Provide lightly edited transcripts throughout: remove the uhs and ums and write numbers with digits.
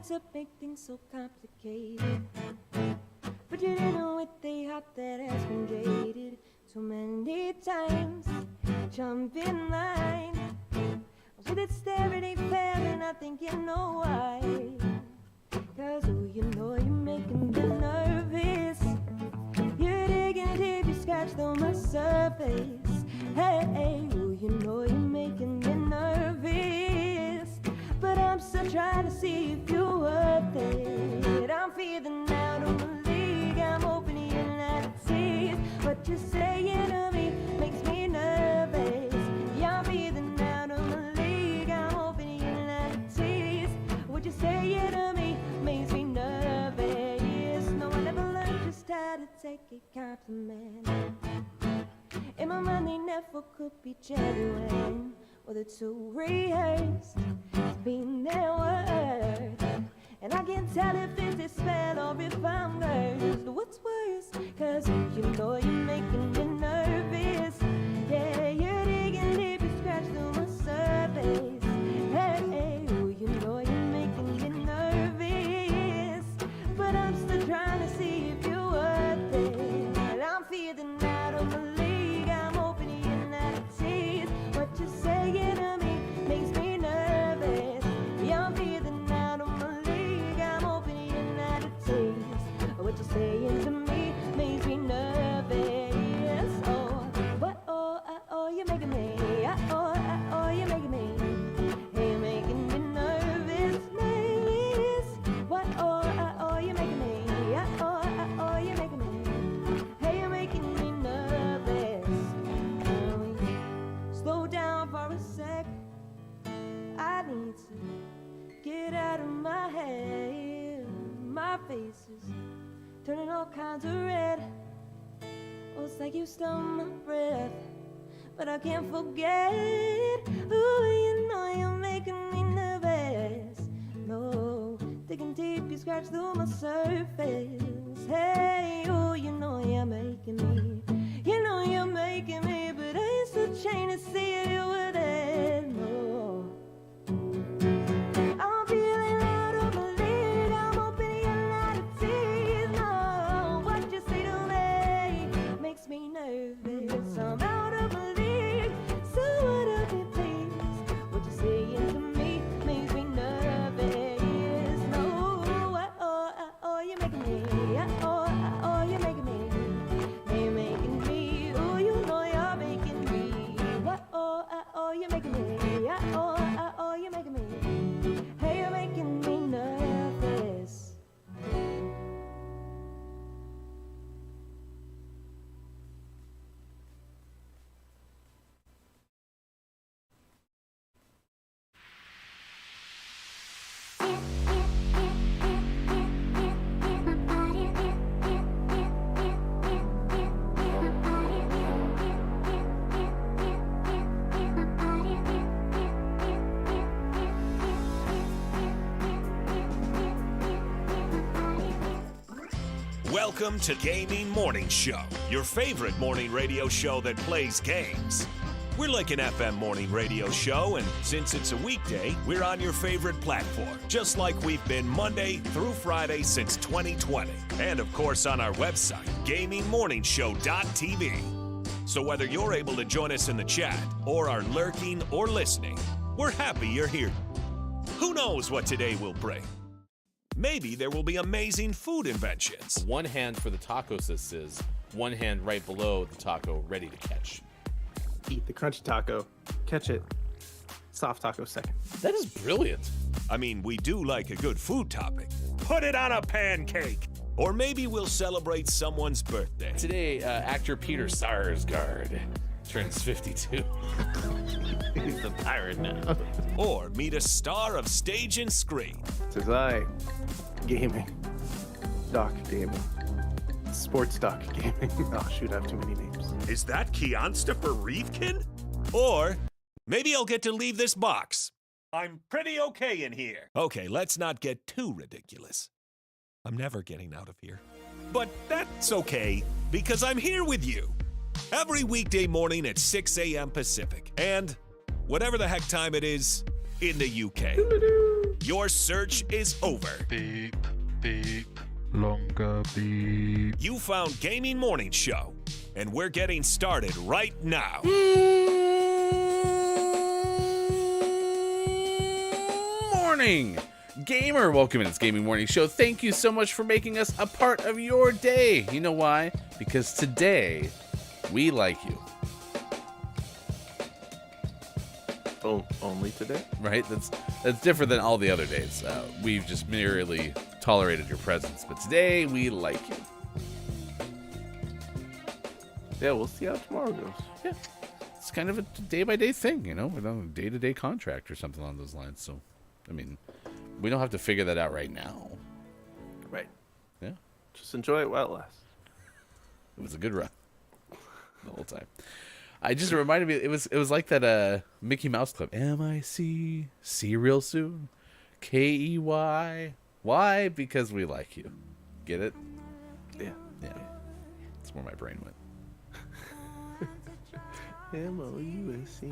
to make things so complicated. But you didn't know with the heart that has been jaded too many times. Jump in line. With it stare, it ain't fair, and I think you know why. Cause oh, you know you're making me nervous. You're digging deep, you scratched on my surface. Hey, oh, you know you're making me nervous. But I'm still trying to see if you're worth it. I'm feeling out of my league, I'm opening at the teeth. What you're saying to me makes me nervous. Yeah, I'm feeling out of my league, I'm opening at the teeth. What you're saying to me makes me nervous. No, I never learned just how to take a compliment. In my mind they never could be genuine. Well, they're too rehearsed to be their word. And I can't tell if it's a spell or if I'm cursed. What's worse? Cause you know you're making me nervous. Yeah, you're digging deep, you scratch through my surface. Hey, oh, you know you're making me nervous. But I'm still trying to see if you're worth it. I'm feeling out of my league, I'm opening at the teeth. What you're saying to me makes me nervous. Yeah, I'm feeling out of my league, I'm opening at the teeth. What you're saying to me makes me nervous. Oh, what? Oh, you're making me. Oh, you're making me. Hey, you're making me nervous, nervous. What? Oh, you're making me. Oh, you're making me. Hey, you're making me nervous. Slow down for a sec. I need to get out of my head. My face is turning all kinds of red. Oh, it's like you stole my breath, but I can't forget. Ooh, you know you're making me nervous. No, digging deep, you scratch through my surface. Hey, oh, you know you're making me. You know you're making me, but I ain't still trying to see you with it. No, I'm feeling out of my league, I'm opening out of teeth. No, what you say to me makes me nervous. I'm out of my league, so what of it, please? What you saying to me makes me nervous. No, oh, you're making me. Oh, you're making me. You're making me. Oh, you know you're making me. What? Oh, you're making me. Oh, you're making me. Hey, you're making me nervous. Welcome to Gaming Morning Show, your favorite morning radio show that plays games. We're like an FM morning radio show, and since it's a weekday, we're on your favorite platform, just like we've been Monday through Friday since 2020. And of course on our website, gamingmorningshow.tv. So whether you're able to join us in the chat, or are lurking or listening, we're happy you're here. Who knows what today will bring? Maybe there will be amazing food inventions. One hand for the taco says, one hand right below the taco ready to catch. Eat the crunchy taco, catch it, soft taco second. That is brilliant. I mean, we do like a good food topic. Put it on a pancake. Or maybe we'll celebrate someone's birthday. Today, actor Peter Sarsgaard turns 52. He's the pirate now. Or meet a star of stage and screen. Says I, gaming, doc gaming, sports doc gaming. Oh shoot, I have too many names. Is that Keonstopher Reevkin? Or maybe I'll get to leave this box. I'm pretty okay in here. Okay, let's not get too ridiculous. I'm never getting out of here. But that's okay, because I'm here with you. Every weekday morning at 6 a.m. Pacific. And whatever the heck time it is in the UK. Your search is over. Beep, beep, longer beep. You found Gaming Morning Show, and we're getting started right now. Morning, gamer. Welcome in. It's Gaming Morning Show. Thank you so much for making us a part of your day. You know why? Because today, we like you. Oh, only today? Right? That's different than all the other days. We've just merely tolerated your presence, but today we like you. Yeah, we'll see how tomorrow goes. Yeah, it's kind of a day-by-day thing, you know? We're on a day-to-day contract or something along those lines. So, I mean, we don't have to figure that out right now. Right. Yeah, Just enjoy it while it lasts. it was a good run the whole time. I just reminded me, it was like that Mickey Mouse clip. M-I-C, see real soon. K-E-Y. Why? Because we like you. Get it? Yeah. Yeah. That's where my brain went. M-O-U-S-C.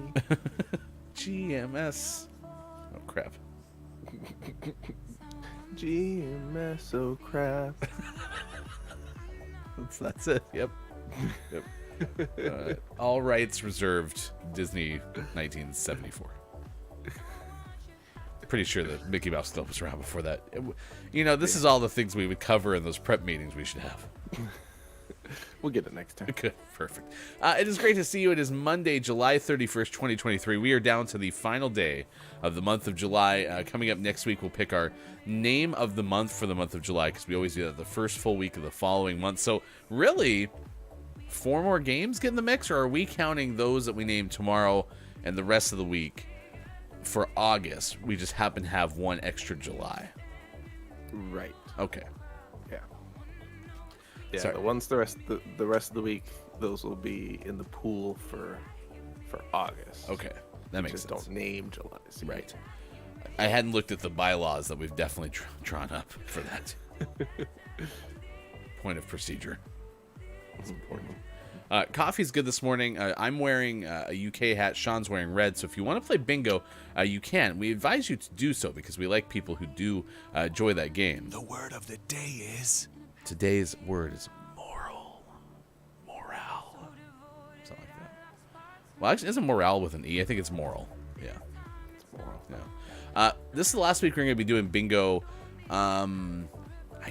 GMS. Oh, crap. GMS, oh crap. That's it. Yep. All rights reserved. Disney 1974. Pretty sure that Mickey Mouse still was around before that. You know, this is all the things we would cover in those prep meetings we should have. We'll get it next time. Good. Perfect. It is great to see you. It is Monday, July 31st, 2023. We are down to the final day of the month of July. Coming up next week, we'll pick our name of the month for the month of July, because we always do that the first full week of the following month. So really, 4 more games get in the mix, or are we counting those that we name tomorrow and the rest of the week for August? We just happen to have one extra July. Right. Okay. Yeah, Sorry. the ones the rest of the week, those will be in the pool for August. Okay. That makes Just sense. don't name July. So Right. I hadn't looked at the bylaws that we've definitely drawn up for that. Point of procedure. That's important. Coffee's good this morning. I'm wearing a UK hat. Sean's wearing red. So if you want to play bingo, you can. We advise you to do so because we like people who do enjoy that game. The word of the day is... Today's word is moral. Morale. Something like that. Well, actually, isn't morale with an E? I think it's moral. Yeah. It's moral. Yeah. This is the last week we're going to be doing bingo. I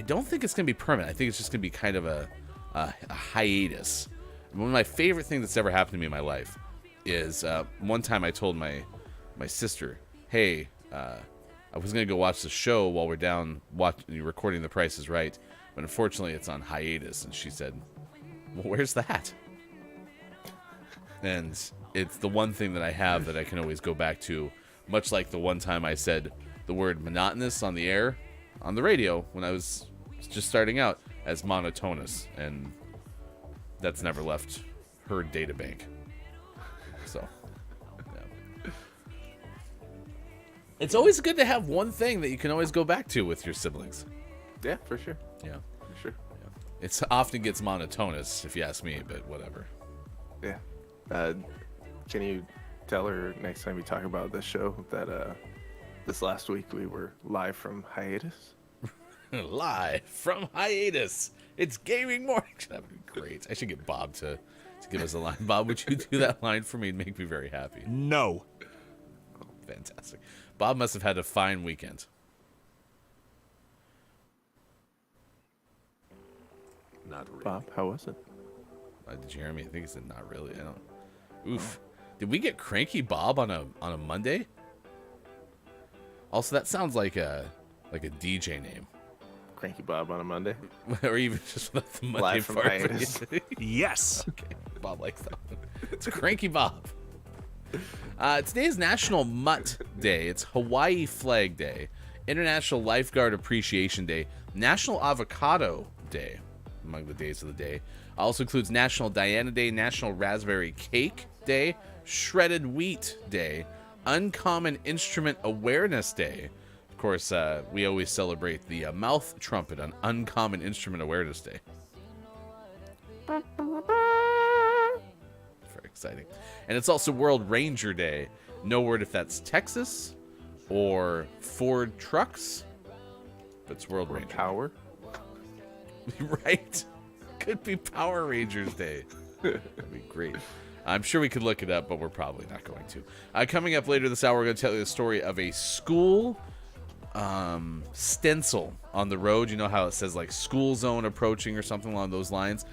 don't think it's going to be permanent. I think it's just going to be kind of a hiatus. One of my favorite things that's ever happened to me in my life is one time I told my sister, hey, I was going to go watch the show while we're down recording The Price is Right, but unfortunately it's on hiatus. And she said, well, where's that? And it's the one thing that I have that I can always go back to, much like the one time I said the word monotonous on the air, on the radio, when I was just starting out, as monotonous. And that's never left her data bank. So, yeah. It's always good to have one thing that you can always go back to with your siblings. Yeah, for sure. Yeah. For sure. Yeah. It often gets monotonous, if you ask me, but whatever. Yeah. Can you tell her next time you talk about this show that this last week we were live from hiatus? Live from hiatus. It's Gaming Morning. That would be great. I should get Bob to give us a line. Bob, would you do that line for me and make me very happy? No. Oh, fantastic. Bob must have had a fine weekend. Not really. Bob, how was it? Did you hear me? I think he said not really. I don't. Oof. Did we get Cranky Bob on a Monday? Also, that sounds like a DJ name. Cranky Bob on a Monday? Or even just the Monday Live from part. hiatus. Yes. Okay, Bob likes that one. It's Cranky Bob. Today is National Mutt Day. It's Hawaii Flag Day. International Lifeguard Appreciation Day. National Avocado Day, among the days of the day. Also includes National Diana Day, National Raspberry Cake Day, Shredded Wheat Day, Uncommon Instrument Awareness Day. Of course, we always celebrate the mouth trumpet on Uncommon Instrument Awareness Day. Very exciting. And it's also World Ranger Day. No word if that's Texas or Ford trucks. But it's World Ranger. Power. Right? Could be Power Rangers Day. That'd be great. I'm sure we could look it up, but we're probably not going to. Coming up later this hour, we're going to tell you the story of a school stencil on the road. You know how it says like school zone approaching or something along those lines?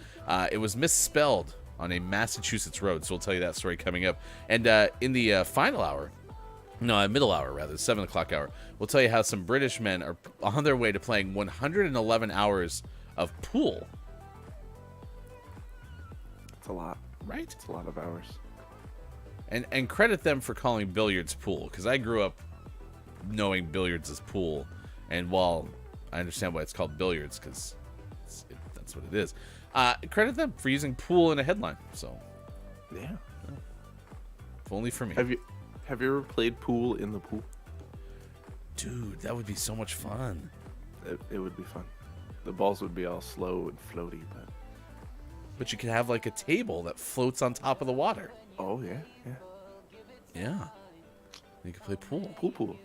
It was misspelled on a Massachusetts road, so we'll tell you that story coming up. And in the final hour, no, middle hour rather, 7 o'clock hour, we'll tell you how some British men are on their way to playing 111 hours of pool. It's a lot. Right? It's a lot of hours. And credit them for calling billiards pool, because I grew up knowing billiards as pool. And while I understand why it's called billiards, because that's what it is, credit them for using pool in a headline. So, Yeah. if only for me. Have you ever played pool in the pool? Dude, that would be so much fun. It would be fun. The balls would be all slow and floaty, But you could have like a table that floats on top of the water. oh yeah, yeah. Yeah. You could play pool. Pool.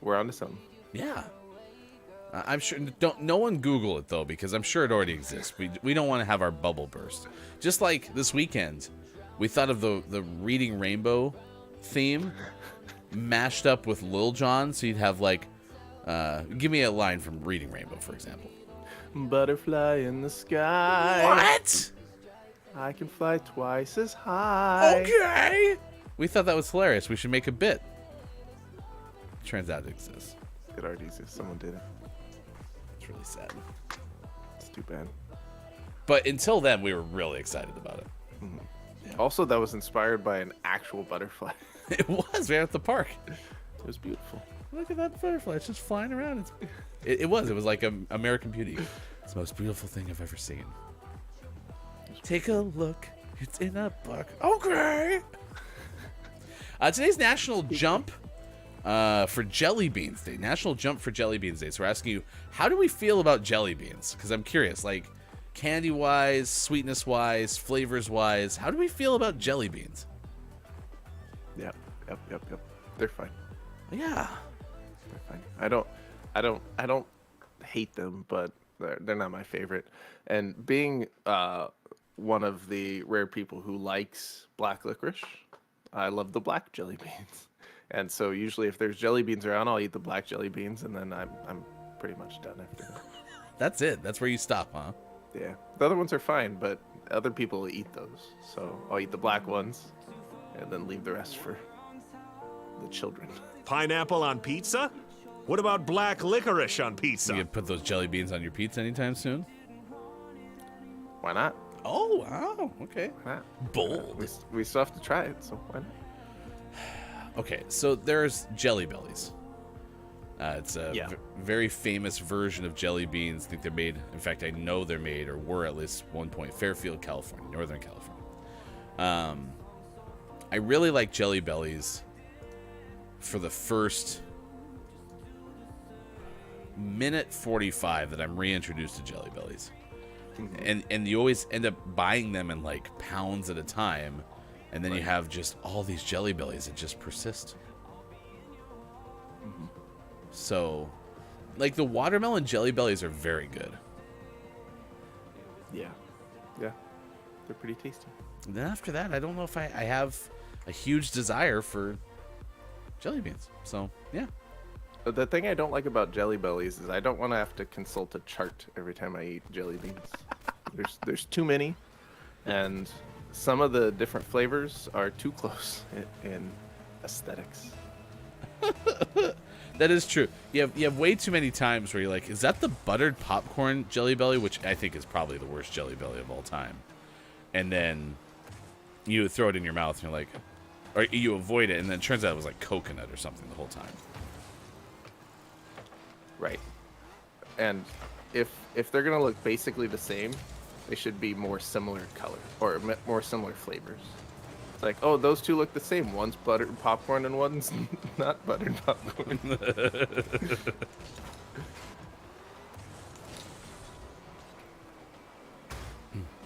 We're onto something. Yeah. I'm sure. No one Google it though, because I'm sure it already exists. We don't want to have our bubble burst. Just like this weekend, we thought of the Reading Rainbow theme mashed up with Lil Jon, so you'd have like, give me a line from Reading Rainbow, for example. Butterfly in the sky. What? I can fly twice as high. Okay. We thought that was hilarious. We should make a bit. Turns out it exists. It already exists. Someone did it. It's really sad. It's too bad. But until then, we were really excited about it. Also, that was inspired by an actual butterfly. It was right at the park. It was beautiful. Look at that butterfly. It's just flying around. It was like American Beauty. It's the most beautiful thing I've ever seen. Take a look. It's in a book. Okay. Today's National Jump for Jelly Beans Day. National Jump for Jelly Beans Day. So we're asking you, how do we feel about jelly beans? Because I'm curious, like candy-wise, sweetness-wise, flavors-wise, how do we feel about jelly beans? Yep. They're fine. Yeah. They're fine. I don't hate them, but they're not my favorite. And being one of the rare people who likes black licorice, I love the black jelly beans. And so usually if there's jelly beans around, I'll eat the black jelly beans, and then I'm pretty much done after that. That's it. That's where you stop, huh? Yeah. The other ones are fine, but other people eat those. So I'll eat the black ones and then leave the rest for the children. Pineapple on pizza? What about black licorice on pizza? You gonna put those jelly beans on your pizza anytime soon? Why not? Oh, wow. Okay. Why not? Bold. We still have to try it, so why not? Okay, so there's Jelly Bellies. It's a very famous version of jelly beans. I think they're made, in fact, I know they're made, or were at least one point, Fairfield, California, Northern California. I really like Jelly Bellies for the first minute 45 that I'm reintroduced to Jelly Bellies. And you always end up buying them in like pounds at a time, and then you have just all these Jelly Bellies that just persist. So, like, the watermelon Jelly Bellies are very good. Yeah. They're pretty tasty. And then after that, I don't know if I have a huge desire for jelly beans. So, yeah. But the thing I don't like about Jelly Bellies is I don't want to have to consult a chart every time I eat jelly beans. There's too many, and some of the different flavors are too close in aesthetics. That is true. You have way too many times where you're like, is that the buttered popcorn Jelly Belly? Which I think is probably the worst Jelly Belly of all time. And then you throw it in your mouth and you're like, or you avoid it, and then it turns out it was like coconut or something the whole time. Right. And if they're gonna look basically the same, they should be more similar color or more similar flavors. It's like, oh, those two look the same. One's buttered popcorn and one's not buttered popcorn.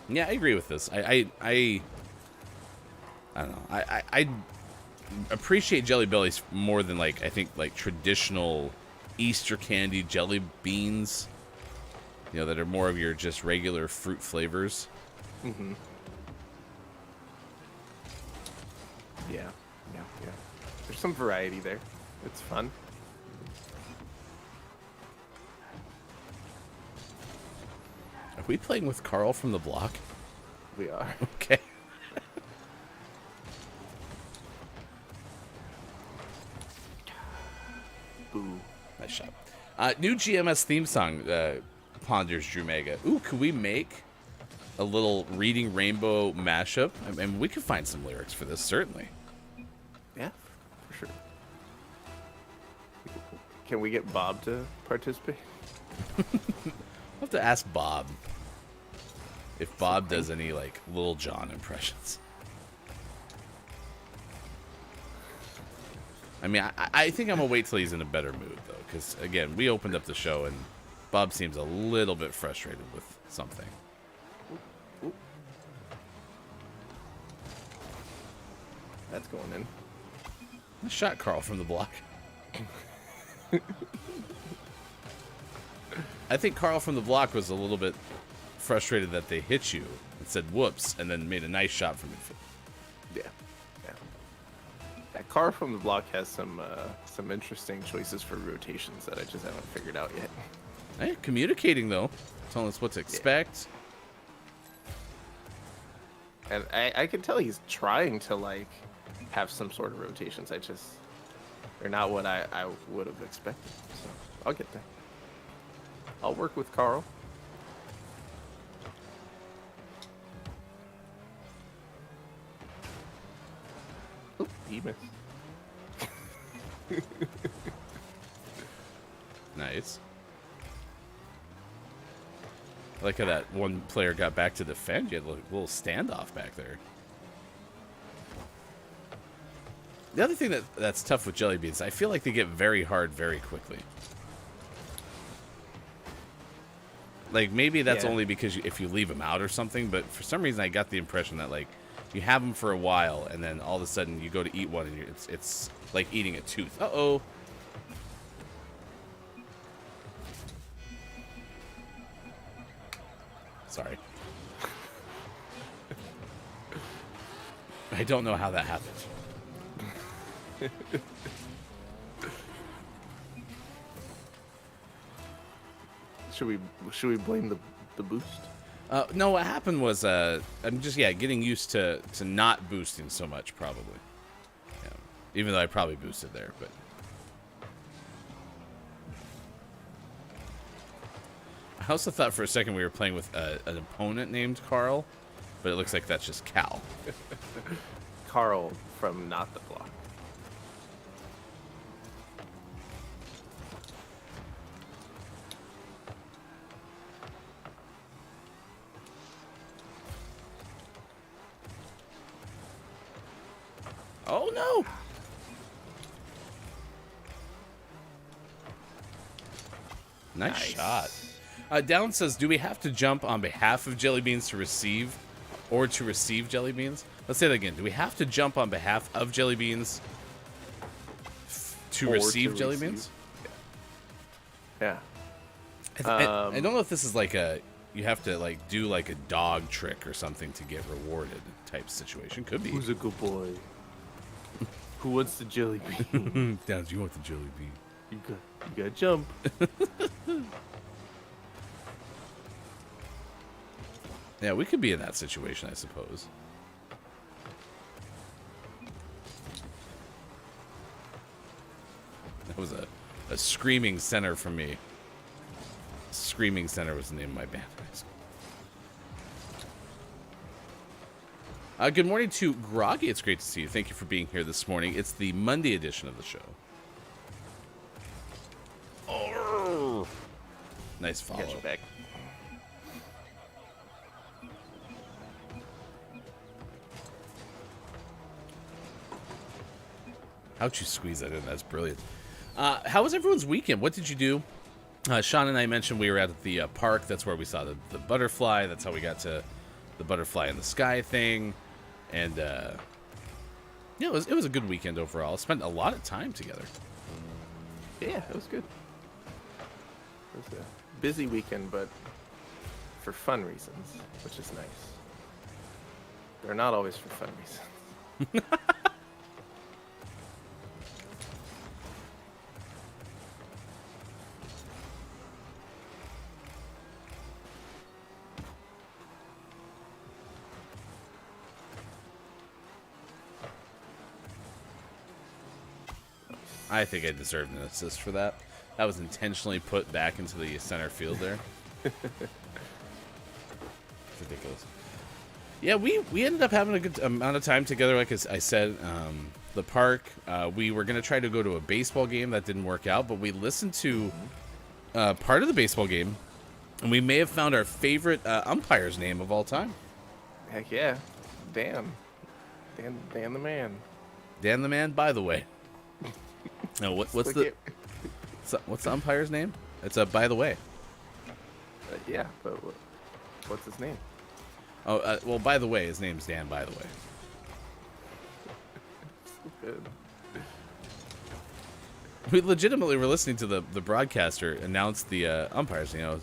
Yeah, I agree with this. I don't know. appreciate Jelly Bellies more than like I think like traditional Easter candy jelly beans. You know, that are more of your just regular fruit flavors. Mm-hmm. Yeah. There's some variety there. It's fun. Are we playing with Carl from the block? We are. Okay. Boo. Nice shot. New GMS theme song, ponders Drew Mega. Ooh, could we make a little Reading Rainbow mashup? I mean, we could find some lyrics for this, certainly. Yeah, for sure. Can we get Bob to participate? I'll have to ask Bob if Bob does any, like, Lil Jon impressions. I mean, I think I'm going to wait till he's in a better mood, though, because, again, we opened up the show, and Bob seems a little bit frustrated with something. Ooh. That's going in. Nice shot, Carl, from the block. I think Carl from the block was a little bit frustrated that they hit you and said whoops, and then made a nice shot from midfield. Yeah. That car from the block has some interesting choices for rotations that I just haven't figured out yet. Hey, communicating, though. Telling us what to expect. And I can tell he's trying to, like, have some sort of rotations. They're not what I would have expected. So I'll get there. I'll work with Carl. Oop, he missed. Nice. I like how that one player got back to defend. You had a little standoff back there. The other thing that's tough with jelly beans, I feel like they get very hard very quickly. Like, maybe that's only because if you leave them out or something, but for some reason I got the impression that, like, you have them for a while, and then all of a sudden you go to eat one, and it's like eating a tooth. Uh-oh. Sorry. I don't know how that happened. Should we blame the boost? No, what happened was I'm just getting used to not boosting so much, probably. Yeah. Even though I probably boosted there, but I also thought for a second we were playing with an opponent named Carl, but it looks like that's just Cal. Carl from Not the Block. Oh no! Nice shot. Down says, do we have to jump on behalf of jelly beans to receive, or to receive jelly beans? Let's say that again. Do we have to jump on behalf of jelly beans to receive jelly beans? Yeah. I don't know if this is like you have to like do like a dog trick or something to get rewarded type situation. Could be. Who's a good boy? Who wants the jelly bean? Downs, you want the jelly bean? You got jump. Yeah, we could be in that situation, I suppose. That was a screaming center from me. Screaming Center was the name of my band. Good morning to Groggy. It's great to see you. Thank you for being here this morning. It's the Monday edition of the show. Oh, nice follow. Got you back. How'd you squeeze that in? That's brilliant. How was everyone's weekend? What did you do? Sean and I mentioned we were at the park. That's where we saw the butterfly. That's how we got to the butterfly in the sky thing. And Yeah, it was a good weekend overall. Spent a lot of time together. Yeah, it was good. It was a busy weekend, but for fun reasons, which is nice. They're not always for fun reasons. I think I deserved an assist for that. That was intentionally put back into the center field there. It's ridiculous. Yeah, we ended up having a good amount of time together. Like I said, the park. We were going to try to go to a baseball game. That didn't work out, but we listened to part of the baseball game, and we may have found our favorite umpire's name of all time. Heck yeah. Dan the man. Dan the man, by the way. No, what's the umpire's name? It's by the way. Yeah, but what's his name? Oh, well, by the way, his name's Dan, by the way. So good. We legitimately were listening to the broadcaster announce the umpires. You know,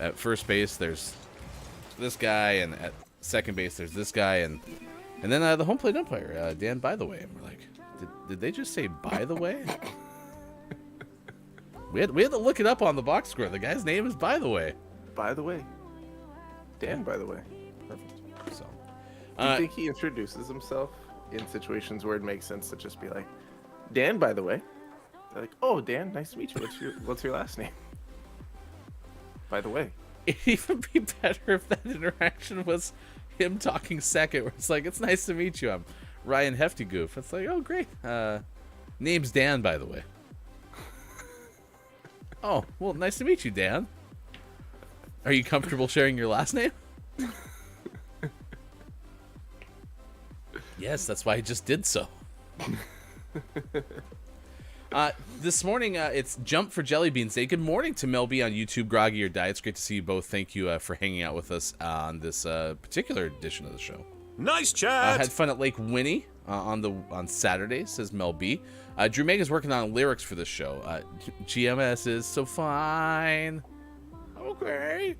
at first base, there's this guy, and at second base, there's this guy, and then the home plate umpire, Dan, by the way. And we're like, did they just say by the way? We had to look it up on the box score. The guy's name is by the way. By the way. Dan, by the way. Perfect. So, do you think he introduces himself in situations where it makes sense to just be like, Dan, by the way? They're like, oh, Dan, nice to meet you. What's your last name? By the way. It'd even be better if that interaction was him talking second, where it's like, it's nice to meet you. I'm Ryan Hefty Goof. It's like, oh, great. Name's Dan, by the way. Oh, well, nice to meet you, Dan. Are you comfortable sharing your last name? Yes, that's why I just did so. This morning, it's Jump for Jelly Beans Day. Good morning to Mel B on YouTube, Groggy or Die. It's great to see you both. Thank you for hanging out with us on this particular edition of the show. Nice chat. Had fun at Lake Winnie on Saturday, says Mel B. Drew Megan's working on lyrics for this show. GMS is so fine. Okay.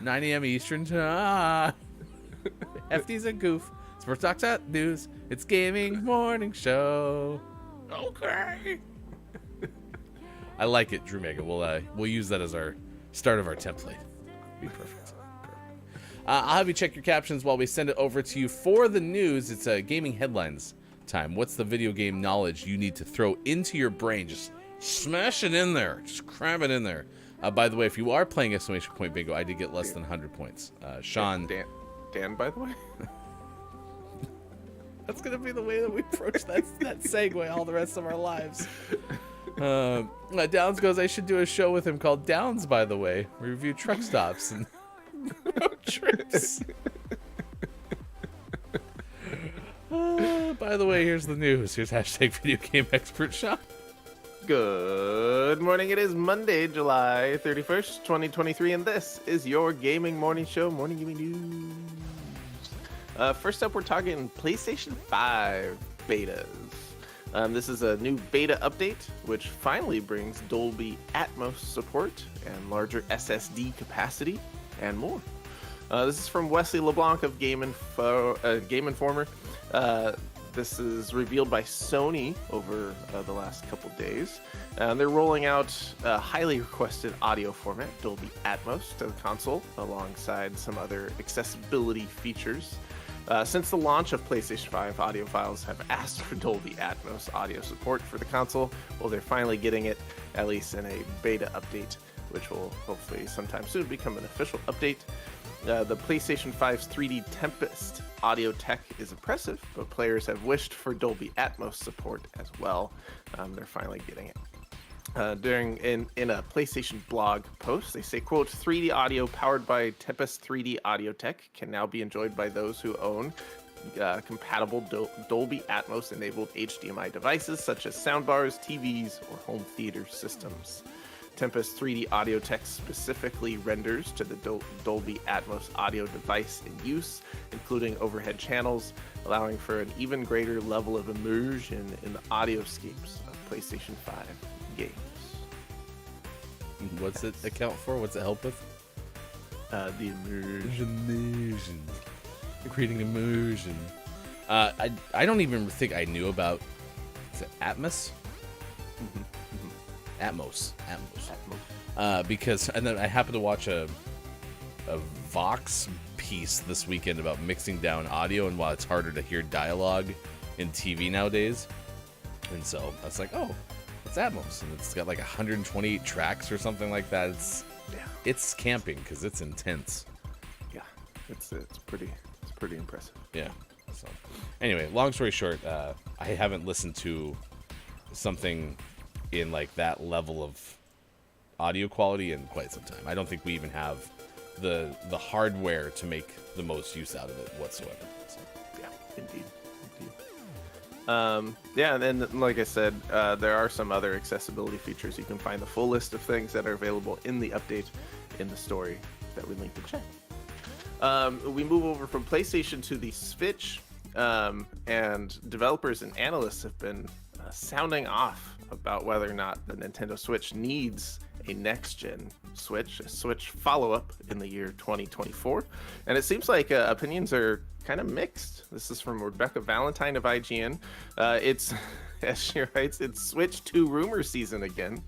9 a.m. Eastern time. Hefty's a goof. Sports Talk News. It's gaming morning show. Okay. I like it, Drew Megan. We'll use that as our start of our template. Be perfect. I'll have you check your captions while we send it over to you for the news. It's gaming headlines time. What's the video game knowledge you need to throw into your brain? Just smash it in there. Just cram it in there. By the way, if you are playing exclamation point bingo, I did get less than 100 points. Sean. Dan, by the way? That's going to be the way that we approach that segue all the rest of our lives. Downs goes, I should do a show with him called Downs, by the way. We review truck stops and road trips. By the way, here's the news. Here's hashtag video game expert Sean. Good morning. It is Monday, July 31st, 2023, and this is your gaming morning show, Morning Gaming News. First up, we're talking PlayStation 5 betas. This is a new beta update, which finally brings Dolby Atmos support and larger SSD capacity and more. This is from Wesley LeBlanc of Game Informer. This is revealed by Sony over the last couple days. They're rolling out a highly requested audio format, Dolby Atmos, to the console, alongside some other accessibility features. Since the launch of PlayStation 5, audiophiles have asked for Dolby Atmos audio support for the console. Well, they're finally getting it, at least in a beta update, which will hopefully sometime soon become an official update. The PlayStation 5's 3D Tempest audio tech is impressive, but players have wished for Dolby Atmos support as well. They're finally getting it. In a PlayStation blog post, they say, quote, 3D audio powered by Tempest 3D audio tech can now be enjoyed by those who own compatible Dolby Atmos enabled HDMI devices such as soundbars, TVs, or home theater systems. Tempest 3D audio text specifically renders to the Dolby Atmos audio device in use, including overhead channels, allowing for an even greater level of immersion in the audioscapes of PlayStation 5 games. What's it account for? What's it help with? The immersion. Immersion. Creating immersion. I don't even think I knew about, is it Atmos? Atmos. Because, and then I happened to watch a Vox piece this weekend about mixing down audio and why it's harder to hear dialogue in TV nowadays. And so I was like, oh, it's Atmos, and it's got like 128 tracks or something like that. It's camping because it's intense. Yeah, it's pretty impressive. Yeah. So anyway, long story short, I haven't listened to something in like that level of audio quality in quite some time. I don't think we even have the hardware to make the most use out of it whatsoever. So. Yeah, indeed. Yeah, and then like I said, there are some other accessibility features. You can find the full list of things that are available in the update in the story that we linked in chat. We move over from PlayStation to the Switch, and developers and analysts have been sounding off about whether or not the Nintendo Switch needs a next-gen Switch, a Switch follow-up in the year 2024. And it seems like opinions are kind of mixed. This is from Rebecca Valentine of IGN. It's, as she writes, it's Switch 2 rumor season again.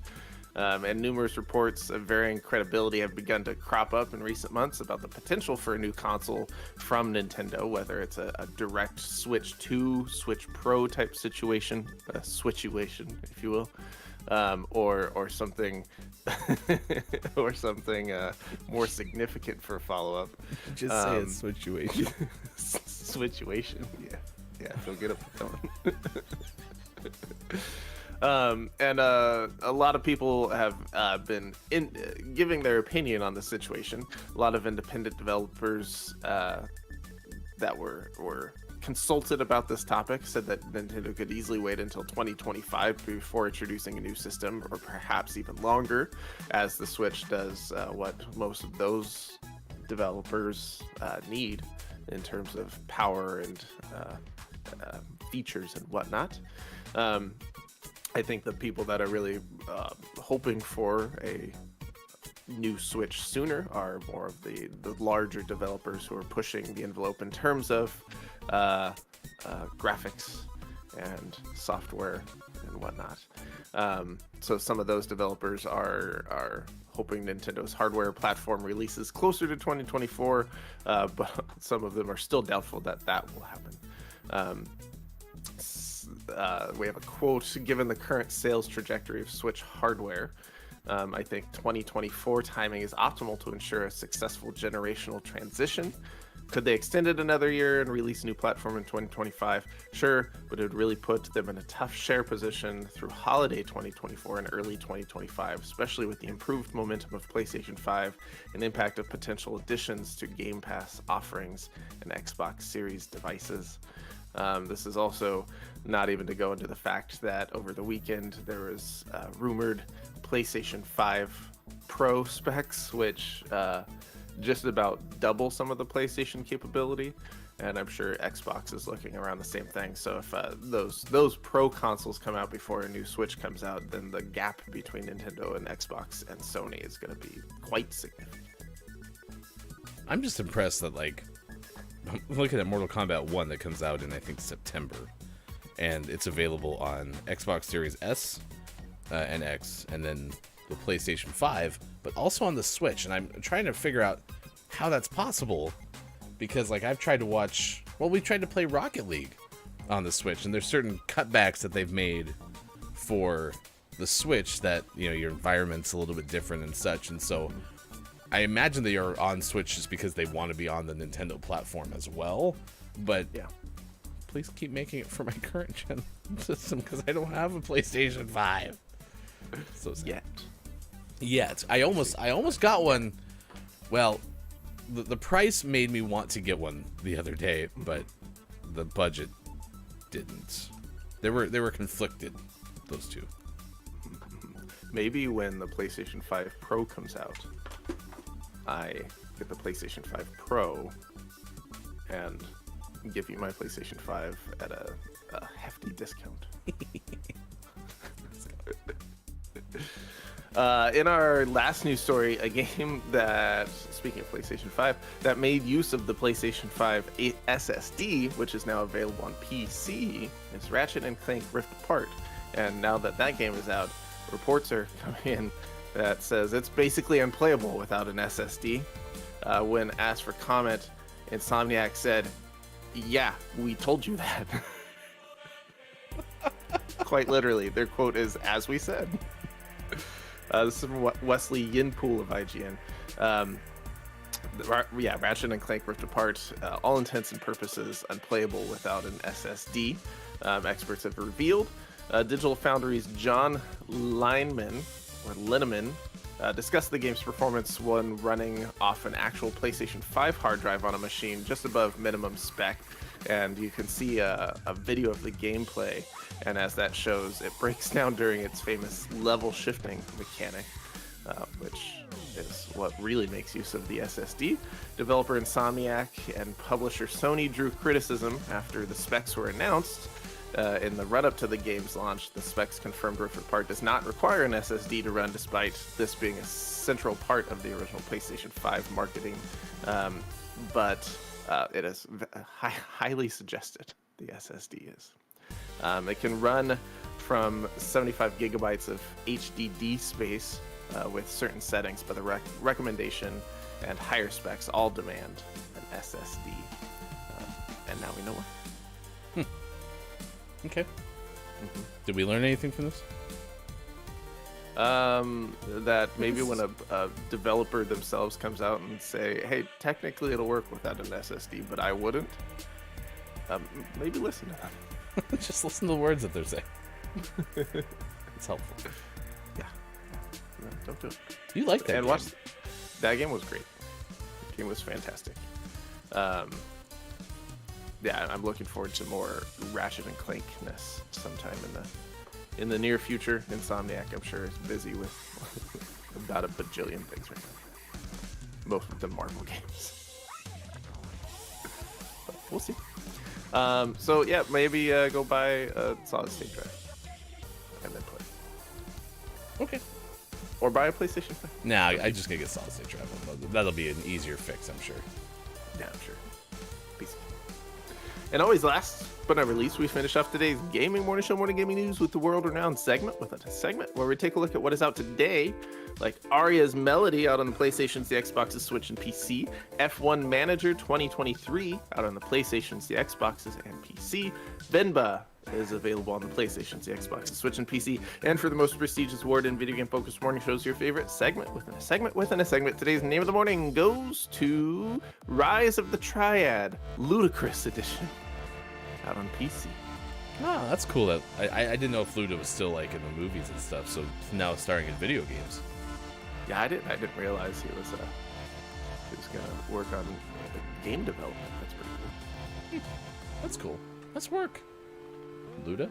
And numerous reports of varying credibility have begun to crop up in recent months about the potential for a new console from Nintendo, whether it's a direct Switch 2, Switch Pro type situation, a Switchuation, if you will, or something, or something more significant for follow-up. Just say it's Switchuation. Switchuation, yeah, feel good about that one. And a lot of people have been giving their opinion on the situation. A lot of independent developers that were consulted about this topic said that Nintendo could easily wait until 2025 before introducing a new system, or perhaps even longer, as the Switch does what most of those developers need in terms of power and features and whatnot. I think the people that are really hoping for a new Switch sooner are more of the larger developers who are pushing the envelope in terms of graphics and software and whatnot. So some of those developers are hoping Nintendo's hardware platform releases closer to 2024, but some of them are still doubtful that will happen. We have a quote: given the current sales trajectory of Switch hardware, I think 2024 timing is optimal to ensure a successful generational transition. Could they extend it another year and release a new platform in 2025? Sure, but it would really put them in a tough share position through holiday 2024 and early 2025, especially with the improved momentum of PlayStation 5 and impact of potential additions to Game Pass offerings and Xbox Series devices. This is also not even to go into the fact that over the weekend there was rumored PlayStation 5 Pro specs, which just about double some of the PlayStation capability, and I'm sure Xbox is looking around the same thing. So if those Pro consoles come out before a new Switch comes out, then the gap between Nintendo and Xbox and Sony is going to be quite significant. I'm just impressed that, like, I'm looking at Mortal Kombat 1 that comes out in, I think, September, and it's available on Xbox Series S and X, and then the PlayStation 5, but also on the Switch. And I'm trying to figure out how that's possible, because, like, I've tried to watch, we tried to play Rocket League on the Switch, and there's certain cutbacks that they've made for the Switch that, you know, your environment's a little bit different and such, and so I imagine they are on Switch just because they want to be on the Nintendo platform as well. But yeah, please keep making it for my current gen system, because I don't have a PlayStation 5. So sad. Yet. I almost got one. Well, the price made me want to get one the other day, but the budget didn't. They were conflicted, those two. maybe when the PlayStation 5 Pro comes out, I get the PlayStation 5 Pro and give you my PlayStation 5 at a hefty discount. In our last news story, a game that, speaking of PlayStation 5, that made use of the PlayStation 5 SSD, which is now available on PC, is Ratchet & Clank Rift Apart. And now that that game is out, reports are coming in that says it's basically unplayable without an SSD. When asked for comment, Insomniac said, "Yeah, we told you that." Quite literally, their quote is, "As we said." This is from Wesley Yinpool of IGN. Ratchet & Clank Rift Apart, all intents and purposes, unplayable without an SSD. Experts have revealed. Digital Foundry's John Lineman discussed the game's performance when running off an actual PlayStation 5 hard drive on a machine just above minimum spec. And you can see a video of the gameplay, and as that shows, it breaks down during its famous level shifting mechanic, which is what really makes use of the SSD. Developer Insomniac and publisher Sony drew criticism after the specs were announced. In the run-up to the game's launch, the specs confirmed Rift Apart does not require an SSD to run, despite this being a central part of the original PlayStation 5 marketing. But it is highly suggested, the SSD is. It can run from 75 gigabytes of HDD space with certain settings, but the recommendation and higher specs all demand an SSD. And now we know why. Okay. Did we learn anything from this? That maybe when a developer themselves comes out and say, "Hey, technically it'll work without an SSD, but I wouldn't," maybe listen to them. Just listen to the words that they're saying. It's helpful. Yeah. No, don't do it. You like that and game. That game was great. The game was fantastic. Yeah, I'm looking forward to more Ratchet and Clank-ness sometime in the near future. Insomniac, I'm sure, is busy with about a bajillion things right now. Most of them Marvel games. But we'll see. So yeah, maybe go buy a solid state drive and then play. Okay. Or buy a PlayStation 5. Nah, I just gotta get solid state drive. That'll be an easier fix, I'm sure. Yeah, I'm sure. Peace. And always last but not least, we finish off today's Gaming Morning Show Morning Gaming News with the world-renowned segment, where we take a look at what is out today, like Aria's Melody out on the PlayStations, the Xboxes, Switch, and PC, F1 Manager 2023 out on the PlayStations, the Xboxes, and PC, Venba is available on the PlayStations, the Xboxes, Switch, and PC, and for the most prestigious award in video game focused morning shows, your favorite segment within a segment within a segment. Today's name of the morning goes to Rise of the Triad Ludicrous Edition out on PC. Oh, that's cool. That I didn't know if Luda was still like in the movies and stuff, so now it's starring in video games. Yeah, I didn't realize he was gonna work on game development. That's pretty cool. That's cool. That's work. Luda?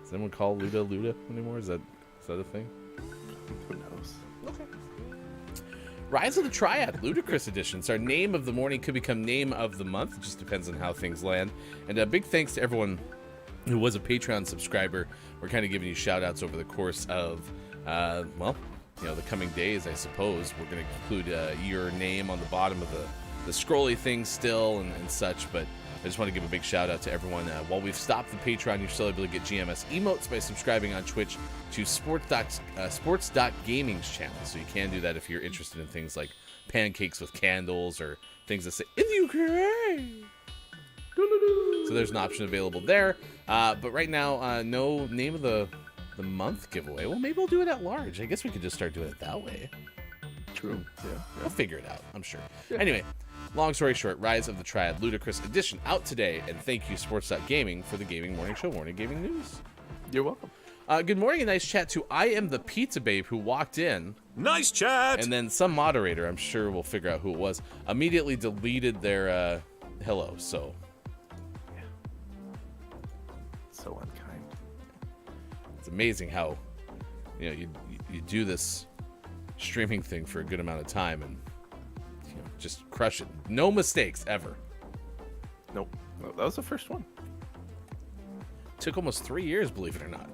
Does anyone call Luda anymore? Is that a thing? Who knows? Okay. Rise of the Triad Ludicrous Edition. It's our name of the morning, could become name of the month. It just depends on how things land. And a big thanks to everyone who was a Patreon subscriber. We're kind of giving you shout outs over the course of, the coming days, I suppose. We're going to include your name on the bottom of the scrolly thing still and such, but I just want to give a big shout out to everyone. While we've stopped the Patreon, you're still able to get GMS emotes by subscribing on Twitch to sports.gaming's channel. So you can do that if you're interested in things like pancakes with candles or things that say, in the Ukraine. So there's an option available there. But right now, no name of the month giveaway. Well, maybe we'll do it at large. I guess we could just start doing it that way. True. Yeah. We'll figure it out, I'm sure. Yeah. Anyway, long story short, Rise of the Triad Ludicrous Edition out today, and thank you, Sports.Gaming, for the Gaming Morning Show Morning Gaming News. You're welcome. Good morning and nice chat to I Am the Pizza Babe, who walked in. Nice chat! And then some moderator, I'm sure we'll figure out who it was, immediately deleted their hello, so. Yeah. So unkind. It's amazing how, you do this streaming thing for a good amount of time and just crush it. No mistakes ever. Nope. No, that was the first one. Took almost 3 years, believe it or not.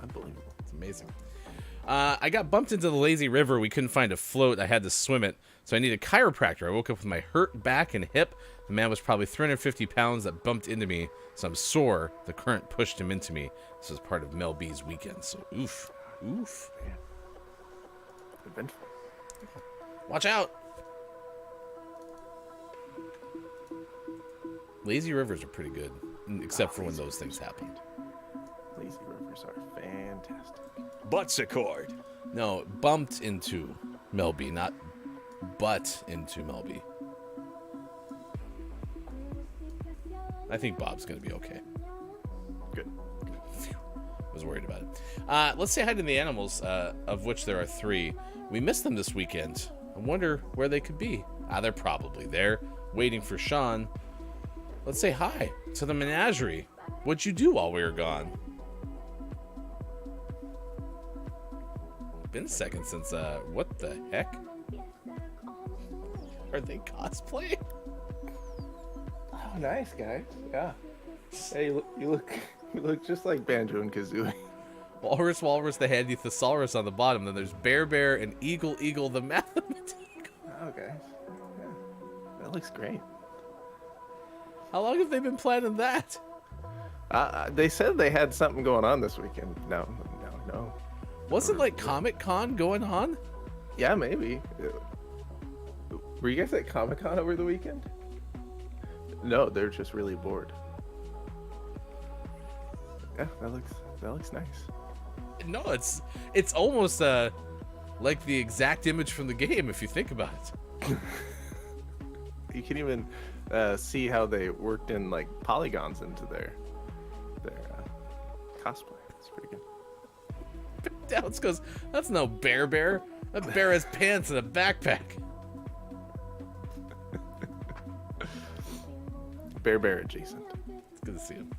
Unbelievable. It's amazing. I got bumped into the lazy river. We couldn't find a float. I had to swim it, so I need a chiropractor. I woke up with my hurt back and hip. The man was probably 350 pounds that bumped into me, so I'm sore. The current pushed him into me. This was part of Mel B's weekend, so oof. Oof. Yeah. Eventful. Watch out. Lazy rivers are pretty good, except for when those things happen. Lazy rivers are fantastic. Buttsicord. No, bumped into Mel B, not butt into Mel B. I think Bob's going to be okay. Good. Was worried about it. Let's say hi to the animals, of which there are 3. We missed them this weekend. I wonder where they could be. They're probably there, waiting for Sean. Let's say hi to the menagerie. What'd you do while we were gone? Been a second since, what the heck? Are they cosplaying? Oh, nice, guys. Yeah. Hey, you look just like Banjo and Kazooie. Walrus, the handy thesaurus on the bottom. Then there's Bear, and Eagle, the mathematician. Okay. Yeah. That looks great. How long have they been planning that? They said they had something going on this weekend. No. Wasn't like Comic-Con going on? Yeah, maybe. Were you guys at Comic-Con over the weekend? No, they're just really bored. Yeah, that looks nice. No, it's almost like the exact image from the game if you think about it. You can even see how they worked in like polygons into their cosplay. It's pretty good. Dallas goes, that's no Bear. That bear has pants and a backpack. Bear adjacent. It's good to see him.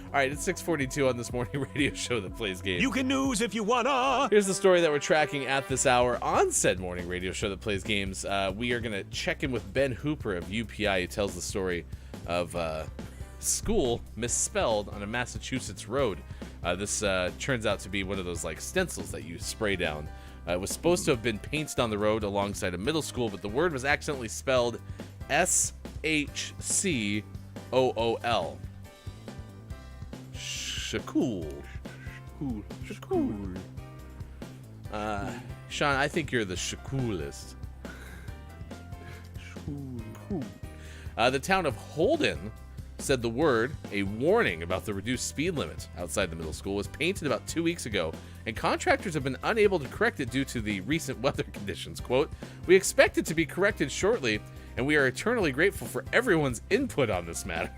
All right, it's 6:42 on this morning radio show that plays games. You can news if you wanna. Here's the story that we're tracking at this hour on said morning radio show that plays games. We are going to check in with Ben Hooper of UPI, who tells the story of school misspelled on a Massachusetts road. This turns out to be one of those like stencils that you spray down. It was supposed to have been painted on the road alongside a middle school, but the word was accidentally spelled SHCOOL. Shakool. Shakool. Sean, I think you're the shakoolist. The town of Holden said the word, a warning about the reduced speed limit outside the middle school, was painted about 2 weeks ago, and contractors have been unable to correct it due to the recent weather conditions. Quote, we expect it to be corrected shortly, and we are eternally grateful for everyone's input on this matter.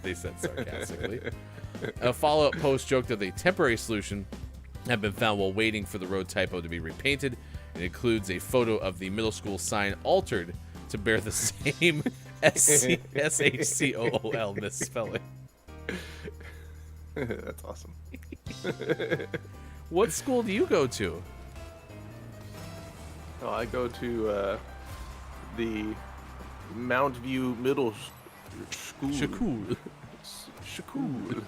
They said sarcastically. A follow-up post joked that a temporary solution had been found while waiting for the road typo to be repainted. It includes a photo of the middle school sign altered to bear the same SHCOOL misspelling. That's awesome. What school do you go to? Oh, I go to the Mount View Middle School. Shakool. Shakool.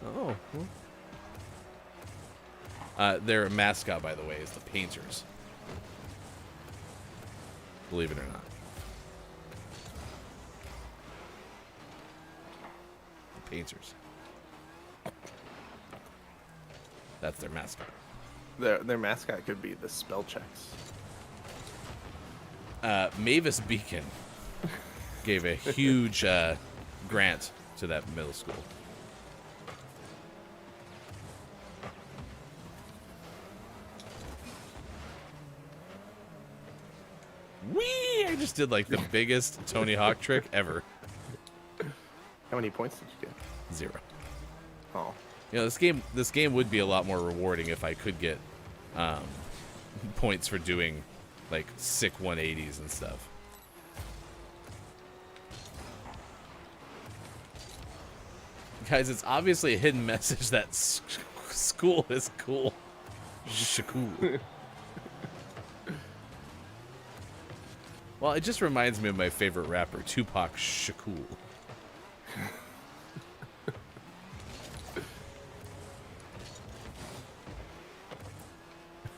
Oh. Well. Their mascot, by the way, is the Painters. Believe it or not. The Painters. That's their mascot. Their mascot could be the spell checks. Mavis Beacon gave a huge grant to that middle school. Whee! I just did like the biggest Tony Hawk trick ever. How many points did you get? 0. Oh. You know, this game would be a lot more rewarding if I could get points for doing like sick 180s and stuff. Guys, it's obviously a hidden message that school is cool. Shacool. Well, it just reminds me of my favorite rapper, Tupac Shakur.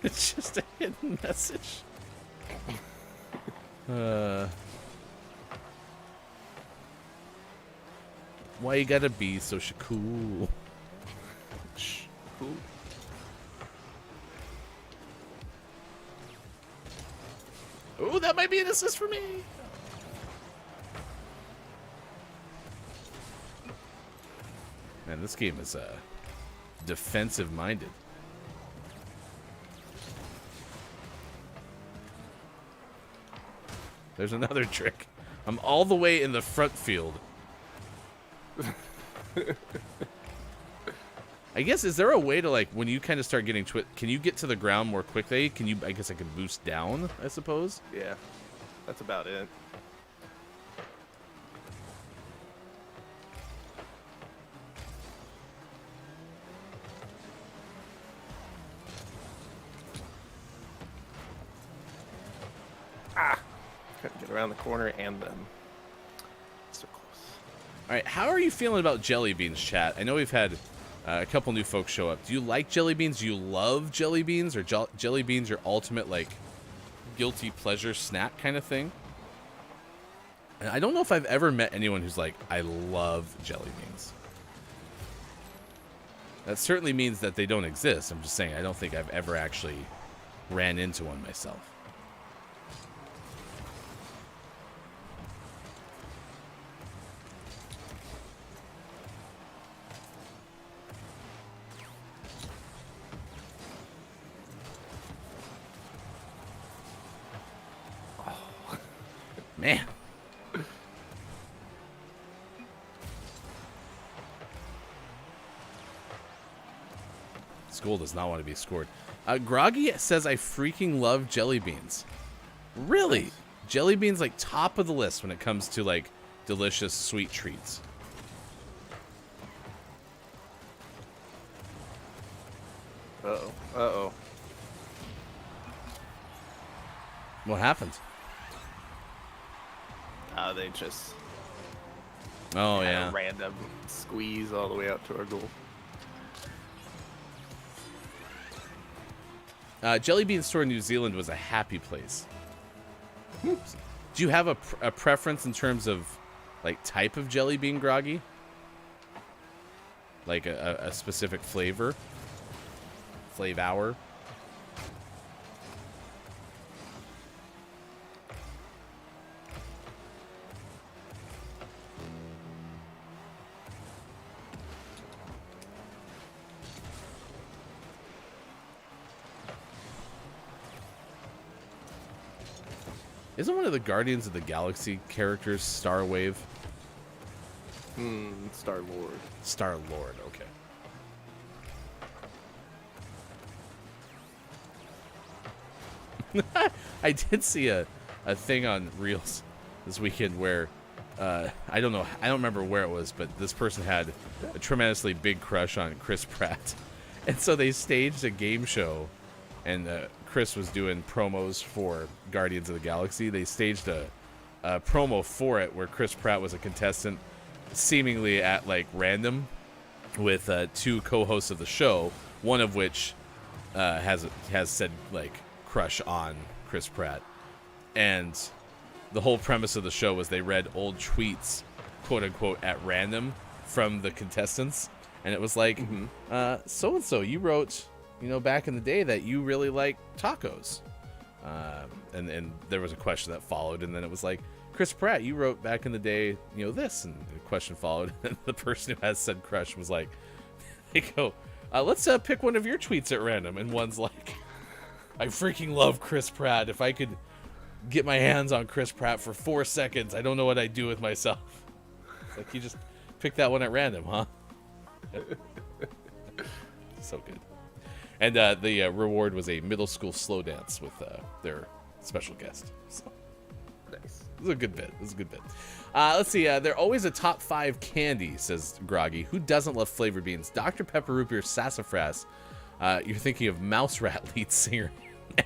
It's just a hidden message. Why you gotta be so cool? Cool. Oh, that might be an assist for me. Man, this game is defensive-minded. There's another trick. I'm all the way in the front field. I guess, is there a way to, like, when you kind of start getting can you get to the ground more quickly? Can you, I guess I can boost down, I suppose? Yeah, that's about it. Couldn't get around the corner and then so close. All right, how are you feeling about jelly beans, chat? I know we've had a couple new folks show up. Do you like jelly beans? Do you love jelly beans? Or jelly beans your ultimate, like, guilty pleasure snack kind of thing? And I don't know if I've ever met anyone who's like, I love jelly beans. That certainly means that they don't exist. I'm just saying, I don't think I've ever actually ran into one myself. Man. School does not want to be scored. Groggy says, I freaking love jelly beans. Really? Jelly beans, like, top of the list when it comes to, like, delicious sweet treats. Uh-oh. Uh-oh. What happened? They just Oh, had yeah. a random squeeze all the way out to our goal. Jelly Bean Store in New Zealand was a happy place. Oops. Do you have a preference in terms of, like, type of jelly bean, Groggy? Like a specific flavor? Flavor? Isn't one of the Guardians of the Galaxy characters Starwave? Star-Lord. Star-Lord, okay. I did see a thing on Reels this weekend where, I don't remember where it was, but this person had a tremendously big crush on Chris Pratt. And so they staged a game show, and Chris was doing promos for Guardians of the Galaxy. They staged a promo for it where Chris Pratt was a contestant, seemingly at, like, random, with two co-hosts of the show, one of which has said, like, crush on Chris Pratt. And the whole premise of the show was they read old tweets, quote-unquote, at random from the contestants. And it was like, so-and-so, you wrote, you know, back in the day that you really like tacos. And there was a question that followed, and then it was like, Chris Pratt, you wrote back in the day, you know, this, and the question followed, and the person who has said crush was like, they go, let's pick one of your tweets at random, and one's like, I freaking love Chris Pratt. If I could get my hands on Chris Pratt for 4 seconds, I don't know what I'd do with myself. It's like, you just picked that one at random, huh? So good. And the reward was a middle school slow dance with their special guest. So. Nice. This is a good bit. Let's see. They're always a top 5 candy, says Groggy. Who doesn't love flavored beans? Dr. Pepper Root Beer Sassafras. You're thinking of Mouse Rat lead singer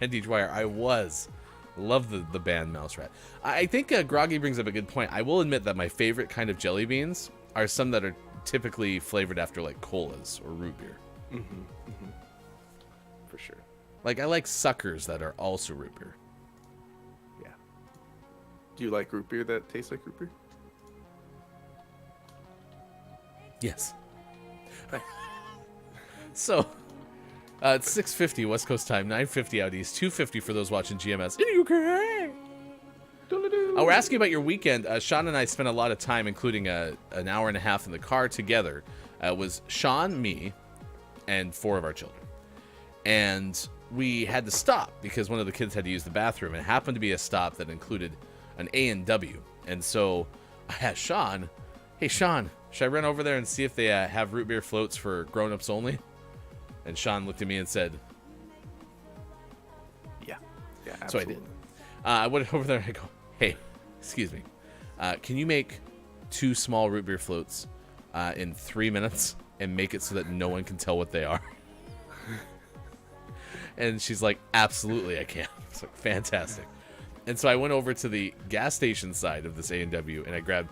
Andy Dwyer. I was. Love the band Mouse Rat. I think Groggy brings up a good point. I will admit that my favorite kind of jelly beans are some that are typically flavored after like colas or root beer. For sure. Like I like suckers that are also root beer. Yeah. Do you like root beer that tastes like root beer? Yes. So, it's 6:50 West Coast time, 9:50 out east, 2:50 for those watching GMS in UK. We're asking about your weekend. Sean and I spent a lot of time, including an hour and a half in the car together. It was Sean, me, and 4 of our children. And we had to stop because one of the kids had to use the bathroom. It happened to be a stop that included an A&W. And so I asked Sean, hey, Sean, should I run over there and see if they have root beer floats for grown-ups only? And Sean looked at me and said, Yeah, absolutely. So I did. I went over there and I go, hey, excuse me. Can you make 2 small root beer floats in 3 minutes and make it so that no one can tell what they are? And she's like, absolutely, I can. It's like, fantastic. And so I went over to the gas station side of this A&W and I grabbed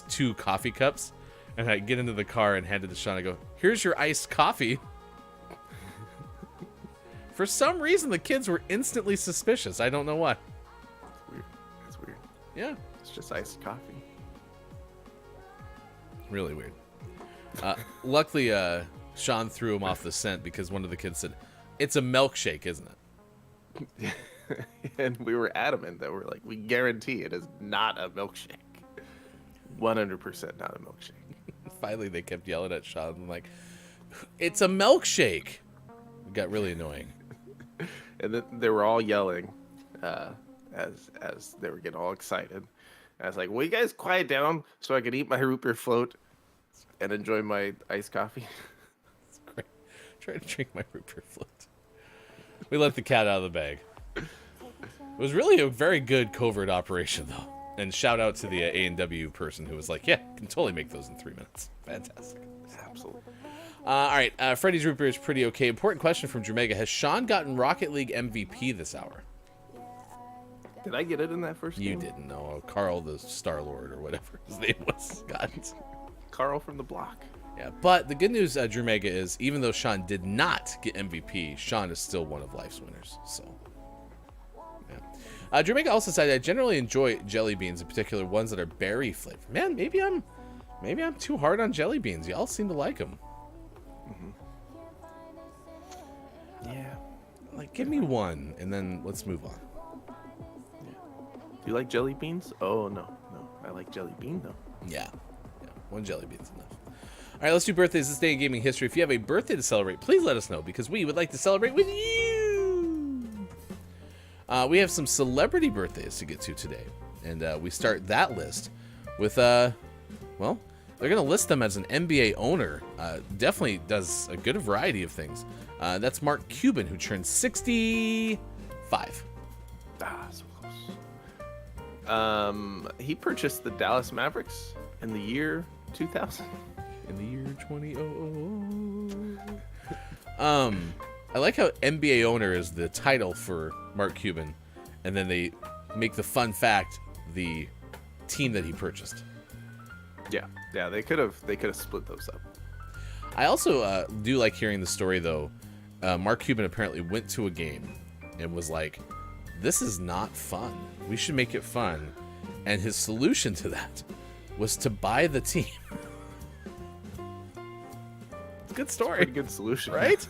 2 coffee cups and I get into the car and hand it to Sean. I go, here's your iced coffee. For some reason, the kids were instantly suspicious. I don't know why. It's weird. Yeah. It's just iced coffee. Really weird. Luckily, Sean threw him off the scent because one of the kids said, it's a milkshake, isn't it? And we were adamant that we're like, we guarantee it is not a milkshake. 100% not a milkshake. Finally, they kept yelling at Sean. I'm like, it's a milkshake. It got really annoying. And then they were all yelling as they were getting all excited. I was like, will you guys quiet down so I can eat my root beer float and enjoy my iced coffee? It's great. Try to drink my root beer float. We let the cat out of the bag. It was really a very good covert operation, though. And shout out to the A&W person who was like, yeah, can totally make those in 3 minutes. Fantastic. Absolutely. All right, Freddy's root beer is pretty okay. Important question from Jamega. Has Sean gotten Rocket League MVP this hour? Did I get it in that first game? You didn't know. Carl the Star-Lord or whatever his name was. God. Carl from the block. Yeah, but the good news, Jamega, is even though Sean did not get MVP, Sean is still one of life's winners. So, yeah. Jamega also said, I generally enjoy jelly beans, in particular ones that are berry flavored. Man, maybe I'm too hard on jelly beans. Y'all seem to like them. Yeah. Like, give me one, and then let's move on. Do you like jelly beans? Oh, no. I like jelly bean, though. Yeah. One jelly bean's enough. All right, let's do birthdays this day in gaming history. If you have a birthday to celebrate, please let us know because we would like to celebrate with you. We have some celebrity birthdays to get to today, and we start that list with, well, they're going to list them as an NBA owner. Definitely does a good variety of things. That's Mark Cuban, who turned 65. So close. He purchased the Dallas Mavericks in the year 2000. In the year 2000. I like how NBA owner is the title for Mark Cuban, and then they make the fun fact the team that he purchased. Yeah, they could have split those up. I also do like hearing the story though. Mark Cuban apparently went to a game and was like, "This is not fun. We should make it fun." And his solution to that was to buy the team. It's a good story. Pretty good solution, right?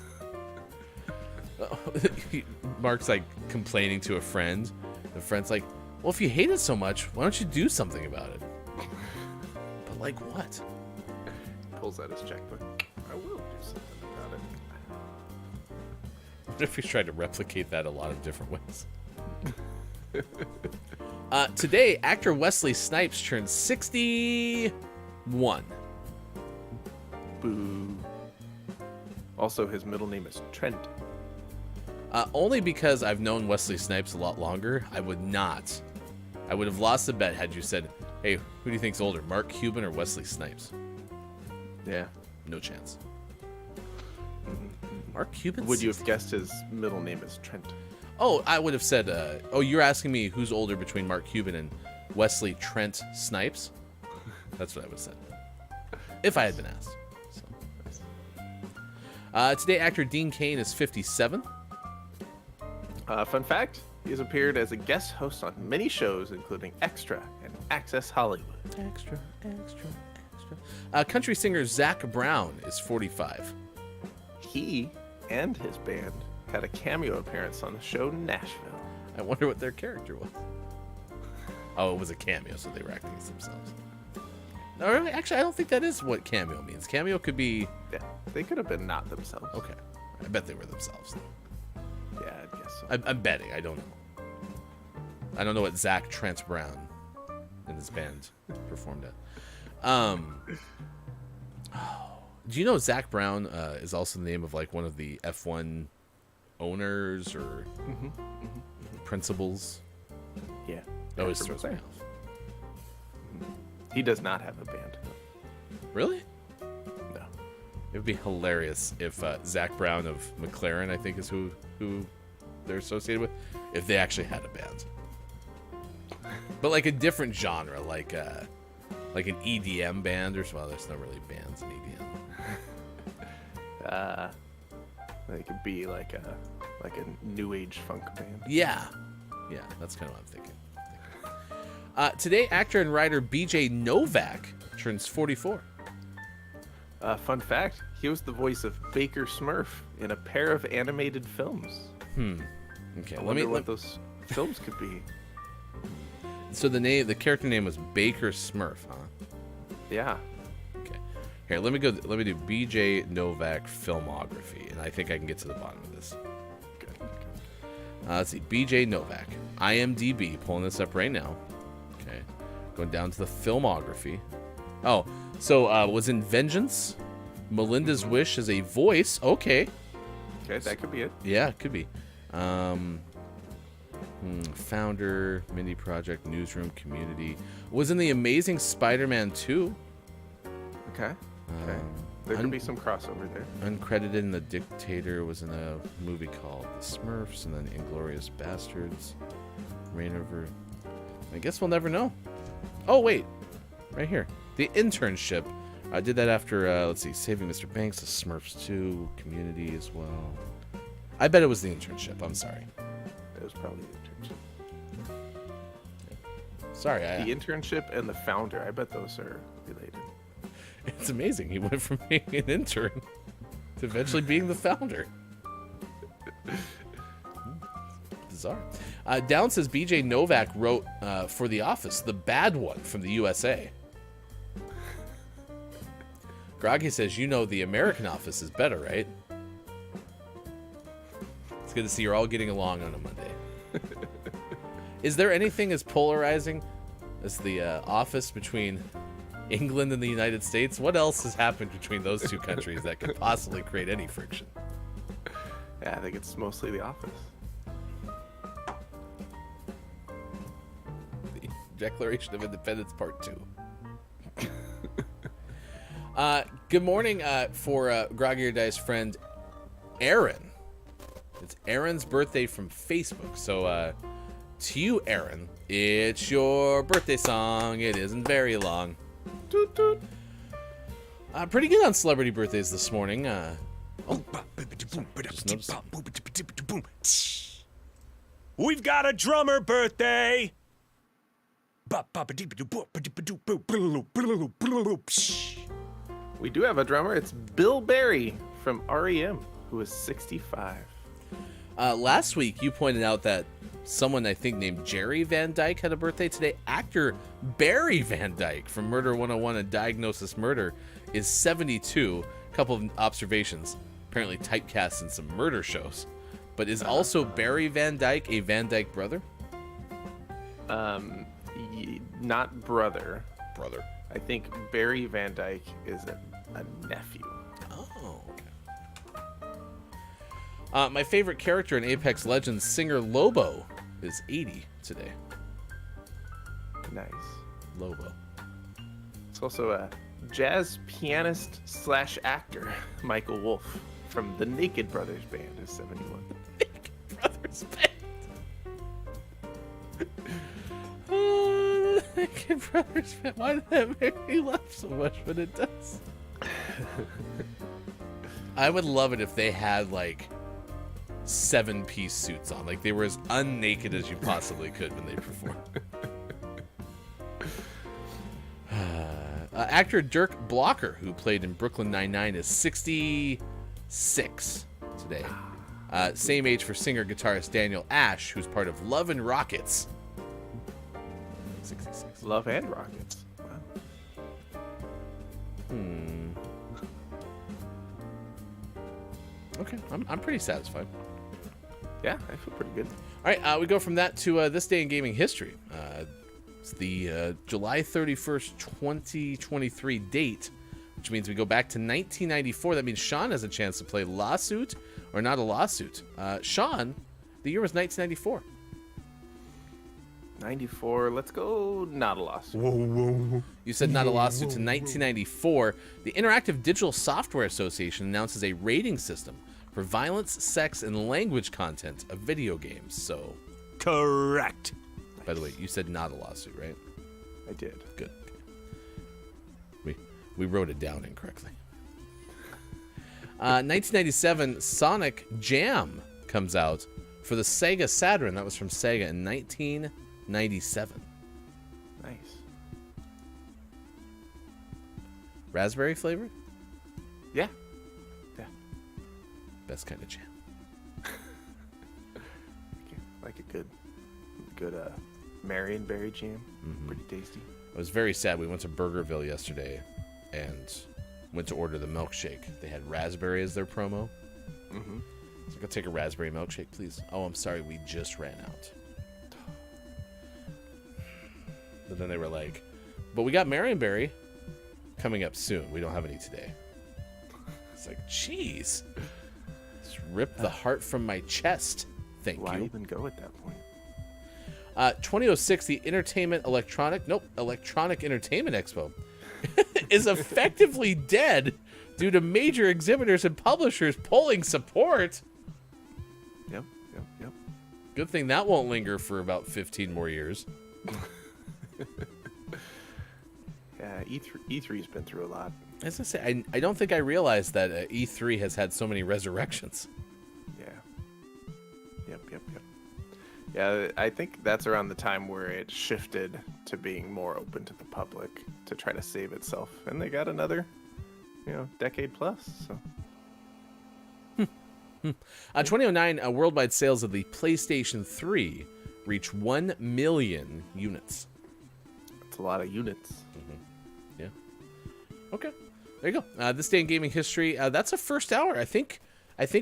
Mark's like complaining to a friend. The friend's like, "Well, if you hate it so much, why don't you do something about it?" But like what? Pulls out his checkbook. I will do something about it. What if he's tried to replicate that a lot of different ways? Today, actor Wesley Snipes turned 61. Boo. Also, his middle name is Trent. Only because I've known Wesley Snipes a lot longer, I would not I would have lost the bet had you said, hey, who do you think's older, Mark Cuban or Wesley Snipes? Yeah. No chance. Mark Cuban? Would you have guessed his middle name is Trent? Oh, I would have said, you're asking me who's older between Mark Cuban and Wesley Trent Snipes? That's what I would have said. If I had been asked. So. Today, actor Dean Cain is 57. Fun fact, he has appeared as a guest host on many shows, including Extra and Access Hollywood. Extra. Country singer Zac Brown is 45. He and his band had a cameo appearance on the show Nashville. I wonder what their character was. Oh, it was a cameo, so they were acting as themselves. No, really? Actually, I don't think that is what cameo means. Cameo could be... Yeah, they could have been not themselves. Okay. I bet they were themselves. Yeah, I guess so. I'm betting. I don't know. I don't know what Zac Trent Brown and his band performed at. Do you know Zac Brown is also the name of like one of the F1 owners or principals? Yeah. That always from throws me there. off. He does not have a band. Really? No. It would be hilarious if Zac Brown of McLaren, I think is who they're associated with, if they actually had a band. But like a different genre, like an EDM band or well, there's not really bands in EDM. They could be like a new age funk band. Yeah, that's kind of what I'm thinking. Today, actor and writer BJ Novak turns 44. Fun fact, he was the voice of Baker Smurf in a pair of animated films. Okay, I wonder what those films could be. So the character name was Baker Smurf, huh? Yeah. Okay. Here, let me do BJ Novak filmography, and I think I can get to the bottom of this. Good. Let's see, BJ Novak, IMDb, pulling this up right now. Okay, going down to the filmography. Oh, so was in Vengeance, Melinda's Wish as a voice. Okay, that could be it. yeah, it could be. Founder, Mindy Project, Newsroom, Community. Was in The Amazing Spider-Man 2. Okay. There could be some crossover there. Uncredited in The Dictator. Was in a movie called The Smurfs, and then Inglourious Bastards. Reign Over. I guess we'll never know. Oh, wait. Right here. The Internship. I did that after, let's see, Saving Mr. Banks, The Smurfs 2, Community as well. I bet it was The Internship. I'm sorry. It was probably the internship. Sorry. The internship and the founder. I bet those are related. It's amazing. He went from being an intern to eventually being the founder. Bizarre. Down says BJ Novak wrote for The Office, the bad one from the USA. Groggy says, the American Office is better, right? It's good to see you're all getting along on a Monday. Is there anything as polarizing as The Office between England and the United States? What else has happened between those two countries that could possibly create any friction? Yeah, I think it's mostly The Office. The Declaration of Independence Part 2. Good morning for Groggy or Dice friend Aaron. It's Aaron's birthday from Facebook. So to you, Aaron, it's your birthday song. It isn't very long. Toot toot. Pretty good on celebrity birthdays this morning. We've got a drummer birthday. We do have a drummer. It's Bill Berry from REM, who is 65. Last week, you pointed out that someone I think named Jerry Van Dyke had a birthday today. Actor Barry Van Dyke from Murder 101 and Diagnosis Murder is 72. A couple of observations. Apparently typecast in some murder shows. But is also Barry Van Dyke a Van Dyke brother? Not brother. Brother. I think Barry Van Dyke is a nephew. Oh, okay. My favorite character in Apex Legends, Singer Lobo, is 80 today. Nice. Lobo. It's also a jazz pianist / actor, Michael Wolff, from the Naked Brothers Band, is 71. Brothers Band. Naked Brothers Band. Why did that make me laugh so much when it does? I would love it if they had like 7-piece suits on. Like they were as unnaked as you possibly could when they performed. Actor Dirk Blocker, who played in Brooklyn Nine-Nine, is 66 today. Same age for singer-guitarist Daniel Ash, who's part of Love and Rockets. 66. Love and Rockets. Wow. Okay, I'm pretty satisfied. Yeah, I feel pretty good. All right, we go from that to this day in gaming history. It's the July 31st, 2023 date, which means we go back to 1994. That means Sean has a chance to play Lawsuit or Not a Lawsuit. Sean, the year was 1994. 94. Let's go. Not a lawsuit. You said Not a Lawsuit to 1994. The Interactive Digital Software Association announces a rating system for violence, sex, and language content of video games. So, Correct. by the way, you said Not a Lawsuit, right? I did. Good. We wrote it down incorrectly. 1997, Sonic Jam comes out for the Sega Saturn. That was from Sega in 1997. Nice. Raspberry flavored? Yeah. Yeah. Best kind of jam. Like a good Marionberry jam. Pretty tasty. I was very sad. We went to Burgerville yesterday and went to order the milkshake. They had raspberry as their promo. So I'll take a raspberry milkshake, please. Oh, I'm sorry. We just ran out. But then they were like, but we got Marionberry coming up soon. We don't have any today. It's like, jeez. Just ripped the heart from my chest. Thank Why you. even go at that point? 2006, the Electronic Entertainment Expo is effectively dead due to major exhibitors and publishers pulling support. Yep. Good thing that won't linger for about 15 more years. Yeah, E3's been through a lot. As I say, I don't think I realized that E3 has had so many resurrections. Yeah. Yep. Yeah, I think that's around the time where it shifted to being more open to the public to try to save itself. And they got another, decade plus. So 2009, worldwide sales of the PlayStation 3 reached 1 million units. that's a lot of units. Yeah. Okay. There you go. This day in gaming history. That's a first hour. I think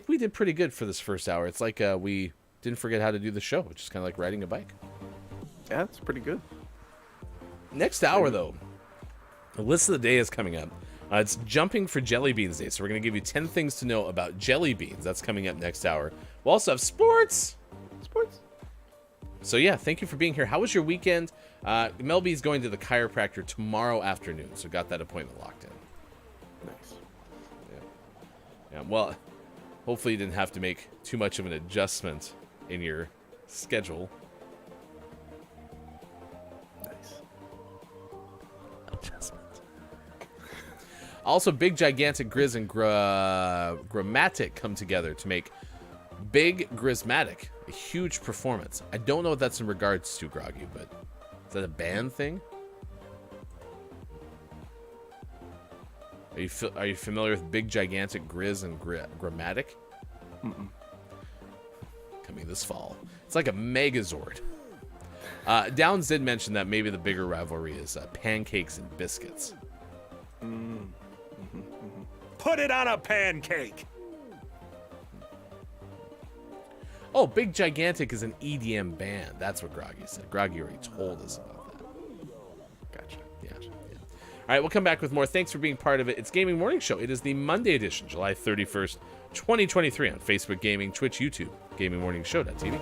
we did pretty good for this first hour. It's like we didn't forget how to do the show, which is kind of like riding a bike. Yeah, it's pretty good. Next hour, though, the list of the day is coming up. It's Jumping for Jelly Beans Day, so we're going to give you 10 things to know about jelly beans. That's coming up next hour. We'll also have sports. So, yeah, thank you for being here. How was your weekend? Mel B's going to the chiropractor tomorrow afternoon, so got that appointment locked in. Nice. Yeah, well, hopefully you didn't have to make too much of an adjustment in your schedule. Nice. Adjustment. Also, Big Gigantic Grizz and Grammatic come together to make Big Grizmatic, a huge performance. I don't know what that's in regards to, Groggy, but is that a band thing? Are you familiar with Big Gigantic Grizz and Grammatic? Coming this fall. It's like a Megazord. Downs did mention that maybe the bigger rivalry is pancakes and biscuits. Put it on a pancake. Oh, Big Gigantic is an EDM band. That's what Groggy said. Groggy already told us about that. Gotcha. Yeah. All right, we'll come back with more. Thanks for being part of it. It's Gaming Morning Show. It is the Monday edition, July 31st, 2023 on Facebook Gaming, Twitch, YouTube, GamingMorningShow.tv.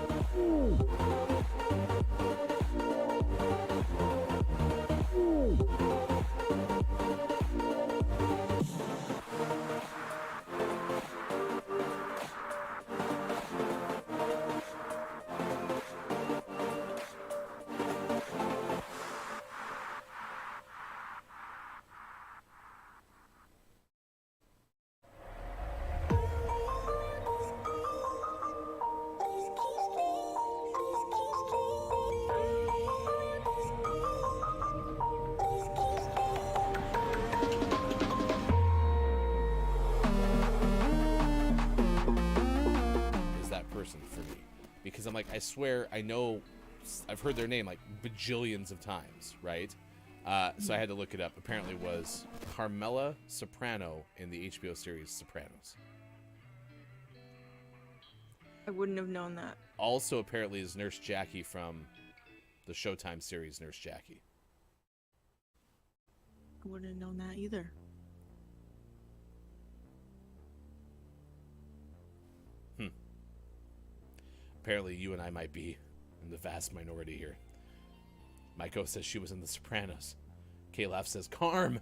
person for me, because I'm like, I swear I know, I've heard their name like bajillions of times, right? So I had to look it up. Apparently it was Carmela Soprano in the HBO series Sopranos. I wouldn't have known that. Also apparently is Nurse Jackie from the Showtime series Nurse Jackie. I wouldn't have known that either. Apparently you and I might be in the vast minority here. Maiko says she was in the Sopranos. K-Laugh says Carm,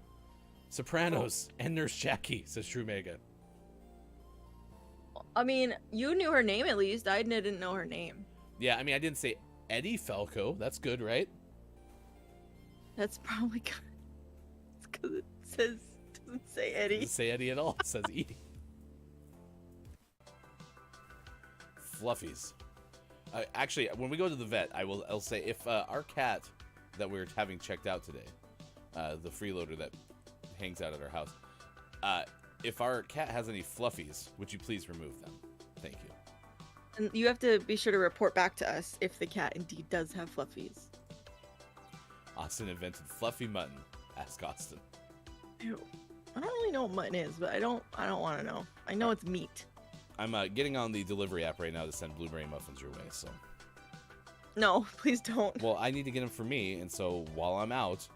Sopranos, and Nurse Jackie, says True Mega. I mean, you knew her name at least. I didn't know her name. Yeah, I mean, I didn't say Eddie Falco. That's good, right? That's probably good. It's because it doesn't say Eddie. Doesn't say Eddie at all. It says Edie. Fluffies. Actually, when we go to the vet, I'll say if our cat that we're having checked out today, the freeloader that hangs out at our house, if our cat has any fluffies, would you please remove them? Thank you. And you have to be sure to report back to us if the cat indeed does have fluffies. Austin invented fluffy mutton. Ask Austin. Ew. I don't really know what mutton is, but I don't want to know. I know it's meat. I'm getting on the delivery app right now to send blueberry muffins your way, so. No, please don't. Well, I need to get them for me, and so while I'm out,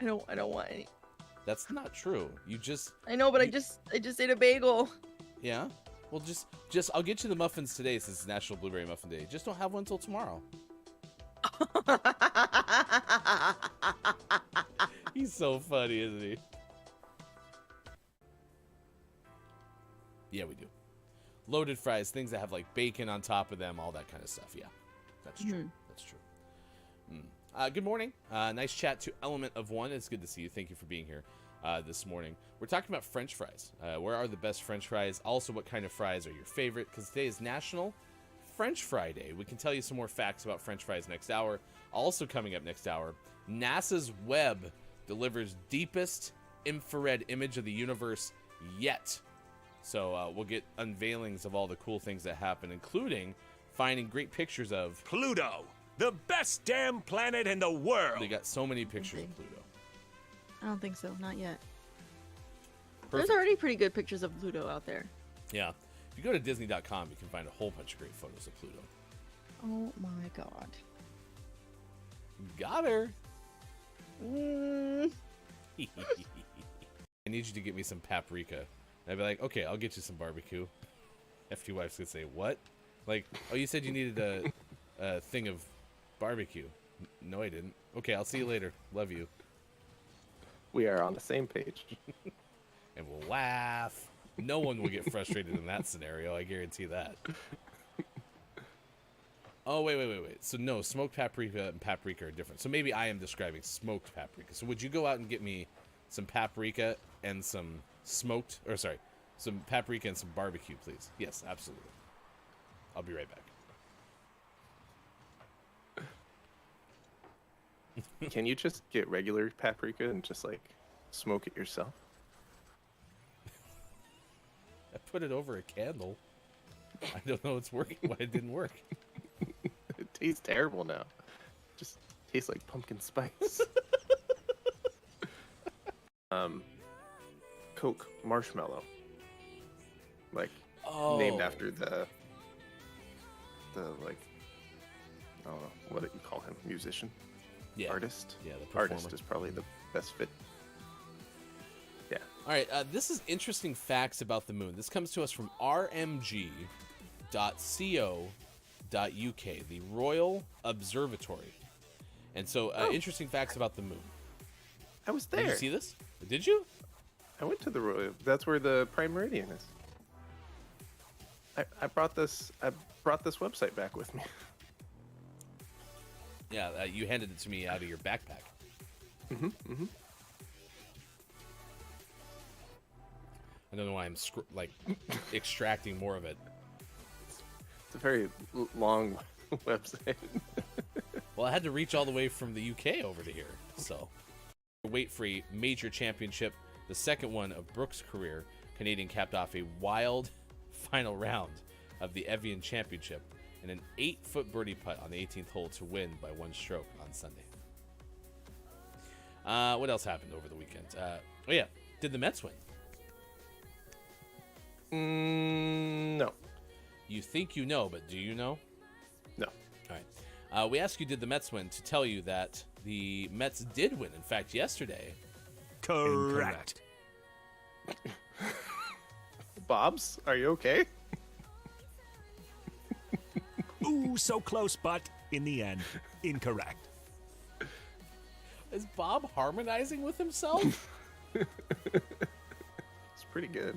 I don't want any. that's not true. You just, I know, but I just ate a bagel. yeah? Well, just I'll get you the muffins today since it's National Blueberry Muffin Day. Just don't have one until tomorrow. He's so funny, isn't he? Yeah, we do. Loaded fries, things that have like bacon on top of them, all that kind of stuff. Yeah, that's true. Mhm. That's true. Good morning. Nice chat to Element of One. It's good to see you. Thank you for being here this morning. We're talking about French fries. Where are the best French fries? Also, what kind of fries are your favorite? Because today is National French Fry Day. We can tell you some more facts about French fries next hour. Also coming up next hour, NASA's Webb delivers deepest infrared image of the universe yet. So we'll get unveilings of all the cool things that happen, including finding great pictures of Pluto, the best damn planet in the world. They got so many pictures of Pluto. I don't think so. Not yet. Perfect. There's already pretty good pictures of Pluto out there. Yeah. If you go to Disney.com, you can find a whole bunch of great photos of Pluto. Oh my god. Got her. Mm. I need you to get me some paprika. And I'd be like, okay, I'll get you some barbecue. FT wife's gonna say, what? Like, oh, you said you needed a thing of barbecue. No, I didn't. Okay, I'll see you later. Love you. We are on the same page. And we'll laugh. No one will get frustrated in that scenario. I guarantee that. Oh, wait. So no, smoked paprika and paprika are different. So maybe I am describing smoked paprika. So would you go out and get me some paprika and some smoked, or sorry, some paprika and some barbecue, please? Yes, absolutely. I'll be right back. Can you just get regular paprika and just like smoke it yourself? I put it over a candle. I don't know what's working, why it didn't work. It tastes terrible now. Just tastes like pumpkin spice. Coke marshmallow. Like named after the like, I don't know, what do you call him? Musician? Yeah. Artist? Yeah, the performer. Artist is probably the best fit. Yeah. All right, this is interesting facts about the moon. This comes to us from rmg.co.uk, the Royal Observatory. And so, interesting facts about the moon. I was there. Did you see this? Did you? I went to the Royal. That's where the Prime Meridian is. I brought this website back with me. Yeah, you handed it to me out of your backpack. Mm-hmm. I don't know why I'm extracting more of it. It's a very long website. Well, I had to reach all the way from the UK over to here, so. Weight-free major championship, the second one of Brooks' career, Canadian capped off a wild final round of the Evian Championship in an 8-foot birdie putt on the 18th hole to win by 1 stroke on Sunday. What else happened over the weekend? Oh yeah, did the Mets win? No. You think you know, but do you know? No. All right. We asked you, did the Mets win, to tell you that the Mets did win. In fact, yesterday. Correct. Bobs, are you okay? Ooh, so close, but in the end, incorrect. Is Bob harmonizing with himself? It's pretty good.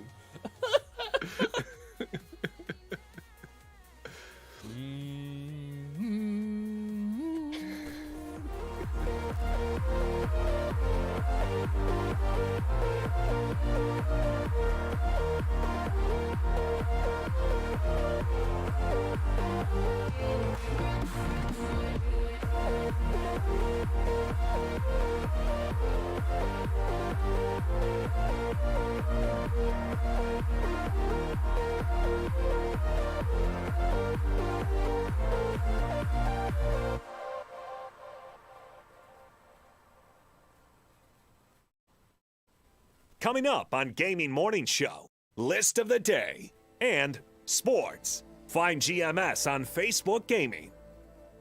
Coming up on Gaming Morning Show, list of the day and sports. Find GMS on Facebook Gaming,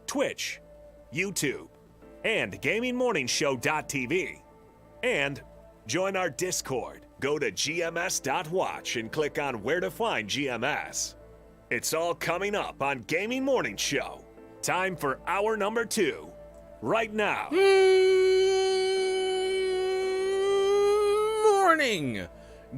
Twitch, YouTube, and GamingMorningShow.tv. And join our Discord. Go to GMS.watch and click on where to find GMS. It's all coming up on Gaming Morning Show. Time for hour number 2, right now. Morning,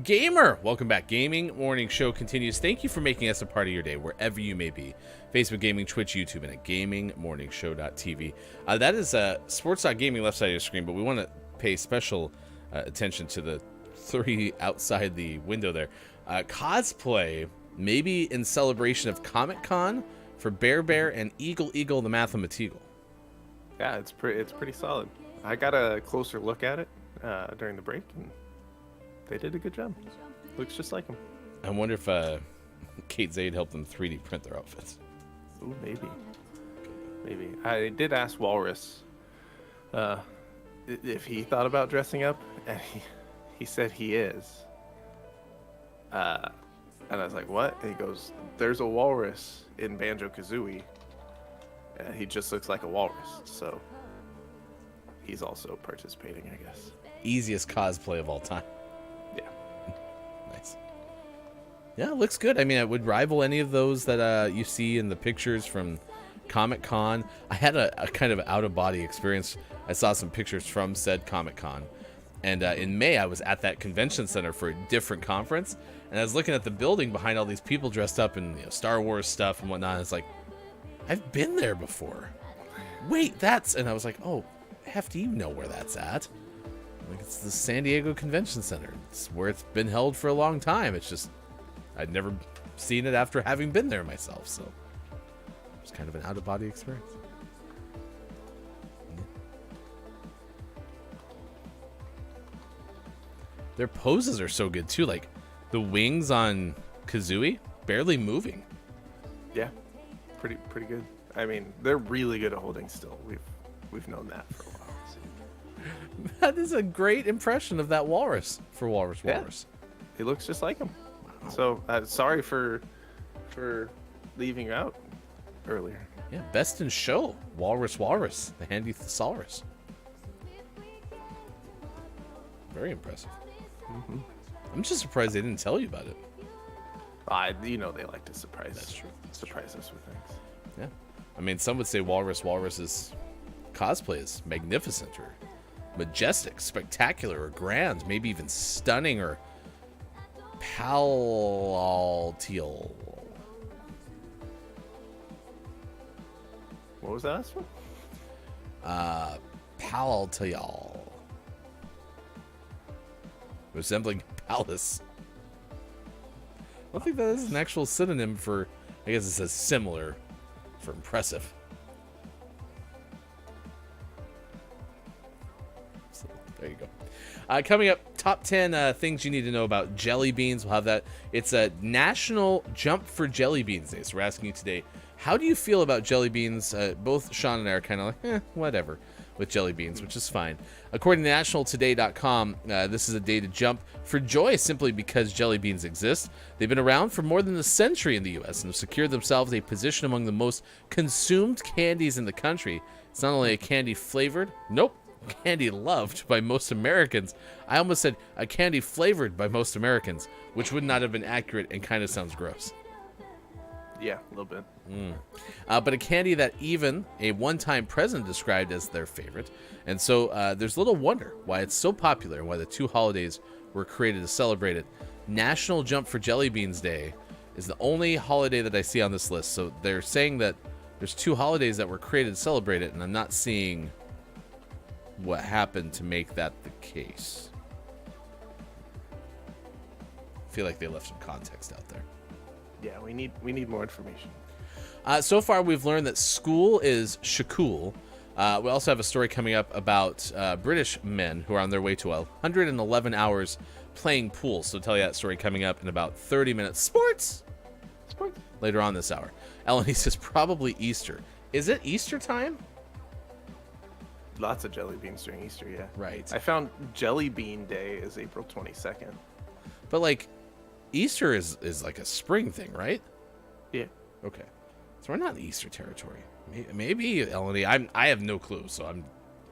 gamer. Welcome back. Gaming Morning Show continues. Thank you for making us a part of your day, wherever you may be. Facebook Gaming, Twitch, YouTube, and at GamingMorningShow.tv. That is sports.gaming left side of your screen, but we want to pay special attention to the 3 outside the window there. Cosplay, maybe in celebration of Comic-Con, for Bear Bear and Eagle Eagle the Mathematical. Yeah, it's pretty solid. I got a closer look at it during the break, and they did a good job. Looks just like them. I wonder if Kate Zaid helped them 3D print their outfits. Ooh, maybe. I did ask Walrus if he thought about dressing up, and he said he is. And I was like, what? And he goes, there's a walrus in Banjo-Kazooie, and he just looks like a walrus, so he's also participating, I guess. Easiest cosplay of all time. Yeah. Nice. Yeah, it looks good. I mean, it would rival any of those that you see in the pictures from Comic-Con. I had a kind of out-of-body experience. I saw some pictures from said Comic-Con. And in May, I was at that convention center for a different conference. And I was looking at the building behind all these people dressed up in Star Wars stuff and whatnot. And it's like, I've been there before. Wait, that's... And I was like, oh, Hefty, you know where that's at. Like, it's the San Diego Convention Center. It's where it's been held for a long time. It's just, I'd never seen it after having been there myself. So it was kind of an out-of-body experience. Their poses are so good too. Like the wings on Kazooie, barely moving. Yeah, pretty good. I mean, they're really good at holding still. We've known that for a while. So. That is a great impression of that walrus for Walrus. Yeah. He looks just like him. Wow. So sorry for leaving you out earlier. Yeah, best in show. Walrus, the handy thesaurus. Very impressive. Mm-hmm. I'm just surprised they didn't tell you about it. They like to surprise. That's true. Surprise us with things. Yeah, I mean, some would say Walrus's cosplay is magnificent or majestic, spectacular, or grand, maybe even stunning or palatial. What was that last one? Palatial. Resembling palace. I don't think that is an actual synonym for, I guess it says similar for impressive. So, there you go. Coming up, top 10 things you need to know about jelly beans. We'll have that. It's a National Jump for Jelly Beans Day. So we're asking you today, how do you feel about jelly beans? Both Sean and I are kind of like, whatever with jelly beans, which is fine. According to nationaltoday.com, this is a day to jump for joy simply because jelly beans exist. They've been around for more than a century in the U.S. and have secured themselves a position among the most consumed candies in the country. It's not only a candy flavored, candy loved by most Americans. I almost said a candy flavored by most Americans, which would not have been accurate and kind of sounds gross. Yeah, a little bit. But a candy that even a one-time president described as their favorite. And so there's little wonder why it's so popular and why the two holidays were created to celebrate it. National Jump for Jelly Beans Day is the only holiday that I see on this list. So they're saying that there's two holidays that were created to celebrate it, and I'm not seeing what happened to make that the case. I feel like they left some context out there. Yeah, we need more information. So far, we've learned that school is shakul. We also have a story coming up about British men who are on their way to 111 hours playing pool. So I'll tell you that story coming up in about 30 minutes. Sports! Later on this hour. Eleni says probably Easter. Is it Easter time? Lots of jelly beans during Easter, yeah. Right. I found Jelly Bean Day is April 22nd. But like, Easter is like a spring thing, right? Yeah. Okay. So we're not in Easter territory. Maybe Eleni. I have no clue, so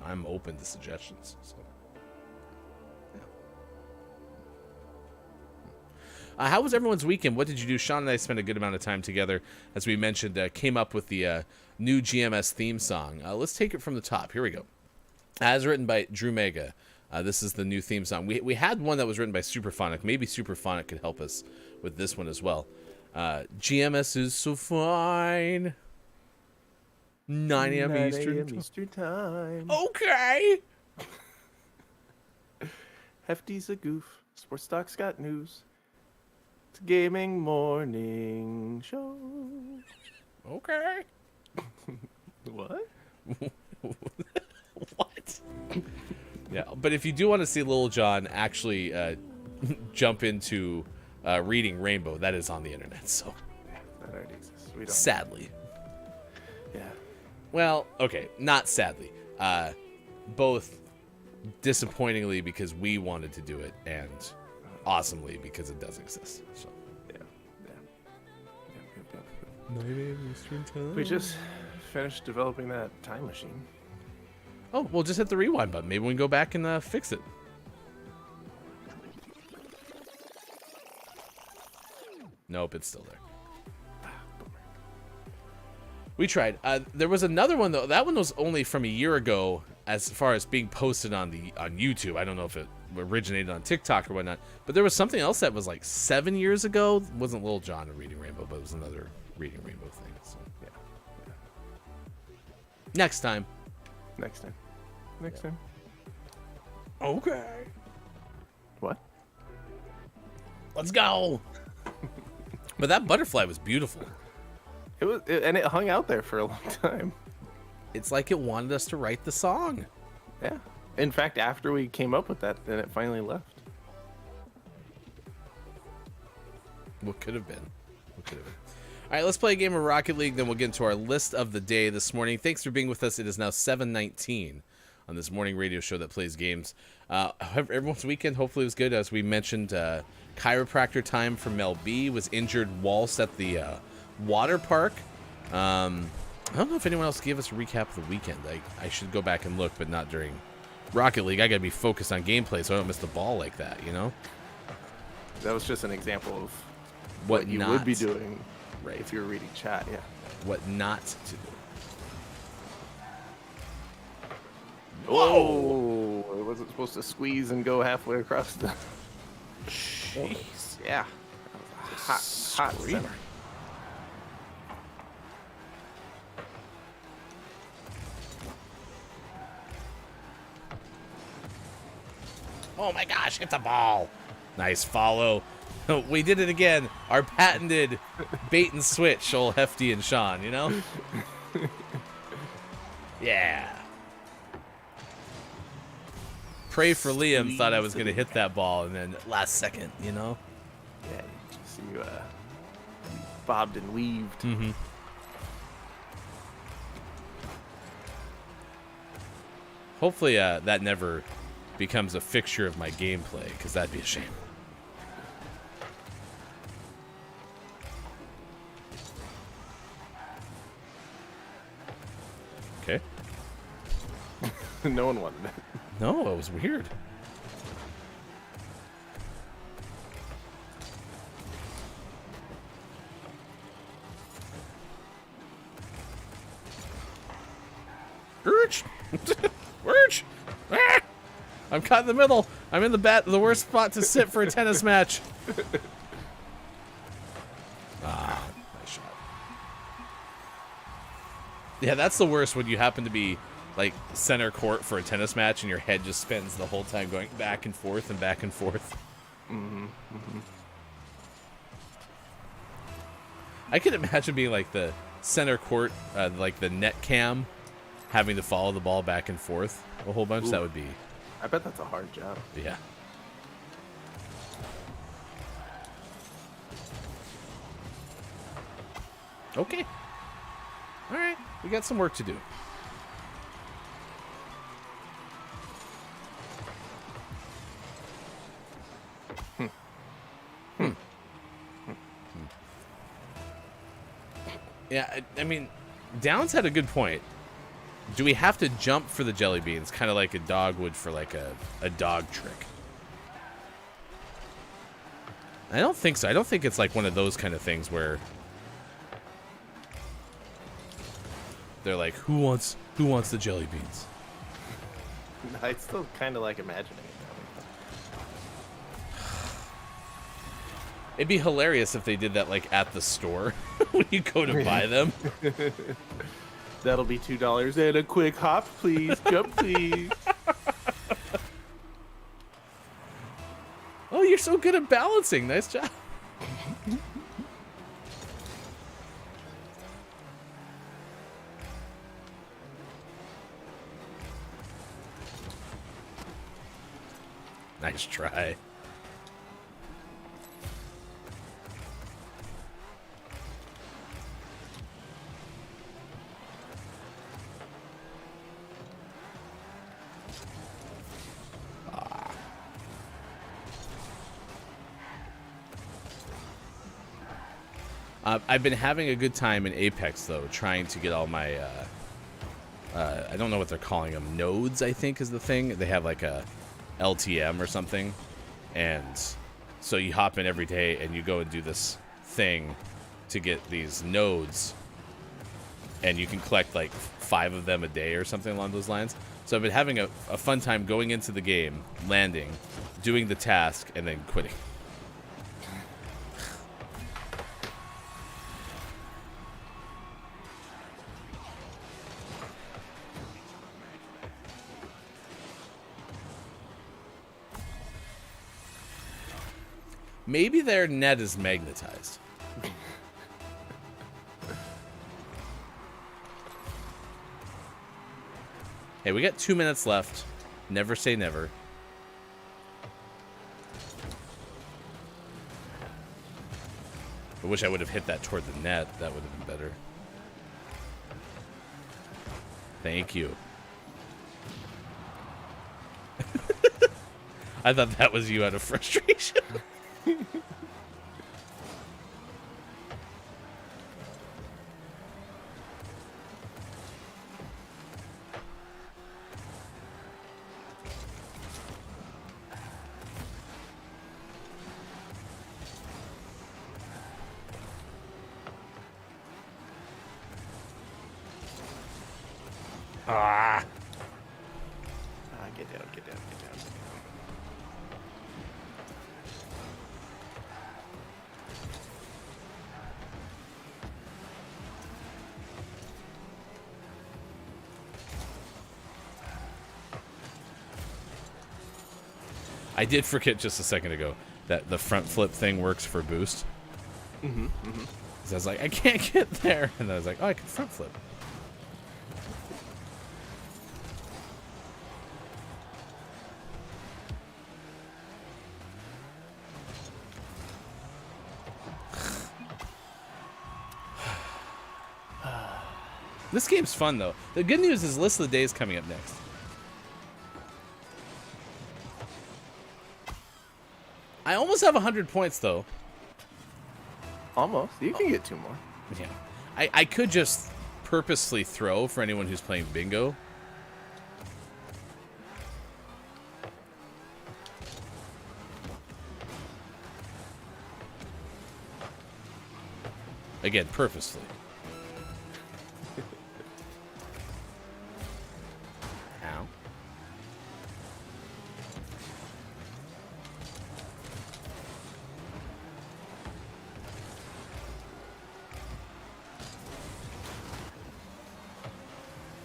I'm open to suggestions. So. Yeah. How was everyone's weekend? What did you do? Sean and I spent a good amount of time together, as we mentioned. Came up with the new GMS theme song. Let's take it from the top. Here we go. As written by Drew Mega. This is the new theme song. We had one that was written by Superphonic. Maybe Superphonic could help us with this one as well. GMS is so fine. 9 a.m. Eastern time. Okay. Hefty's a goof. Sports Talk's got news. It's a gaming morning show. Okay. What? What? Yeah, but if you do want to see Lil Jon actually jump into reading Rainbow, that is on the internet. So That already exists. We don't. sadly, Yeah. well, okay, not sadly, both disappointingly because we wanted to do it, and awesomely because it does exist. So Yeah. We just finished developing that time machine. oh, we'll just hit the rewind button. Maybe we can go back and fix it. Nope, it's still there. We tried. There was another one though. That one was only from a year ago, as far as being posted on YouTube. I don't know if it originated on TikTok or whatnot. But there was something else that was like 7 years ago. It wasn't Lil Jon and Reading Rainbow, but it was another Reading Rainbow thing. So yeah. Next time. Next time. Okay. What? Let's go. But that butterfly was beautiful. And it hung out there for a long time. It's like it wanted us to write the song. Yeah. In fact, after we came up with that, then it finally left. What could have been? All right, let's play a game of Rocket League, then we'll get into our list of the day this morning. Thanks for being with us. It is now 7:19 on this morning radio show that plays games. Everyone's weekend hopefully was good. As we mentioned, chiropractor time for Mel B was injured whilst at the water park. I don't know if anyone else gave us a recap of the weekend. I should go back and look, but not during Rocket League. I gotta be focused on gameplay so I don't miss the ball like that, you know? That was just an example of What you not would be doing right. if you were reading chat, yeah. What not to do. Whoa! It wasn't supposed to squeeze and go halfway across the... Jeez. Yeah. Hot Screamer. center. Oh my gosh, hit the ball. Nice follow. We did it again. Our patented bait and switch, old Hefty and Sean, you know? Yeah. pray for Liam thought I was going to hit that ball, and then last second, you know? Yeah, you bobbed and weaved. Mm-hmm. Hopefully that never becomes a fixture of my gameplay, because that'd be a shame. Okay. No one wanted it. No, it was weird. Urge! Urge! Ah! I'm caught in the middle. I'm in the worst spot to sit for a tennis match. Ah, nice shot. Yeah, that's the worst when you happen to be like center court for a tennis match and your head just spins the whole time going back and forth and back and forth. Mm-hmm. Mm-hmm. I could imagine being like the center court, like the net cam, having to follow the ball back and forth a whole bunch. Ooh. That would be... I bet that's a hard job. Yeah. Okay. All right. We got some work to do. Yeah, I mean, Downs had a good point. Do we have to jump for the jelly beans, kind of like a dog would for like a dog trick? I don't think so. I don't think it's like one of those kind of things where they're like, who wants the jelly beans? I still kind of like imagining it. It'd be hilarious if they did that like at the store when you go to buy them. That'll be $2 and a quick hop, please. Jump, please. Oh, you're so good at balancing. Nice job. Nice try. I've been having a good time in Apex, though, trying to get all my, I don't know what they're calling them, nodes, I think is the thing. They have like a LTM or something, and so you hop in every day and you go and do this thing to get these nodes, and you can collect like 5 of them a day or something along those lines. So I've been having a fun time going into the game, landing, doing the task, and then quitting. Maybe their net is magnetized. Hey, we got 2 minutes left. Never say never. I wish I would have hit that toward the net. That would have been better. Thank you. I thought that was you out of frustration. Get down, get down, get down. I did forget just a second ago that the front flip thing works for boost. Mm-hmm, mm-hmm. So I was like, I can't get there. And I was like, oh, I can front flip. This game's fun, though. The good news is List of the Day is coming up next. I almost have 100 points, though. Almost. You can get 2 more. Yeah. I could just purposely throw for anyone who's playing bingo. Again, purposely. Ow.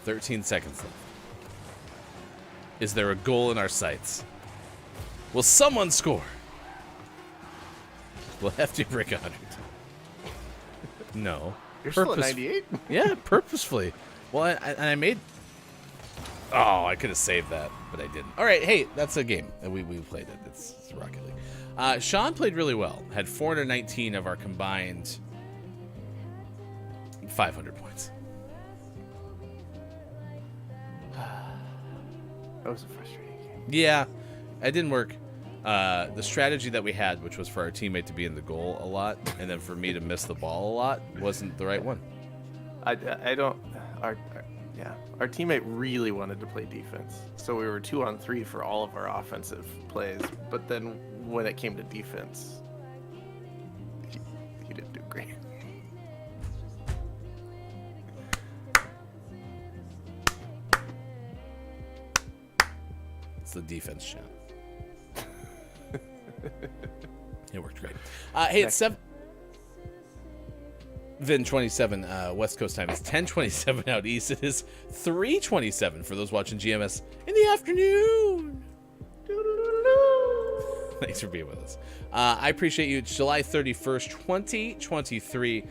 "13 seconds left. Is there a goal in our sights? Will someone score? Will Hefty break 100? No. You're still at 98? Yeah, purposefully. Well, I made... Oh, I could have saved that, but I didn't. All right, hey, that's a game. We played it. It's Rocket League. Sean played really well. Had 419 of our combined 500 points. That was a frustrating game. Yeah, it didn't work. The strategy that we had, which was for our teammate to be in the goal a lot, and then for me to miss the ball a lot, wasn't the right one. I don't. Our teammate really wanted to play defense, so we were 2-on-3 for all of our offensive plays. But then when it came to defense, he didn't do great. It's the defense channel. It worked great. Hey, it's 7:27 West Coast time. It's 10:27 out east. It is 3:27 for those watching GMS in the afternoon. Thanks for being with us. I appreciate you. It's July 31st, 2023.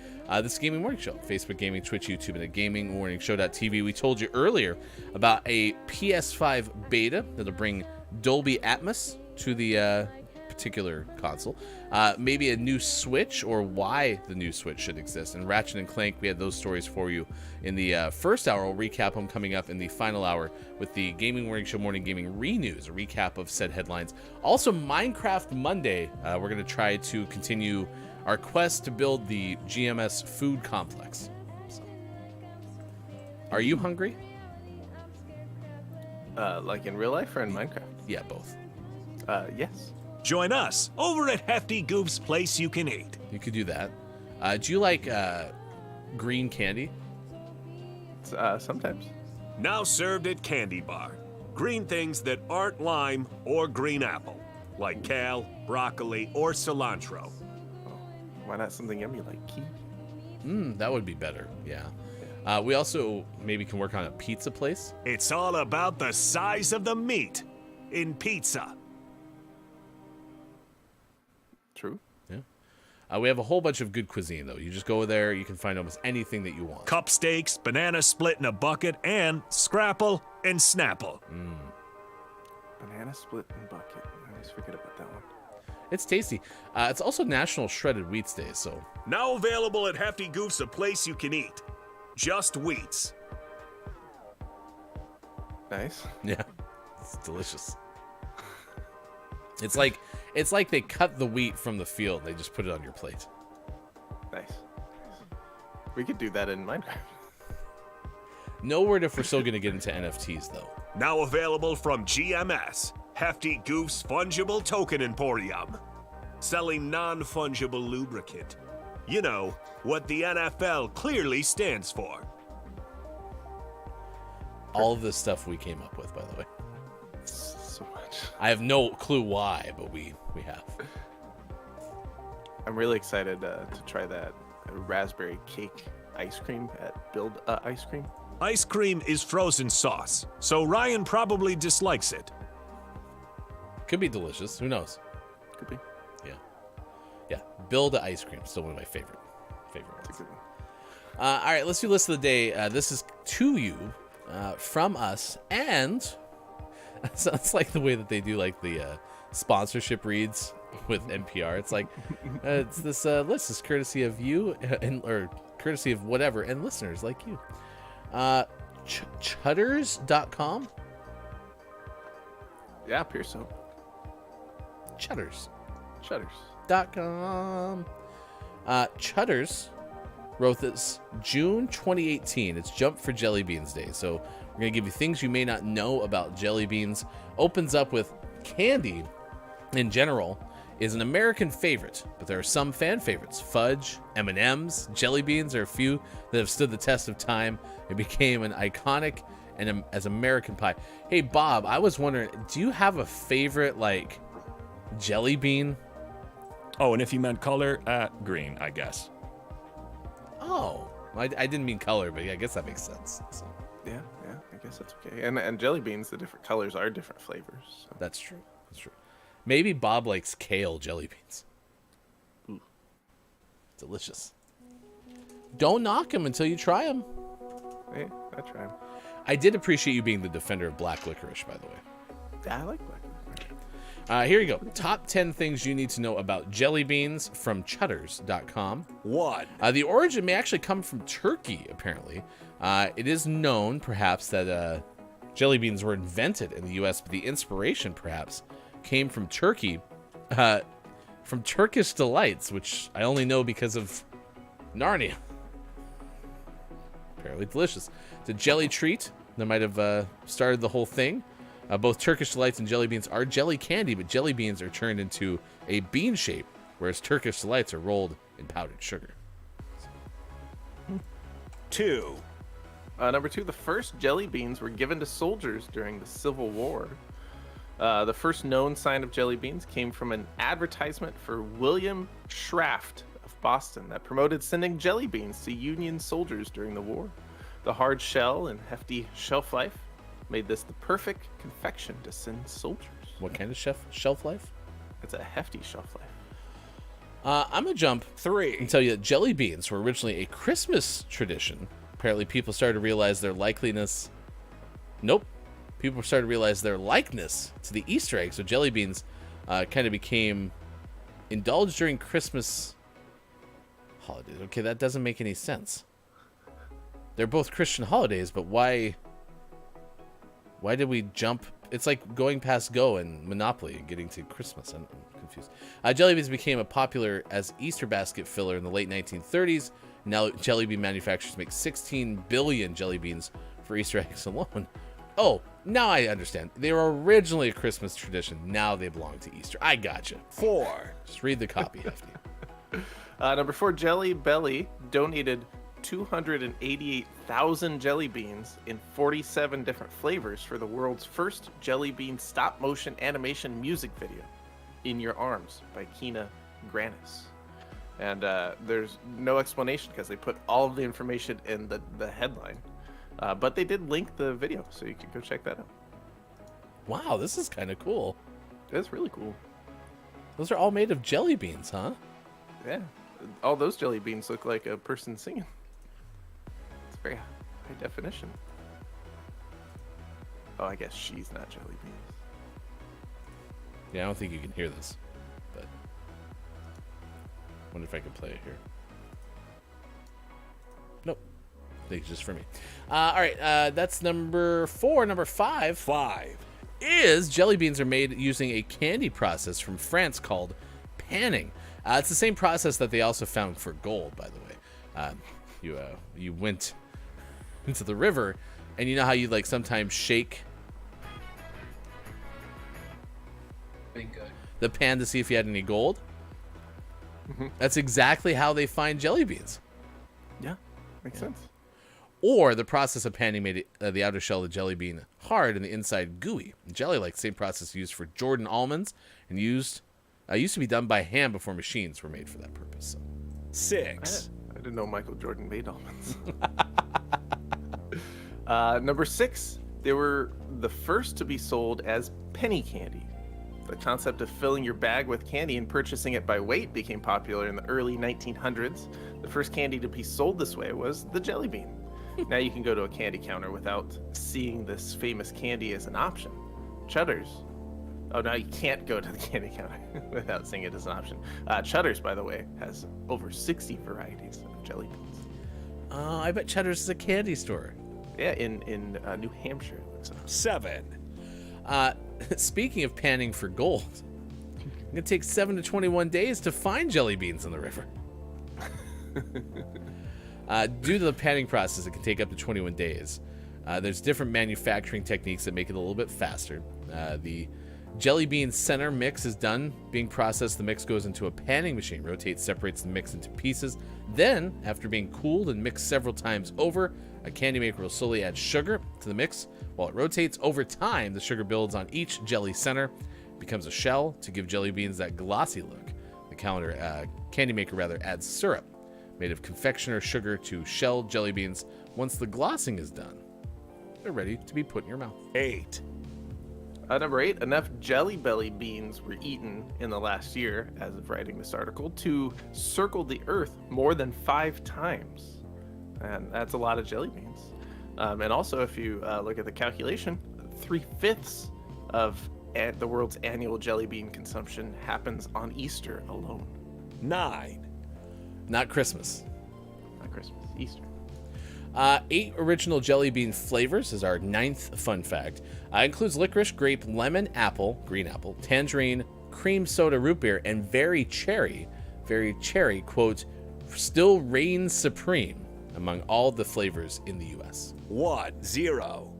This is Gaming Morning Show. Facebook Gaming, Twitch, YouTube, and at GamingMorningShow.tv. We told you earlier about a PS5 beta that'll bring Dolby Atmos to the particular console. Maybe a new Switch, or why the new Switch should exist. And Ratchet and Clank, we had those stories for you in the first hour. We'll recap them coming up in the final hour with the Gaming Morning Show Morning Gaming Re-News, a recap of said headlines. Also, Minecraft Monday. We're going to try to continue our quest to build the GMS food complex. So, are you hungry? Like in real life or in Minecraft? Yeah, both. Yes. Join us over at Hefty Goof's Place You Can Eat. You could do that. Do you like green candy? Sometimes. Now served at Candy Bar. Green things that aren't lime or green apple, like kale, broccoli, or cilantro. Why not something yummy like kiwi? That would be better, yeah. We also maybe can work on a pizza place. It's all about the size of the meat in pizza. True. Yeah. We have a whole bunch of good cuisine, though. You just go there, you can find almost anything that you want. Cup steaks, banana split in a bucket, and scrapple and snapple. Banana split and bucket. I always forget about that one. It's tasty. It's also National Shredded Wheats Day, so... Now available at Hefty Goof's, a place you can eat. Just wheats. Nice. Yeah, it's delicious. It's like they cut the wheat from the field and they just put it on your plate. Nice. We could do that in Minecraft. No word if we're still going to get into NFTs, though. Now available from GMS, Hefty Goof's Fungible Token Emporium. Selling non-fungible lubricant. You know, what the NFL clearly stands for. All of this stuff we came up with, by the way. So much. I have no clue why, but we have. I'm really excited to try that raspberry cake ice cream at Build Ice Cream. Ice cream is frozen sauce, so Ryan probably dislikes it. Could be delicious. Who knows? Could be. Yeah. Build a ice cream. Still one of my favorite It's a ones. good one. All right, let's do list of the day. This is to you from us, and it sounds like the way that they do like the sponsorship reads with NPR. It's like it's this list is courtesy of you or courtesy of whatever and listeners like you. Chudders.com? Yeah, appears so. Chudders. Shutters. .com. Chudders wrote this June 2018. It's Jump for Jelly Beans Day. So we're going to give you things you may not know about jelly beans. Opens up with candy in general is an American favorite, but there are some fan favorites. Fudge, M&Ms, jelly beans are a few that have stood the test of time. It became an iconic and as American pie. Hey, Bob, I was wondering, do you have a favorite, like, jelly bean? Oh, and if you meant color, green, I guess. Oh, I didn't mean color, but yeah, I guess that makes sense. So, Yeah, I guess that's okay. And jelly beans, the different colors are different flavors. So. that's true. That's true. Maybe Bob likes kale jelly beans. Ooh. Delicious. Don't knock them until you try them. Hey, I try 'em. I did appreciate you being the defender of black licorice, by the way. Yeah, I like black licorice. Here you go. Top 10 things you need to know about jelly beans from Chudders.com. 1. The origin may actually come from Turkey, apparently. It is known, perhaps, that jelly beans were invented in the U.S., but the inspiration, perhaps, came from Turkey, from Turkish Delights, which I only know because of Narnia. Apparently delicious. It's a jelly treat that might have started the whole thing. Both Turkish Delights and jelly beans are jelly candy, but jelly beans are turned into a bean shape, whereas Turkish Delights are rolled in powdered sugar. 2. Number 2, the first jelly beans were given to soldiers during the Civil War. The first known sign of jelly beans came from an advertisement for William Shraft of Boston that promoted sending jelly beans to Union soldiers during the war. The hard shell and hefty shelf life made this the perfect confection to send soldiers. What kind of shelf life? It's a hefty shelf life. I'm going to jump 3. and tell you that jelly beans were originally a Christmas tradition. Apparently, people started to realize their likeness. Nope. People started to realize their likeness to the Easter egg. So jelly beans kind of became indulged during Christmas holidays. Okay, that doesn't make any sense. They're both Christian holidays, but why did we jump? It's like going past Go and Monopoly and getting to Christmas. I'm confused. Jelly beans became a popular as Easter basket filler in the late 1930s. Now jelly bean manufacturers make 16 billion jelly beans for Easter eggs alone. Oh, now I understand. They were originally a Christmas tradition. Now they belong to Easter. I gotcha. 4. Just read the copy, Hefty. Number 4, Jelly Belly donated 288,000 jelly beans in 47 different flavors for the world's first jelly bean stop motion animation music video, In Your Arms by Kina Grannis. And there's no explanation because they put all of the information in the headline. But they did link the video, so you can go check that out. Wow, this is kind of cool. It's really cool. Those are all made of jelly beans, huh? Yeah. All those jelly beans look like a person singing. It's very high definition. Oh, I guess she's not jelly beans. Yeah, I don't think you can hear this, but wonder if I can play it here. Nope. I think it's just for me. All right, that's number 4. Number 5. 5. Is jelly beans are made using a candy process from France called panning. It's the same process that they also found for gold, by the way. You went into the river, and you know how you like sometimes shake the pan to see if you had any gold? Mm-hmm. That's exactly how they find jelly beans. Yeah, makes sense. Or the process of panning made the outer shell of the jelly bean hard and the inside gooey. Jelly, like the same process used for Jordan almonds, and used to be done by hand before machines were made for that purpose. So. 6. I didn't know Michael Jordan made almonds. Number 6, they were the first to be sold as penny candy. The concept of filling your bag with candy and purchasing it by weight became popular in the early 1900s. The first candy to be sold this way was the jelly bean. Now you can go to a candy counter without seeing this famous candy as an option. Chudders. Oh, now you can't go to the candy counter without seeing it as an option. Chudders, by the way, has over 60 varieties of jelly beans. I bet Cheddar's is a candy store. Yeah, in New Hampshire. It looks like. 7. Speaking of panning for gold, it's going to take 7 to 21 days to find jelly beans in the river. Due to the panning process, it can take up to 21 days. There's different manufacturing techniques that make it a little bit faster. The jelly bean center mix is done being processed. The mix goes into a panning machine, rotates, separates the mix into pieces. Then, after being cooled and mixed several times over, a candy maker will slowly add sugar to the mix. While it rotates over time, the sugar builds on each jelly center, becomes a shell to give jelly beans that glossy look. The candy maker adds syrup made of confectioner sugar to shelled jelly beans. Once the glossing is done, they're ready to be put in your mouth. 8. Number 8, enough Jelly Belly beans were eaten in the last year, as of writing this article, to circle the Earth more than 5 times. And that's a lot of jelly beans. And also, if you look at the calculation, 3/5 of the world's annual jelly bean consumption happens on Easter alone. 9. Not Christmas. Not Christmas, Easter. 8 original jelly bean flavors is our 9th fun fact. Includes licorice, grape, lemon, apple, green apple, tangerine, cream soda, root beer, and very cherry, quote, still reigns supreme among all the flavors in the U.S. 0.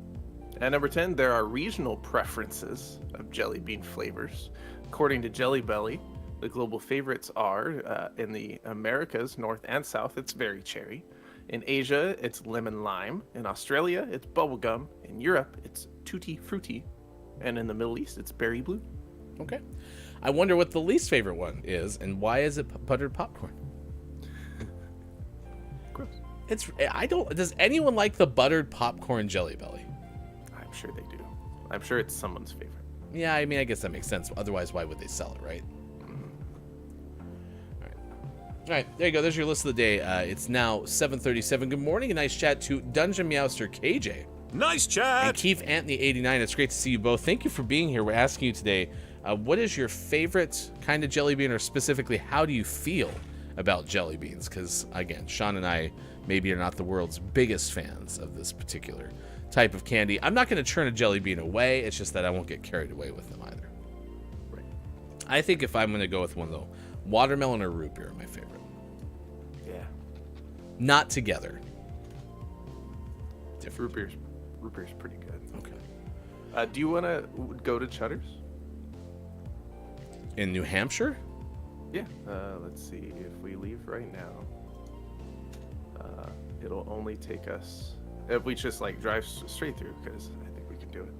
At number 10, there are regional preferences of jelly bean flavors. According to Jelly Belly, the global favorites are, in the Americas, North and South, it's very cherry. In Asia, it's lemon lime. In Australia, it's bubblegum. In Europe, it's tutti frutti. And in the Middle East, it's berry blue. Okay. I wonder what the least favorite one is, and why is it buttered popcorn? Gross. Does anyone like the buttered popcorn Jelly Belly? I'm sure they do. I'm sure it's someone's favorite. Yeah, I mean, I guess that makes sense. Otherwise, why would they sell it, right? All right, there you go. There's your list of the day. It's now 7:37. Good morning. A nice chat to Dungeon Meowster KJ. Nice chat. And Keith Anthony 89. It's great to see you both. Thank you for being here. We're asking you today, what is your favorite kind of jelly bean, or specifically, how do you feel about jelly beans? Because, again, Sean and I maybe are not the world's biggest fans of this particular type of candy. I'm not going to turn a jelly bean away. It's just that I won't get carried away with them either. Right. I think if I'm going to go with one, though, watermelon or root beer are my favorite. Yeah. Not together. Root beer's pretty good. Okay. Do you want to go to Chudder's? In New Hampshire? Yeah. Let's see. If we leave right now, it'll only take us, if we just like drive straight through, because I think we can do it.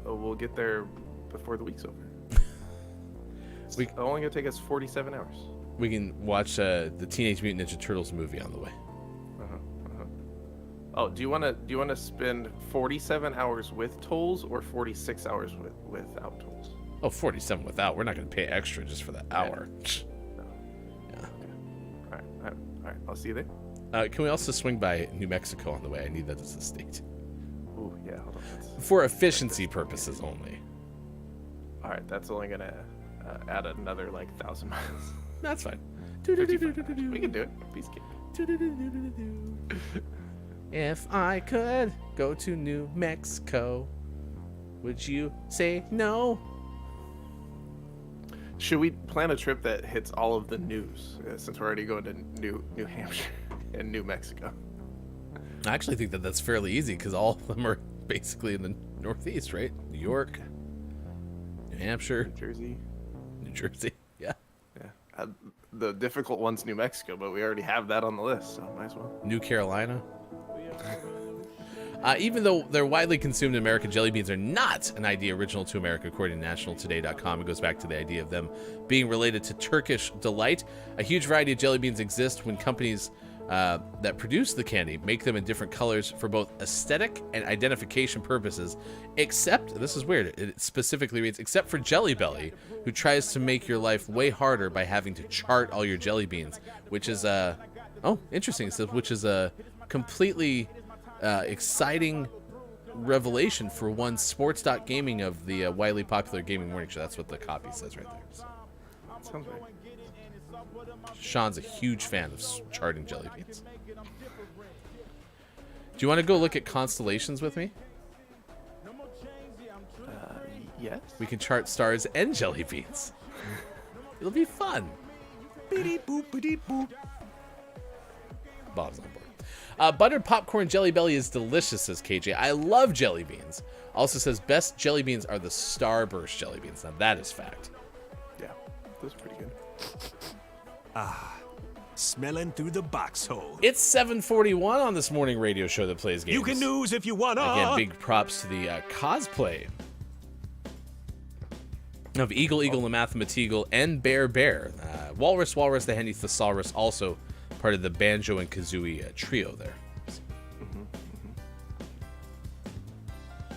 We'll get there before the week's over. It's only gonna take us 47 hours. We can watch the Teenage Mutant Ninja Turtles movie on the way. Oh, do you want to spend 47 hours with tolls or 46 hours without tolls? Oh, 47 without. We're not going to pay extra just for that hour. No. Yeah. Okay. All right. I'll see you there. Can we also swing by New Mexico on the way? I need that as a state. Ooh, yeah. Hold on. For efficiency purposes only. All right. That's only gonna add another like 1,000 miles. That's fine. 55 hours. We can do it. Peace kid. If I could go to New Mexico, would you say no? Should we plan a trip that hits all of the news, since we're already going to New Hampshire and New Mexico? I actually think that's fairly easy because all of them are basically in the Northeast, right? New York, New Hampshire, New Jersey. Yeah. Yeah. The difficult one's New Mexico, but we already have that on the list, so might as well. New Carolina. Even though they're widely consumed in America, jelly beans are not an idea original to America, according to nationaltoday.com. It goes back to the idea of them being related to Turkish delight. A huge variety of jelly beans exist when companies that produce the candy make them in different colors for both aesthetic and identification purposes, except, this is weird, it specifically reads, except for Jelly Belly, who tries to make your life way harder by having to chart all your jelly beans, which is interesting, which is a completely exciting revelation for one sports.gaming of the widely popular gaming morning show. That's what the copy says right there. So, Sounds right. Sean's a huge fan of charting jelly beans. Do you want to go look at constellations with me? Yes. We can chart stars and jelly beans. It'll be fun. Beep-boop-a-deep-boop. Bob's on board. Buttered popcorn Jelly Belly is delicious, says KJ. I love jelly beans. Also says best jelly beans are the Starburst jelly beans. Now that is fact. Yeah, those are pretty good. Smelling through the box hole. It's 7:41 on this morning radio show that plays games. You can lose if you wanna. Again, big props to the cosplay of Eagle, the Mathemateagle, and Bear. Walrus, the Handy Thesaurus, also part of the Banjo and Kazooie trio there.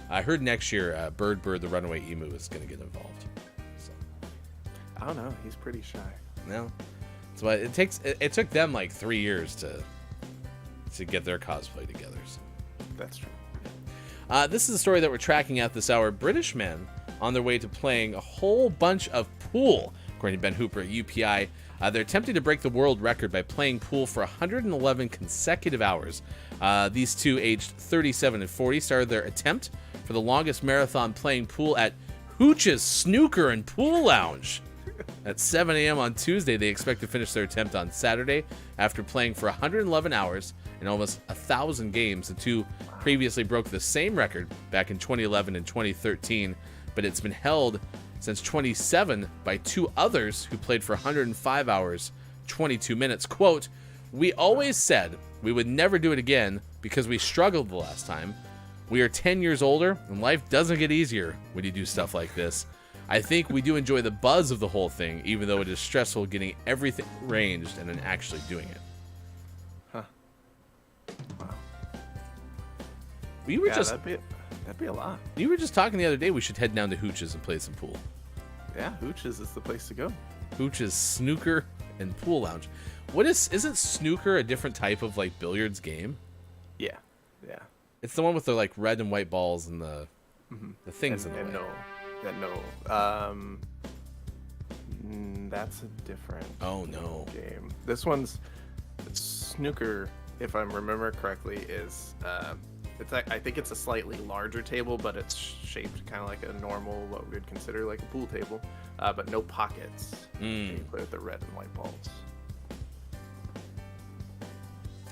I heard next year Bird, the Runaway Emu, is going to get involved. So. I don't know. He's pretty shy. No. So it took them like 3 years to get their cosplay together. So. That's true. This is a story that we're tracking at this hour. British men on their way to playing a whole bunch of pool, according to Ben Hooper at UPI. They're attempting to break the world record by playing pool for 111 consecutive hours. These two, aged 37 and 40, started their attempt for the longest marathon playing pool at Hooch's Snooker and Pool Lounge. At 7 a.m. on Tuesday, they expect to finish their attempt on Saturday. After playing for 111 hours and almost 1,000 games, the two previously broke the same record back in 2011 and 2013, but it's been held since 2007 by two others who played for 105 hours, 22 minutes. Quote, "We always said we would never do it again because we struggled the last time. We are 10 years older, and life doesn't get easier when you do stuff like this. I think we do enjoy the buzz of the whole thing, even though it is stressful getting everything arranged and then actually doing it." Huh. Wow. We were just that'd be a lot. You were just talking the other day we should head down to Hooch's and play some pool. Yeah, Hooch's is the place to go. Hooch's Snooker and Pool Lounge. Isn't snooker a different type of like billiards game? Yeah. Yeah. It's the one with the like red and white balls and the things in the way. That's a different game. This one's snooker, if I remember correctly, is I think it's a slightly larger table, but it's shaped kind of like a normal, what we would consider like a pool table, but no pockets. You play with the red and white balls.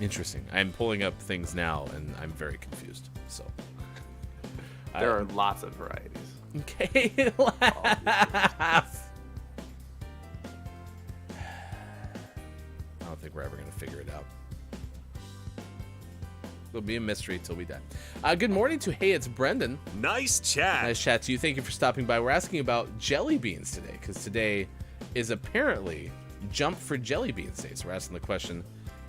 Interesting. I'm pulling up things now and I'm very confused. So there are lots of varieties. Okay, laugh. I don't think we're ever going to figure it out. It'll be a mystery till we die. Good morning to Hey, it's Brendan. Nice chat. Nice chat to you. Thank you for stopping by. We're asking about jelly beans today because today is apparently Jump for Jelly Beans Day. So we're asking the question,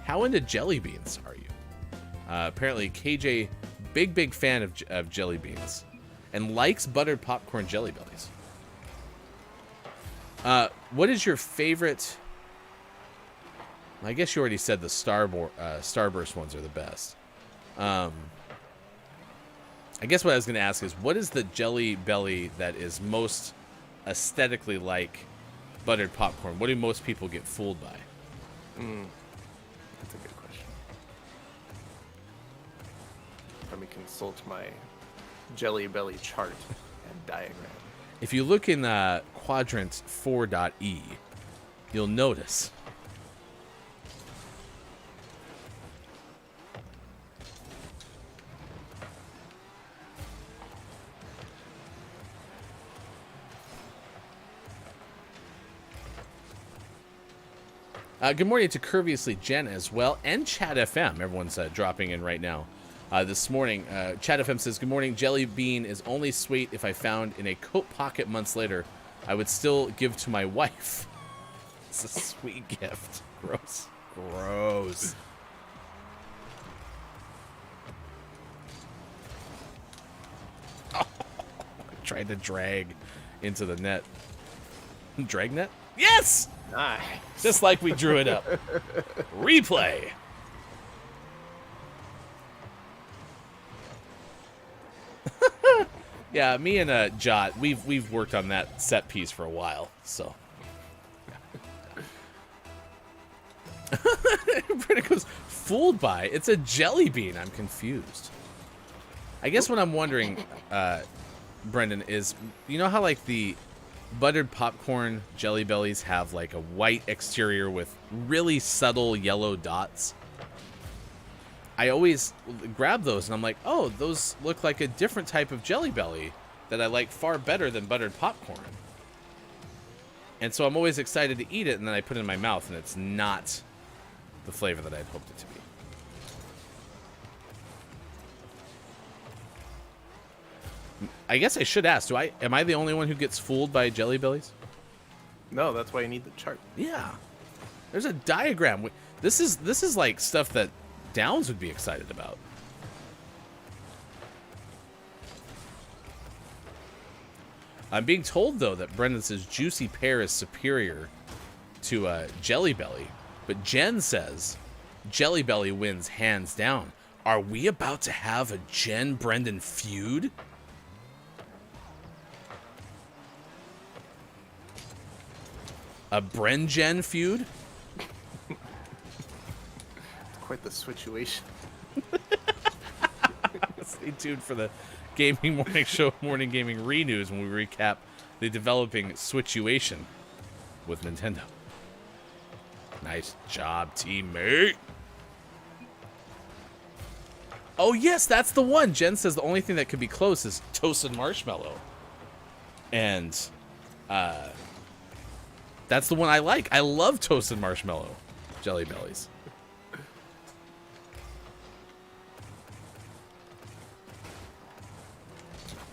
how into jelly beans are you? Apparently KJ, big fan of jelly beans and likes buttered popcorn Jelly Bellies. What is your favorite? I guess you already said the Starburst ones are the best. I guess what I was going to ask is, what is the Jelly Belly that is most aesthetically like buttered popcorn? What do most people get fooled by? That's a good question. Let me consult my Jelly Belly chart and diagram. If you look in quadrant 4.e, you'll notice good morning to Curviously Jen as well, and Chat FM. Everyone's dropping in right now. This morning, Chat FM says, good morning. Jelly bean is only sweet if I found in a coat pocket months later. I would still give to my wife. It's a sweet gift. Gross. Gross. Oh, tried to drag into the net. Dragnet? Yes! Nice. Just like we drew it up. Replay. Yeah, me and Jot, we've worked on that set piece for a while, so. Brenda goes, fooled by? It's a jelly bean. I'm confused. I guess what I'm wondering, Brendan, is you know how like the buttered popcorn Jelly Bellies have like a white exterior with really subtle yellow dots? I always grab those and I'm like, oh, those look like a different type of Jelly Belly that I like far better than buttered popcorn. And so I'm always excited to eat it, and then I put it in my mouth, and it's not the flavor that I'd hoped it to be. I guess I should ask, am I the only one who gets fooled by Jelly Bellies? No, that's why you need the chart. Yeah. There's a diagram. This is like stuff that Downs would be excited about. I'm being told, though, that Brendan says Juicy Pear is superior to Jelly Belly. But Jen says Jelly Belly wins hands down. Are we about to have a Jen-Brendan feud? A Bren-Jen feud? Quite the situation. Stay tuned for the Gaming Morning Show Morning Gaming Re-News when we recap the developing situation with Nintendo. Nice job, teammate. Oh, yes, that's the one. Jen says the only thing that could be close is toasted marshmallow. And that's the one I like. I love toasted marshmallow Jelly Bellies.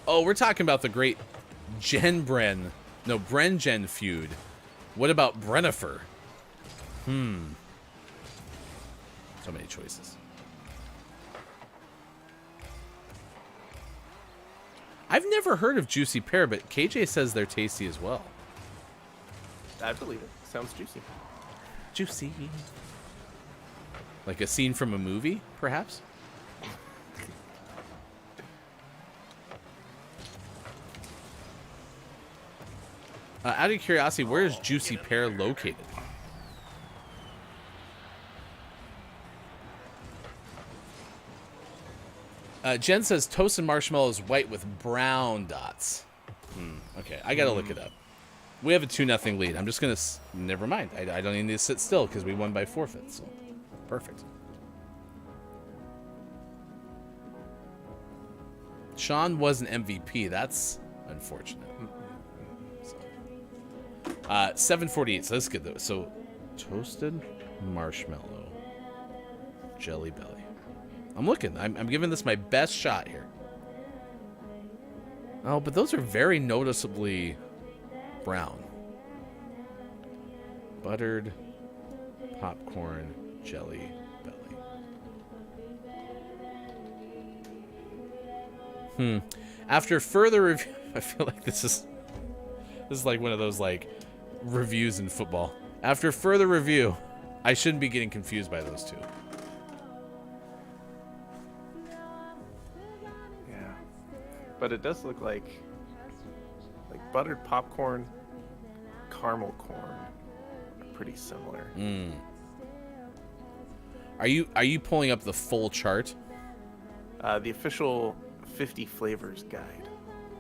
Oh, we're talking about the great Bren-Jen feud. What about Brennifer? So many choices. I've never heard of Juicy Pear, but KJ says they're tasty as well. I believe it. Sounds juicy. Juicy. Like a scene from a movie, perhaps? Out of curiosity, where is Juicy Pear located? Jen says toasted marshmallow is white with brown dots. Okay, I gotta look it up. We have a 2-0 lead. I'm just gonna... Never mind. I don't even need to sit still because we won by forfeit. So, perfect. Sean was an MVP. That's unfortunate. 7:48. So that's good though. So, toasted marshmallow Jelly Belly. I'm looking. I'm giving this my best shot here. Oh, but those are very noticeably brown. Buttered popcorn Jelly Belly. After further review, I feel like this is like one of those like reviews in football. After further review, I shouldn't be getting confused by those two. Yeah, but it does look like buttered popcorn, caramel corn are pretty similar. Are you pulling up the full chart? The official 50 flavors guide.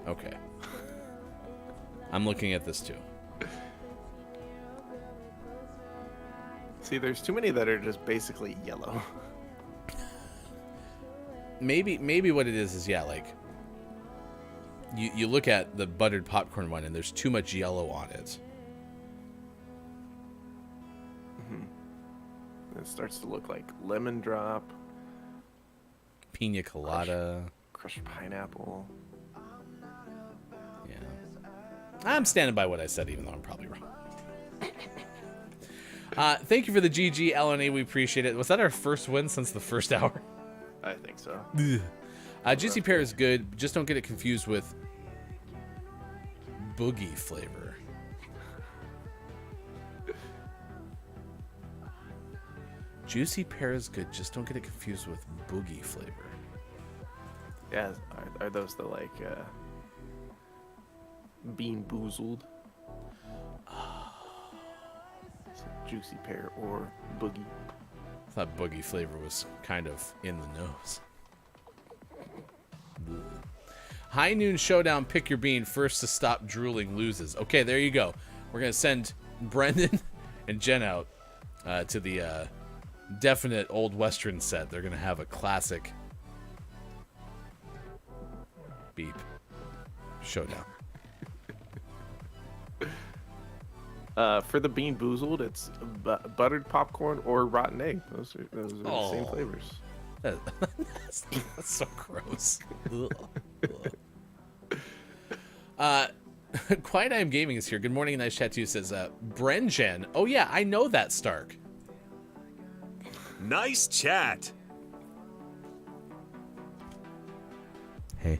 Okay. I'm looking at this too. See, there's too many that are just basically yellow. Maybe what it is yeah, like you look at the buttered popcorn one and there's too much yellow on it. It starts to look like lemon drop, Pina colada, crushed pineapple. Yeah. I'm standing by what I said, even though I'm probably wrong. Thank you for the GG, LNA. We appreciate it. Was that our first win since the first hour? I think so. Juicy Pear is good. Just don't get it confused with boogie flavor. Juicy Pear is good. Just don't get it confused with boogie flavor. Yeah, are those the like bean boozled? Juicy Pear or boogie? thought boogie flavor was kind of in the nose. High Noon Showdown, pick your bean. First to stop drooling loses. Okay, there you go. We're going to send Brendan and Jen out to the definite old Western set. They're going to have a classic beep showdown. For the Bean Boozled, it's buttered popcorn or rotten egg. Those are the same flavors. That's so gross. Quiet I Am Gaming is here. Good morning, nice tattoo says Brenjen. Oh yeah, I know that Stark. Nice chat. Hey.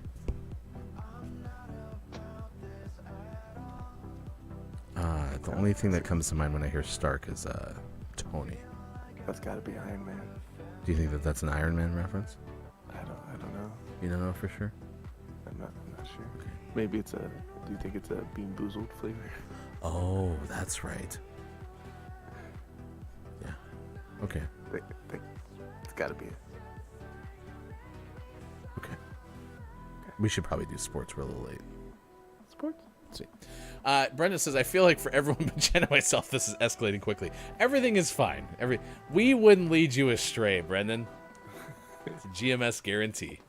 The only thing that comes to mind when I hear Stark is Tony. That's got to be Iron Man. Do you think that that's an Iron Man reference? I don't know. You don't know for sure? I'm not sure. Okay. Maybe it's do you think it's a Bean Boozled flavor? Oh, that's right. Yeah. Okay. It's got to be it. Okay. We should probably do sports. We're a little late. Sports? Let's see. Brenda says, I feel like for everyone but Jen and myself, this is escalating quickly. Everything is fine. We wouldn't lead you astray, Brendan. It's a GMS guarantee.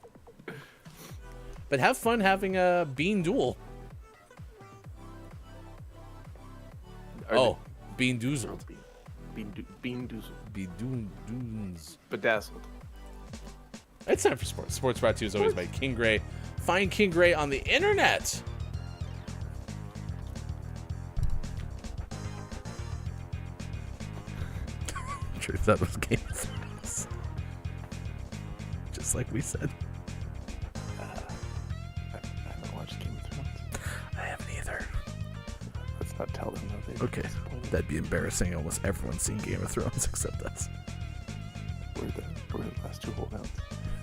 But have fun having a bean duel. Bean doozled. Bean Doozled. Bean doons. Bedazzled. It's time for sports. Sports brought to you as always by King Gray. Find King Gray on the internet. Turns out it was Game of Thrones. Just like we said. I haven't watched Game of Thrones. I haven't either. Let's not tell them that they Okay, that'd be embarrassing. Almost everyone's seen Game of Thrones except us. We're the last two holdouts.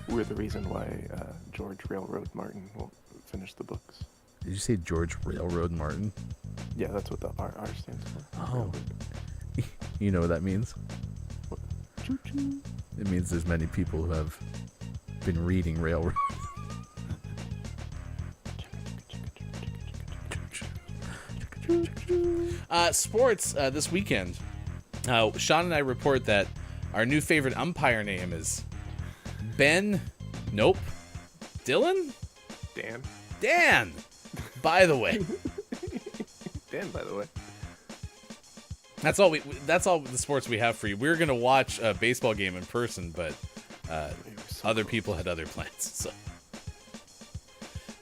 We're the reason why George Railroad Martin won't finish the books. Did you say George Railroad Martin? Yeah, that's what the R stands for. Oh. You know what that means? Choo-choo. It means there's many people who have been reading Railroad. Sports this weekend. Sean and I report that our new favorite umpire name is Ben. Nope. Dylan? Dan. By the way. Dan, by the way. That's all the sports we have for you. We were gonna watch a baseball game in person, but other people had other plans. So,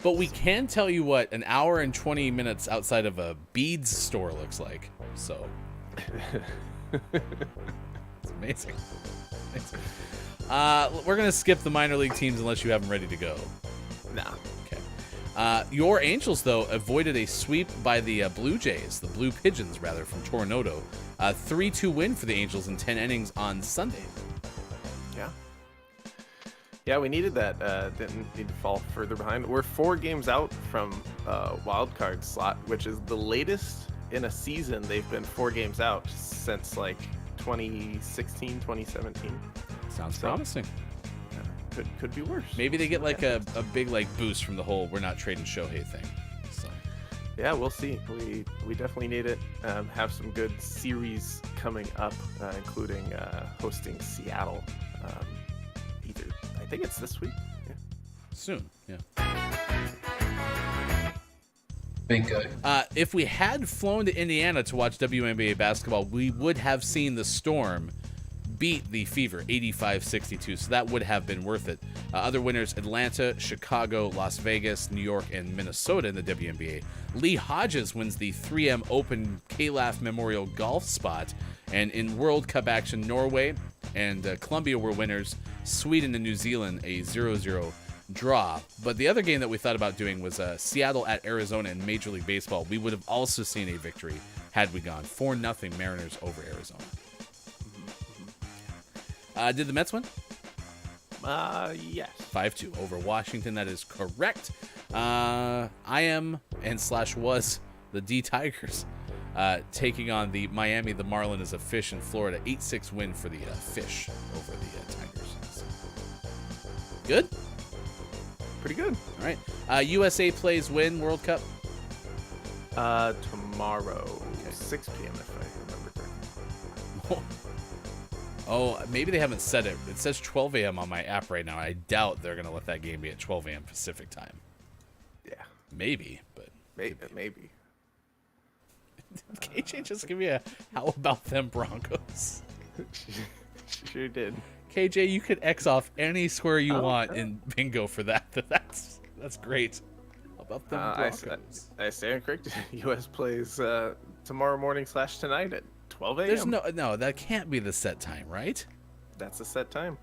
but we can tell you what an hour and 20 minutes outside of a beads store looks like. So, it's amazing. We're gonna skip the minor league teams unless you have them ready to go. Nah. Your Angels, though, avoided a sweep by the Blue Jays, the Blue Pigeons, rather, from Toronto. 3-2 win for the Angels in 10 innings on Sunday. Yeah, we needed that. Didn't need to fall further behind. We're 4 games out from wild card slot, which is the latest in a season they've been 4 games out since, 2016, 2017. Sounds promising. Could be worse. Maybe they get a big boost from the whole we're not trading Shohei thing. So yeah, we'll see. We definitely need it. Have some good series coming up, including hosting Seattle. I think it's this week. Yeah. Soon. Yeah. Bingo. If we had flown to Indiana to watch WNBA basketball, we would have seen the Storm beat the Fever 85-62, so that would have been worth it. Other winners: Atlanta, Chicago, Las Vegas, New York, and Minnesota in the WNBA. Lee Hodges wins the 3M Open Calaf Memorial Golf spot, and in World Cup action, Norway and Colombia were winners. Sweden and New Zealand a 0-0 draw. But the other game that we thought about doing was Seattle at Arizona in Major League Baseball. We would have also seen a victory had we gone 4-0 Mariners over Arizona. Did the Mets win? Yes. 5-2 over Washington. That is correct. I am and / was the D Tigers. taking on the Miami. The Marlin is a fish in Florida. 8-6 win for the Fish over the Tigers. So, good? Pretty good. All right. USA plays win World Cup. Tomorrow, 6 p.m. if I remember correctly. Oh, maybe they haven't said it. It says 12 a.m. on my app right now. I doubt they're going to let that game be at 12 a.m. Pacific time. Yeah. Maybe, but... Maybe. KJ just give me a how about them Broncos? Sure did. KJ, you could X off any square you want in bingo for that. That's great. How about them Broncos? I stand corrected. U.S. plays tomorrow morning / tonight at 12 a.m. There's no, that can't be the set time, right? That's the set time.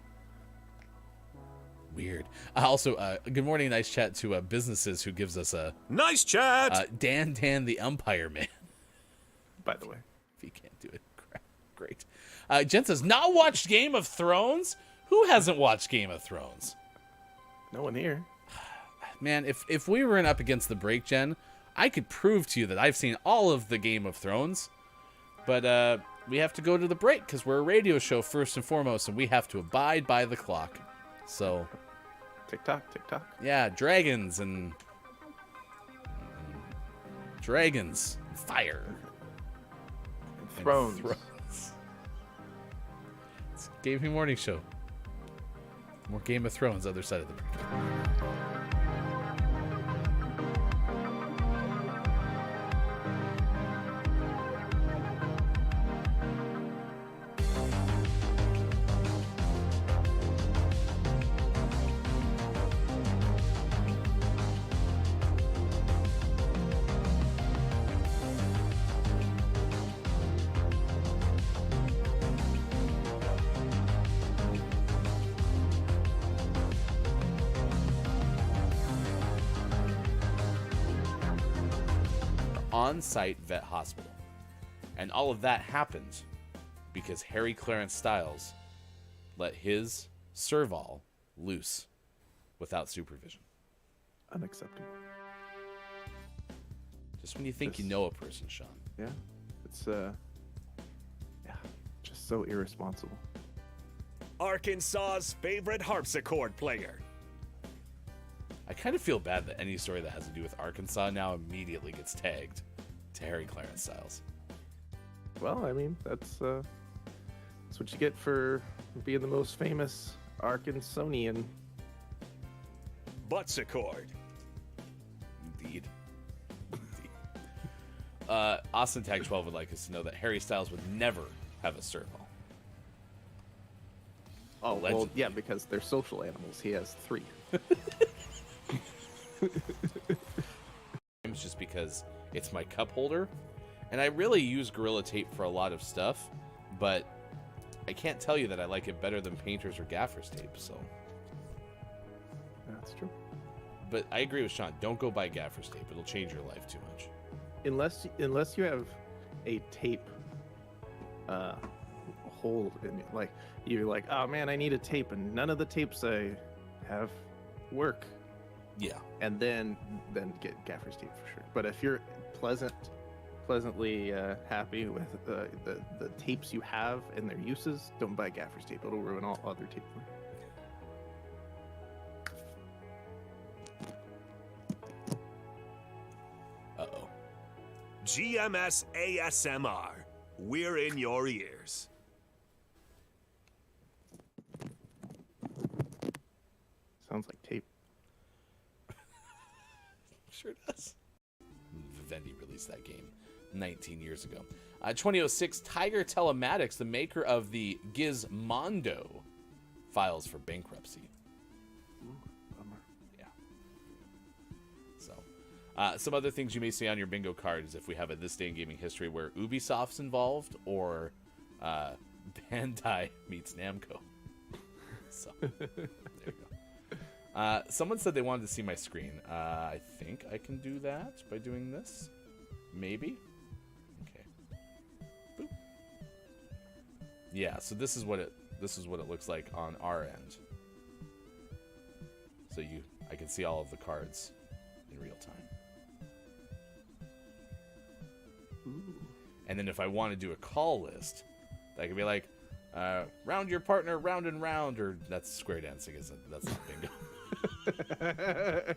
Weird. Also, good morning, nice chat to businesses who gives us a Nice chat. Dan the Umpire Man. By the way, If he can't do it, great. Jen says, not watched Game of Thrones? Who hasn't watched Game of Thrones? no one here. Man, if we were in Up Against the Break, Jen, I could prove to you that I've seen all of the Game of Thrones. But we have to go to the break because we're a radio show first and foremost, and we have to abide by the clock. So, TikTok. yeah, dragons and fire. And Thrones. It's Game Me Morning Show. More Game of Thrones, other side of the break. On-site vet hospital. And all of that happened because Harry Clarence Styles let his Serval loose without supervision. Unacceptable. Just when you think you know a person, Sean. Yeah. It's just so irresponsible. Arkansas's favorite harpsichord player. I kind of feel bad that any story that has to do with Arkansas now immediately gets tagged to Harry Clarence Styles. Well, I mean, that's what you get for being the most famous Arkansanian. Buttsichord. Indeed. Austin Tag 12 would like us to know that Harry Styles would never have a Serval. Oh, well, yeah, because they're social animals. He has 3. It's just because it's my cup holder, and I really use Gorilla Tape for a lot of stuff, but I can't tell you that I like it better than painter's or gaffer's tape. So That's true. but I agree with Sean, don't go buy gaffer's tape. It'll change your life too much. Unless you have a tape hole in it, like you're like, oh man, I need a tape, and none of the tapes I have work. Yeah. And then get gaffer's tape for sure. But if you're pleasantly happy with the tapes you have and their uses, don't buy gaffer's tape. It'll ruin all other tape. Uh-oh. GMS ASMR. We're in your ears. Sounds like tape. Sure does. Vivendi released that game 19 years ago. 2006, Tiger Telematics, the maker of the Gizmondo, files for bankruptcy. Bummer. Yeah. So, some other things you may see on your bingo card is if we have a This Day in Gaming History where Ubisoft's involved or Bandai meets Namco. So, there we go. Someone said they wanted to see my screen. I think I can do that by doing this. Maybe. Okay. Boop. Yeah. So this is what it looks like on our end. So I can see all of the cards in real time. Ooh. And then if I want to do a call list, that could be like, round your partner round and round, or that's square dancing, isn't it? That's not bingo.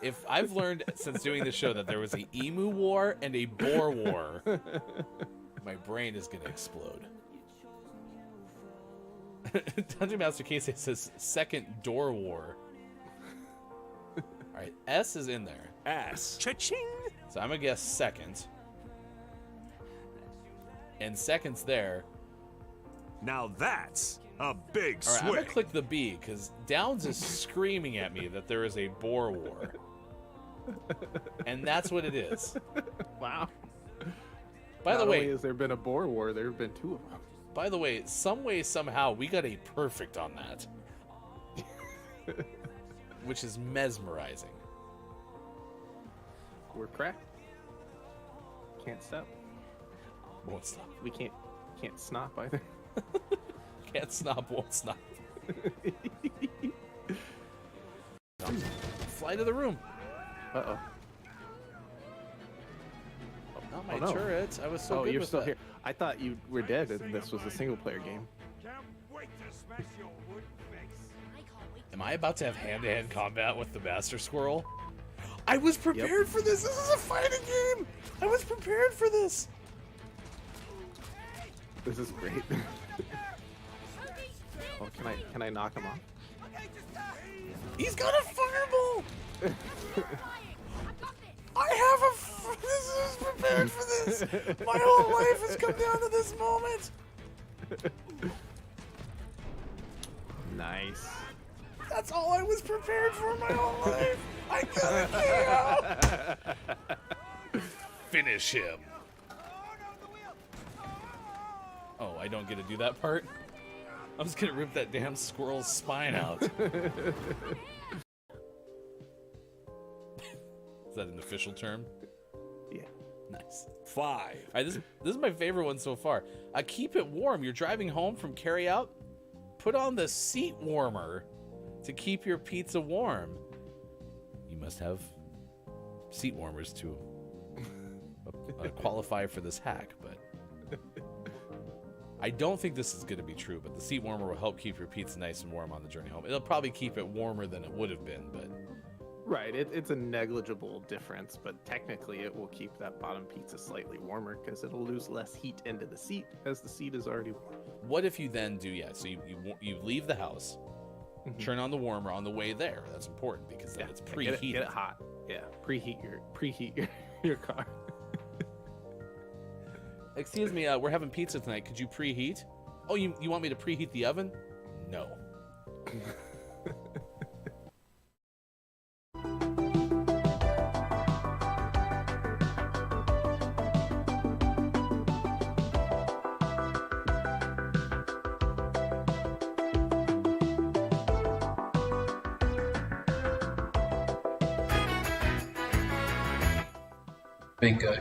If I've learned since doing this show that there was a emu war and a boar war, my brain is going to explode. Dungeon Master Casey says second door war. All right, S is in there. Ass. Cha-ching. So I'm going to guess second. And second's there. Now that's a big All right, swing. I'm going to click the B because Downs is screaming at me that there is a boar war. And that's what it is. Wow. By the Not way, only has there been a boar war, there have been 2 of them. By the way, some way, somehow, we got a perfect on that. Which is mesmerizing. We're cracked. Can't stop. Won't stop. We can't snop either. Can't stop, won't stop. Fly to the room. Uh-oh. Not my Oh, no. turret. I was so good you're with still that. here. I thought you were dead and this was a single-player game. Am I about to have hand-to-hand combat with the Master Squirrel? I was prepared for this. This is a fighting game. I was prepared for this. This is great. Oh, can I knock him off? He's got a fireball. I have a. This is prepared for this. My whole life has come down to this moment. Nice. That's all I was prepared for my whole life. I gotta kill. Finish him. Oh, I don't get to do that part? I'm just gonna rip that damn squirrel's spine out. Is that an official term? Yeah. Nice. 5. All right, this is my favorite one so far. Keep it warm. You're driving home from carry out. Put on the seat warmer to keep your pizza warm. You must have seat warmers to qualify for this hack, but I don't think this is going to be true. But the seat warmer will help keep your pizza nice and warm on the journey home. It'll probably keep it warmer than it would have been, but Right, it's a negligible difference, but technically it will keep that bottom pizza slightly warmer because it'll lose less heat into the seat as the seat is already warm. what if you then do, so you leave the house, turn on the warmer on the way there. That's important because then it's preheated. Get it hot. Yeah, preheat your car. Excuse me, we're having pizza tonight. Could you preheat? Oh, you want me to preheat the oven? No. Bingo.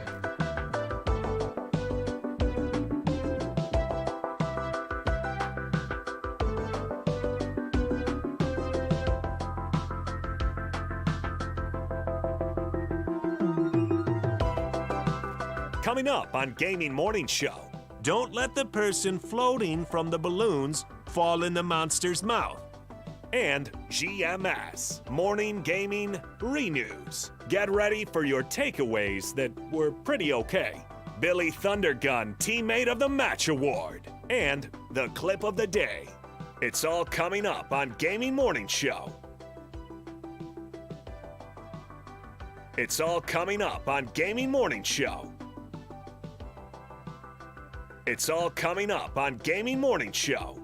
Coming up on Gaming Morning Show, don't let the person floating from the balloons fall in the monster's mouth. And GMS, Morning Gaming Renews. Get ready for your takeaways that were pretty okay. Billy Thundergun Teammate of the Match Award. And the clip of the day. It's all coming up on Gaming Morning Show. It's all coming up on Gaming Morning Show. It's all coming up on Gaming Morning Show.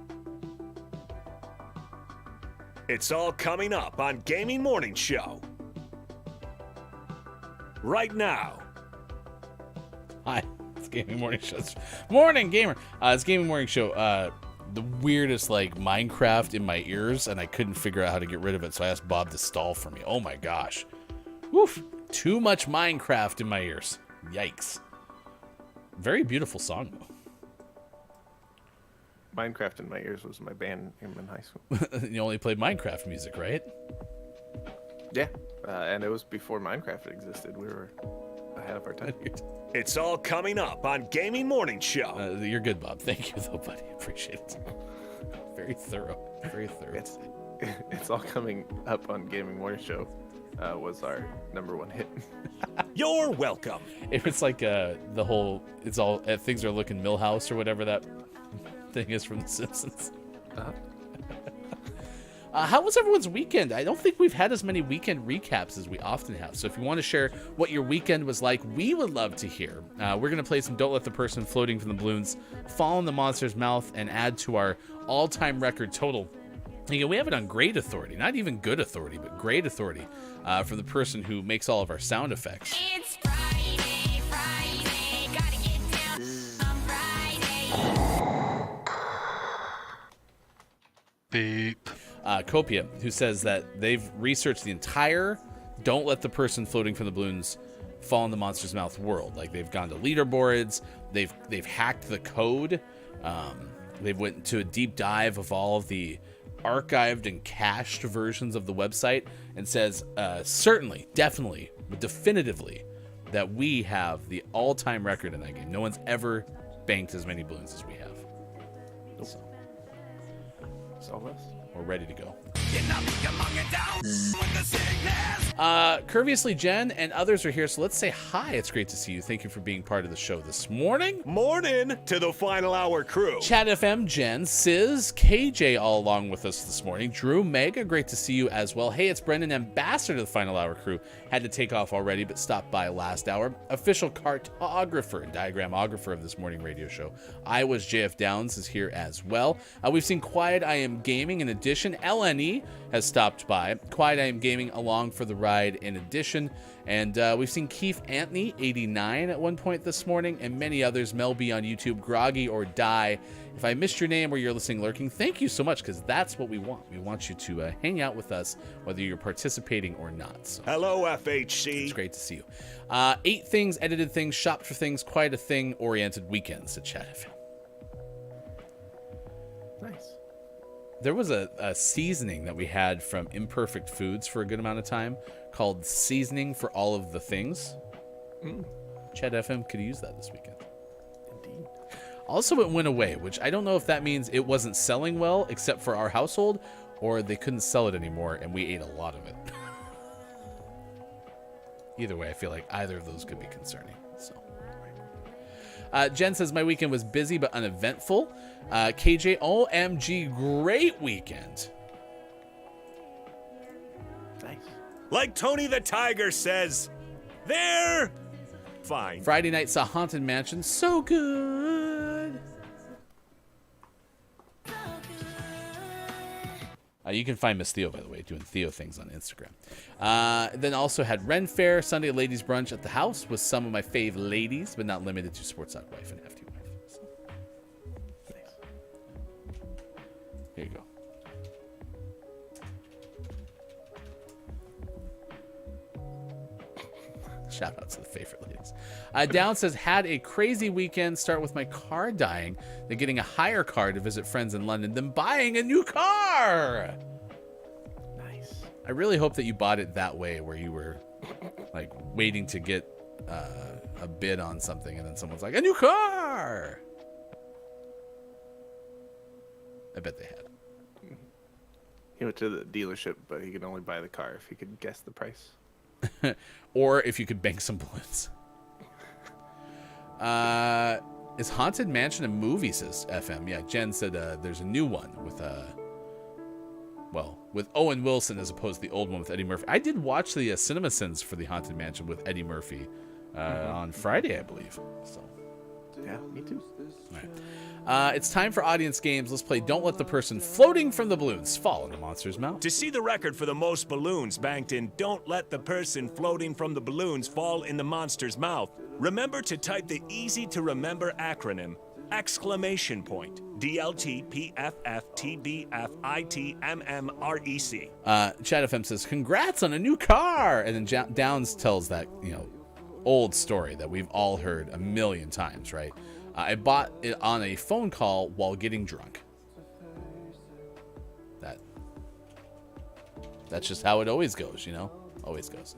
It's all coming up on Gaming Morning Show. Right now. Hi, it's Gaming Morning Show. Morning, gamer. It's Gaming Morning Show. The weirdest, Minecraft in my ears, and I couldn't figure out how to get rid of it, so I asked Bob to stall for me. Oh my gosh. Woof. Too much Minecraft in my ears. Yikes. Very beautiful song, though. Minecraft in my ears was my band in high school. You only played Minecraft music, right? Yeah, and it was before Minecraft existed. We were ahead of our time. It's all coming up on Gaming Morning Show. You're good, Bob. Thank you, though, buddy. Appreciate it. Very thorough. Very thorough. It's all coming up on Gaming Morning Show. Was our #1 hit. You're welcome. If it's like the whole, it's all things are looking Millhouse or whatever that thing is from The Simpsons. How was everyone's weekend? I don't think we've had as many weekend recaps as we often have. So if you want to share what your weekend was like, we would love to hear. We're going to play some Don't Let the Person Floating from the Balloons Fall in the Monster's Mouth and add to our all-time record total. Again, we have it on great authority, not even good authority, but great authority from the person who makes all of our sound effects. It's Friday, gotta get down on Friday. Beep. Copia, who says that they've researched the entire Don't Let the Person Floating from the Balloons Fall in the Monster's Mouth world. Like, they've gone to leaderboards, they've hacked the code, they've went to a deep dive of all of the archived and cached versions of the website, and says certainly, definitely, definitively that we have the all-time record in that game. No one's ever banked as many balloons as we have. So, we're ready to go. Curviously Jen and others are here, so let's say hi. It's great to see you. Thank you for being part of the show this morning. Morning to the Final Hour crew. Chat FM, Jen, Sis, KJ all along with us this morning. Drew, Mega, great to see you as well. Hey, it's Brendan, ambassador to the Final Hour crew. Had to take off already, but stopped by last hour. Official cartographer and diagramographer of this morning radio show. I was JF Downs is here as well. We've seen Quiet I Am Gaming in addition. LNE has stopped by. Quiet I Am Gaming along for the ride in addition. And we've seen Keith Anthony, 89 at one point this morning, and many others. Mel B on YouTube, Groggy or Die. If I missed your name or you're listening lurking, thank you so much, because that's what we want. We want you to hang out with us, whether you're participating or not. So, hello, FHC. it's great to see you. 8 things, edited things, shopped for things, quite a thing-oriented weekends at Chat FM. Nice. There was a seasoning that we had from Imperfect Foods for a good amount of time called Seasoning for All of the Things. Chat FM could use that this weekend. Indeed. Also, it went away, which I don't know if that means it wasn't selling well, except for our household, or they couldn't sell it anymore, and we ate a lot of it. Either way, I feel like either of those could be concerning. So, Jen says, my weekend was busy but uneventful. KJ, OMG, great weekend. Nice. Like Tony the Tiger says, they're fine. Friday night saw Haunted Mansion. So good. You can find Miss Theo, by the way, doing Theo things on Instagram. Then also had Ren Fair, Sunday ladies brunch at the house with some of my fave ladies, but not limited to Sports Talk Wife and FT Wife. So. Nice. Here you go. Shout out to the favorite ladies. Down says, had a crazy weekend. Start with my car dying, then getting a hire car to visit friends in London, then buying a new car. Nice. I really hope that you bought it that way, where you were like waiting to get a bid on something, and then someone's like, a new car. I bet they had. He went to the dealership, but he could only buy the car if he could guess the price. Or if you could bank some balloons. Is Haunted Mansion a movie, says FM? Yeah, Jen said there's a new one with with Owen Wilson as opposed to the old one with Eddie Murphy. I did watch the CinemaSins for the Haunted Mansion with Eddie Murphy on Friday, I believe. So, Yeah, me too. all right. It's time for audience games. Let's play Don't Let the Person Floating from the Balloons Fall in the Monster's Mouth. To see the record for the most balloons banked in Don't Let the Person Floating from the Balloons Fall in the Monster's Mouth, remember to type the easy-to-remember acronym, ! DLTPFFTBFITMMREC. Chat FM says, congrats on a new car! And then Downs tells that, old story that we've all heard a million times, right? I bought it on a phone call while getting drunk. That's just how it always goes, Always goes.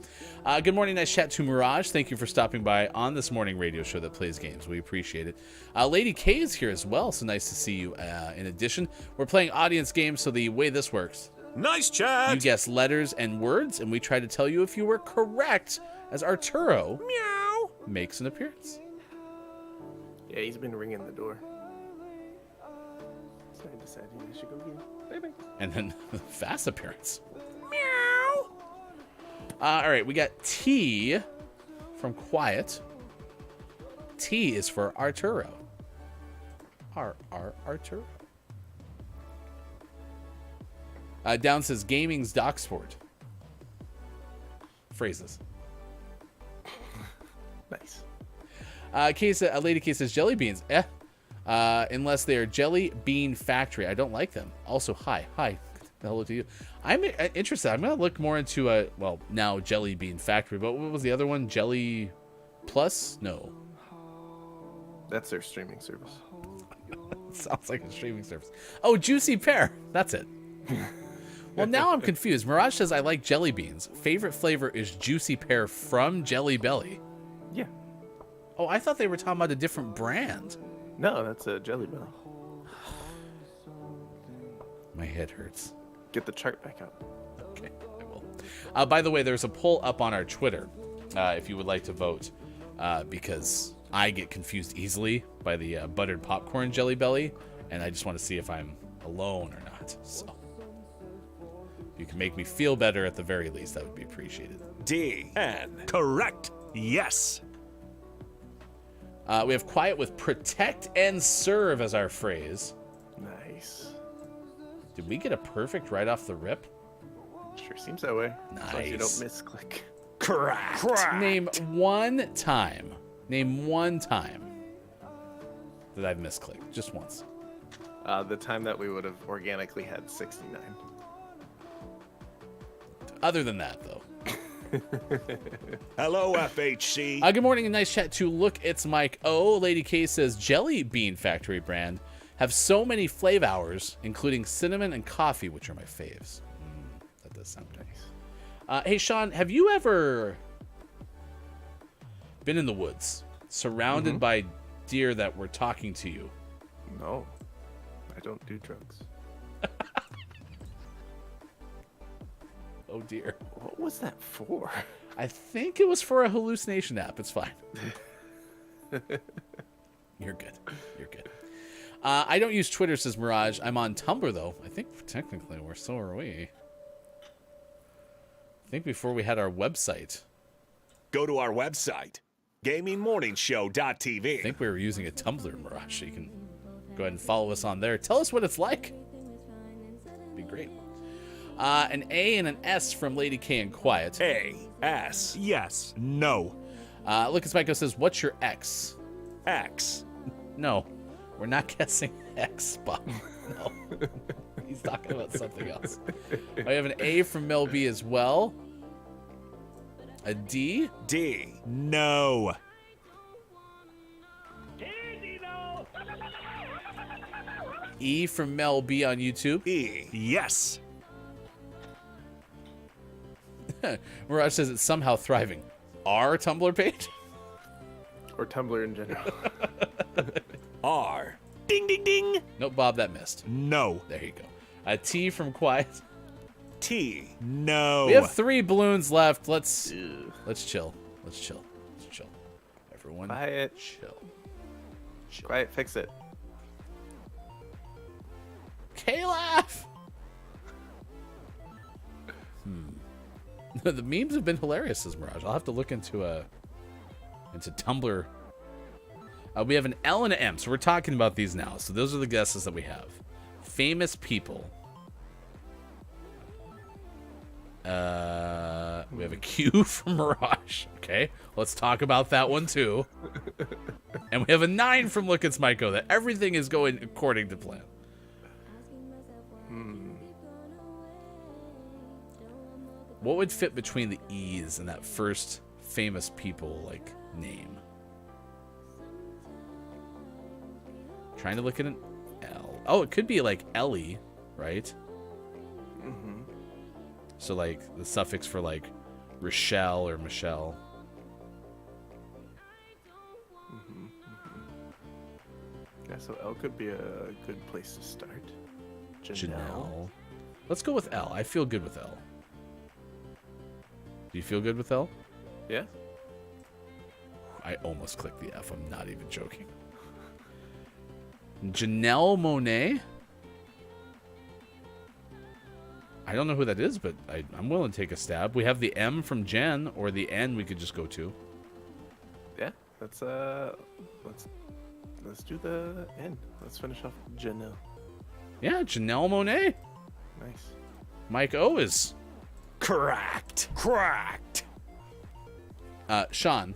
Good morning, nice chat to Mirage. Thank you for stopping by on this morning radio show that plays games. We appreciate it. Lady K is here as well, so nice to see you. In addition, we're playing audience games, so the way this works, Nice chat. you guess letters and words, and we try to tell you if you were correct as Arturo Meow. makes an appearance. Yeah, he's been ringing the door. So I decided I should go get him. Bye-bye. And then fast appearance. Meow. All right, we got T from Quiet. T is for Arturo. Arturo. Down says gaming's doc sport. Phrases. Nice. Lady K says jelly beans. Unless they are Jelly Bean Factory. I don't like them. Also, hi. Hello to you. I'm interested. I'm going to look more into, now Jelly Bean Factory. But what was the other one? Jelly Plus? No. That's their streaming service. Sounds like a streaming service. Oh, Juicy Pear. That's it. Well, now I'm confused. Mirage says I like jelly beans. Favorite flavor is Juicy Pear from Jelly Belly. Yeah. Oh, I thought they were talking about a different brand. No, that's a Jelly Belly. My head hurts. Get the chart back up. Okay, I will. By the way, there's a poll up on our Twitter if you would like to vote, because I get confused easily by the buttered popcorn Jelly Belly, and I just want to see if I'm alone or not. So, if you can make me feel better at the very least, that would be appreciated. D. N. Correct. Yes. We have Quiet with protect and serve as our phrase. Nice. Did we get a perfect right off the rip? Sure seems that way. As long as you don't Nice. misclick. Correct. Name one time that I've misclicked. Just once. The time that we would have organically had 69. Other than that, though. Hello, FHC. Good morning and nice chat to Look, It's Mike O. Lady K says Jelly Bean Factory brand have so many flavors, including cinnamon and coffee, which are my faves. That does sound nice. Hey, Sean, have you ever been in the woods, surrounded by deer that were talking to you? No, I don't do drugs. Oh, dear. What was that for? I think it was for a hallucination app. It's fine. You're good. You're good. I don't use Twitter, says Mirage. I'm on Tumblr, though. I think technically so are we. I think before we had our website. Go to our website, GamingMorningShow.tv. I think we were using a Tumblr, Mirage, so you can go ahead and follow us on there. Tell us what it's like. It'd be great. An A and an S from Lady K and Quiet. A. S. Yes. No. Lucas Michael says, what's your X? X. No, we're not guessing X, Bob. No. He's talking about something else. I have an A from Mel B as well. A D. D. No. E from Mel B on YouTube. E. Yes. Mirage says it's somehow thriving. Our Tumblr page? Or Tumblr in general. R. Ding, ding, ding. Nope, Bob, that missed. No. There you go. A T from Quiet. T. No. We have 3 balloons left. Let's chill. Let's chill. Everyone, Quiet. chill. Quiet, fix it. K-Laugh! The memes have been hilarious, says Mirage. I'll have to look into Tumblr. We have an L and an M, so we're talking about these now. So those are the guesses that we have. Famous people. We have a Q from Mirage. Okay, let's talk about that one too. And we have a 9 from Look, It's Myko, that everything is going according to plan. What would fit between the E's and that first famous people, like, name? Trying to look at an L. Oh, it could be, like, Ellie, right? So, like, the suffix for, like, Rochelle or Michelle. Yeah, so L could be a good place to start. Janelle. Let's go with L. I feel good with L. Do you feel good with L? Yeah. I almost clicked the F. I'm not even joking. Janelle Monet. I don't know who that is, but I'm willing to take a stab. We have the M from Jen, or the N we could just go to. Yeah, let's do the N. Let's finish off Janelle. Yeah, Janelle Monet. Nice. Mike O is Correct. Correct. Sean.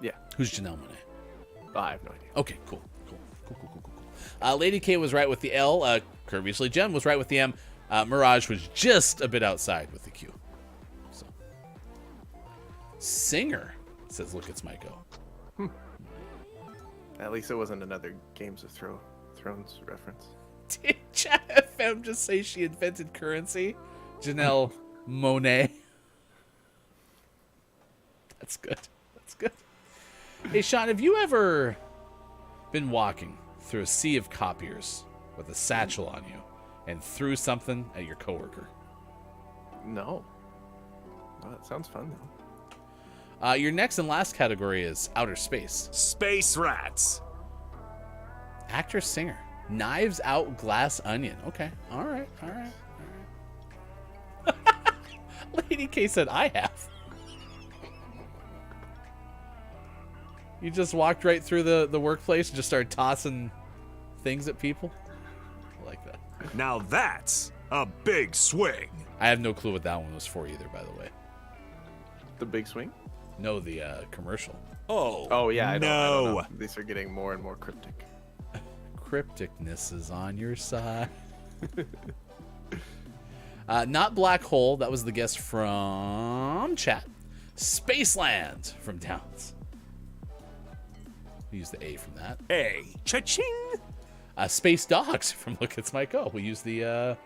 Yeah. Who's Janelle Monet? Oh, I have no idea. Okay, cool. Lady K was right with the L. Curiously, Jen was right with the M. Mirage was just a bit outside with the Q. So, Singer says, "Look, it's Mike O." At least it wasn't another Games of Thrones reference. Did Chat FM just say she invented currency? Janelle Monet. That's good. That's good. Hey, Sean, have you ever been walking through a sea of copiers with a satchel on you and threw something at your coworker? No. Oh, that sounds fun, though. Your next and last category is outer space. Space rats. Actor, singer. Knives Out, Glass Onion. Okay. All right. Lady K said, I have. You just walked right through the workplace and just started tossing things at people? I like that. Now that's a big swing. I have no clue what that one was for either, by the way. The big swing? No, the commercial. Oh, yeah, I don't no. know. These are getting more and more cryptic. Crypticness is on your side. Not Black Hole. That was the guest from chat. Spaceland from Downs. We use the A from that. A. Cha-ching. Space Dogs from Look, It's Mike O. We use the, well,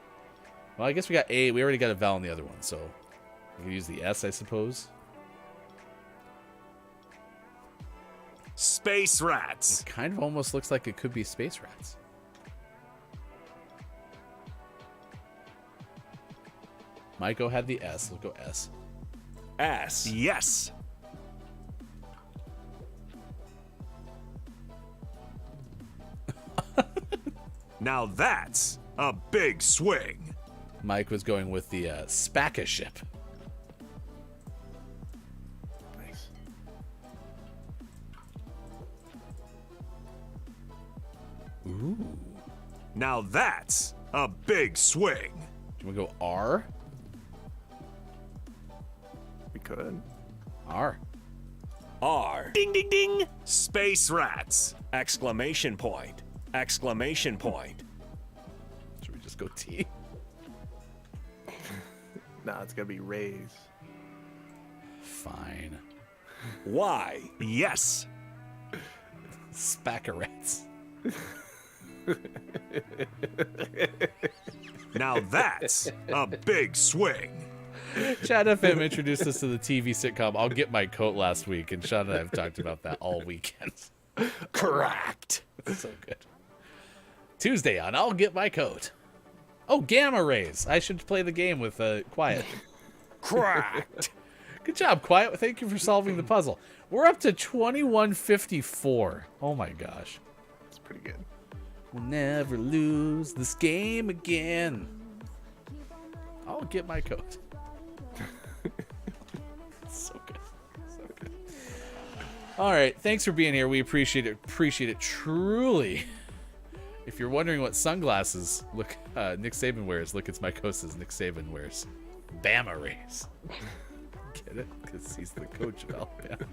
I guess we got A. We already got a vowel in the other one, so we can use the S, I suppose. Space rats. It kind of almost looks like it could be Space Rats. Mike O had the S. Let's go S. S. Yes. Now that's a big swing. Mike was going with the Spacca ship. Nice. Ooh. Now that's a big swing. Do we go R? We could. R. R. Ding, ding, ding. Space rats. Exclamation point. Exclamation point. Should we just go T? Nah, it's gonna be Rays. Fine. Y. Yes. Spacca Rats. Now that's a big swing. Chad FM introduced us to the TV sitcom I'll Get My Coat last week, and Sean and I have talked about that all weekend. Correct. It's so good. Tuesday on I'll Get My Coat. Oh, Gamma Rays. I should play the game with Quiet. Correct. Good job, Quiet. Thank you for solving the puzzle. We're up to 2154. Oh my gosh. It's pretty good. We'll never lose this game again. I'll get my coat. So good. So good. All right. Thanks for being here. We appreciate it. Appreciate it truly. If you're wondering what sunglasses Nick Saban wears, look, it's Mycosa's Nick Saban wears Bama Rays. Get it? Because he's the coach of Alabama.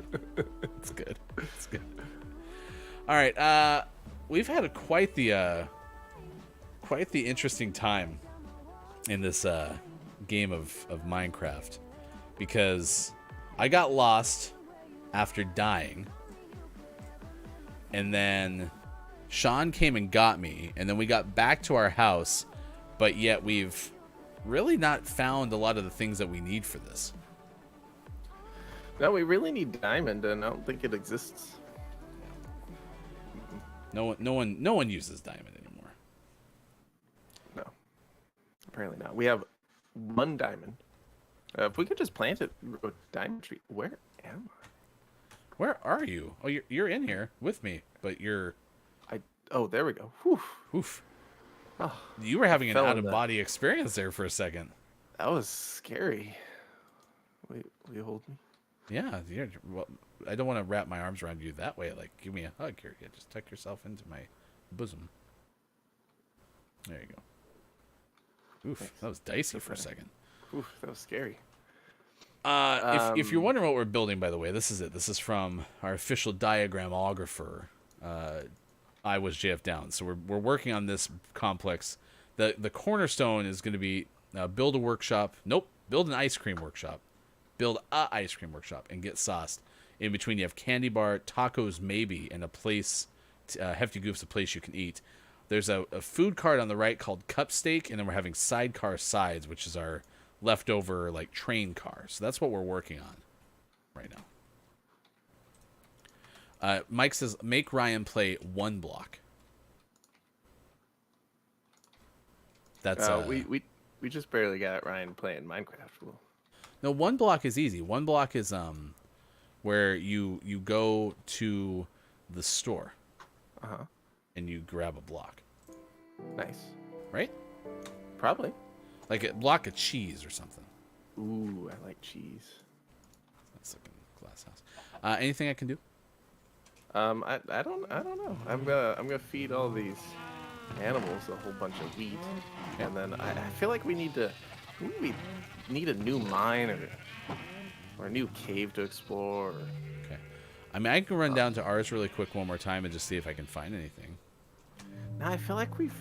It's good. It's good. All right. We've had quite the interesting time in this game of Minecraft, because I got lost after dying, and then Sean came and got me, and then we got back to our house, but yet we've really not found a lot of the things that we need for this. No, we really need diamond, and I don't think it exists. No one uses diamond anymore. No, apparently not. We have one diamond. If we could just plant it, a diamond tree. Where am I? Where are you? Oh, you're in here with me, but you're. Oh, there we go. Whew. Oof. Oh, You were having an fell in out of body experience there for a second. that was scary. Wait, will you hold me? Yeah. Well, I don't want to wrap my arms around you that way. Like, give me a hug here. Yeah, just tuck yourself into my bosom. There you go. Oof. That was dicey for a second. Oof, that was scary. If you're wondering what we're building, by the way, this is it. This is from our official diagramographer. I was JF Down. So we're working on this complex. The cornerstone is going to be build a workshop. Nope, build an ice cream workshop. Build a ice cream workshop and get sauced. In between, you have candy bar, tacos maybe, and a place. Hefty Goof's a place you can eat. There's a food cart on the right called Cup Steak, and then we're having Sidecar Sides, which is our leftover like train car. So that's what we're working on right now. Mike says make Ryan play one block. That's we just barely got Ryan playing Minecraft. Well, no, one block is easy. One block is where you go to the store and you grab a block. Nice. Right? Probably. Like a block of cheese or something. Ooh, I like cheese. That's like a glass house. Anything I can do? I don't know. I'm gonna feed all these animals a whole bunch of wheat, and then I feel like we need a new mine or a new cave to explore. Okay. I mean, I can run down to ours really quick one more time and just see if I can find anything. No, I feel like we've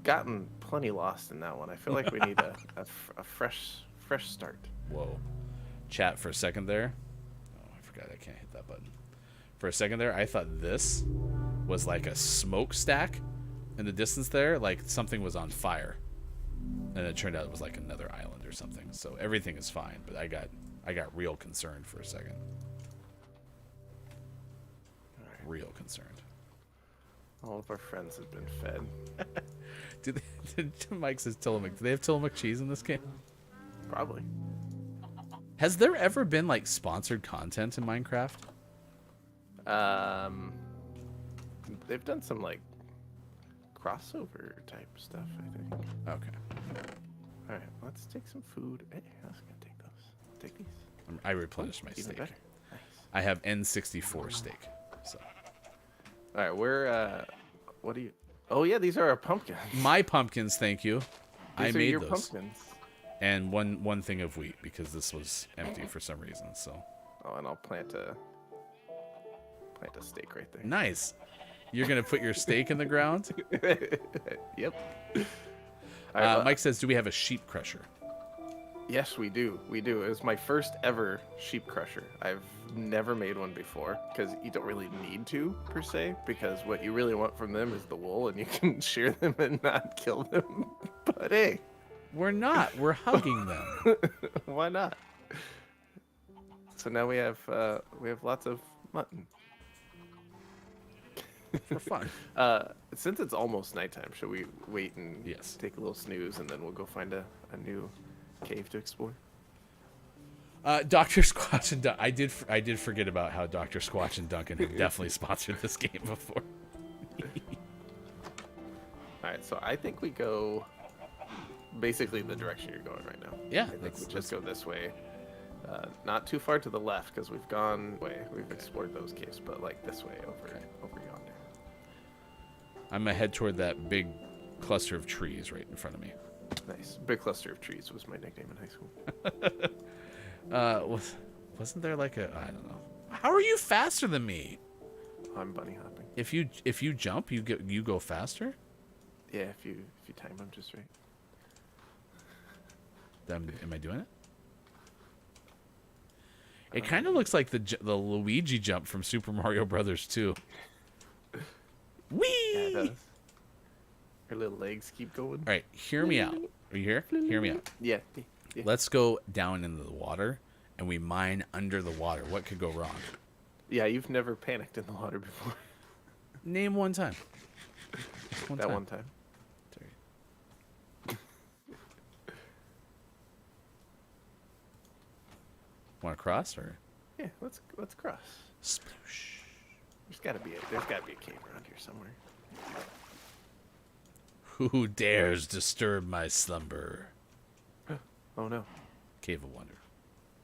gotten plenty lost in that one. I feel like we need a fresh start. Whoa. Chat for a second there. Oh, I forgot I can't hit that button. For a second there, I thought this was like a smokestack in the distance there, like something was on fire. And it turned out it was like another island or something. So everything is fine, but I got real concerned for a second. Real concerned. All of our friends have been fed. Mike says Tillamook. Do they have Tillamook cheese in this game? Probably. Has there ever been like sponsored content in Minecraft? They've done some like crossover type stuff, I think. Okay. All right, let's take some food. Hey, I was gonna take those. Take these. I replenished my Even steak. better. Nice. I have N64 steak. So All right, what do you? Oh yeah, these are our pumpkins. my pumpkins, thank you. I These are made your those. pumpkins. And one thing of wheat because this was empty for some reason. So Oh, and I'll plant a steak right there. nice. You're gonna put your steak in the ground. Yep. All right, Mike says, "Do we have a sheep crusher?" yes, we do. We do. It was my first ever sheep crusher. I've never made one before because you don't really need to per se, because what you really want from them is the wool, and you can shear them and not kill them. But hey, We're not. We're hugging them. why not? So now we have lots of mutton. For fun. Since it's almost nighttime, should we wait and Yes. take a little snooze, and then we'll go find a new cave to explore? Dr. Squatch and I did forget about how Dr. Squatch and Duncan have definitely sponsored this game before. All right, so I think we go basically the direction you're going right now. Yeah, I think that's- we just go this way. Not too far to the left because we've gone way. We've explored those caves, but like this way over yonder. I'm gonna head toward that big cluster of trees right in front of me. Nice. Big cluster of trees was my nickname in high school. Wasn't there like a I don't know. How are you faster than me? I'm bunny hopping. If you jump, you go faster? Yeah, if you time them just right. Am I doing it? It kind of looks like the Luigi jump from Super Mario Brothers 2. Whee! Yeah, it does. Her little legs keep going. All right, hear me out. Are you here? Hear me out. Yeah. Let's go down into the water, and we mine under the water. What could go wrong? Yeah, you've never panicked in the water before. Name one time. One That time. one time. Want to cross or? Yeah, let's cross. Sploosh. There's gotta be a cave around here somewhere. Who dares disturb my slumber? Oh no. Cave of Wonder.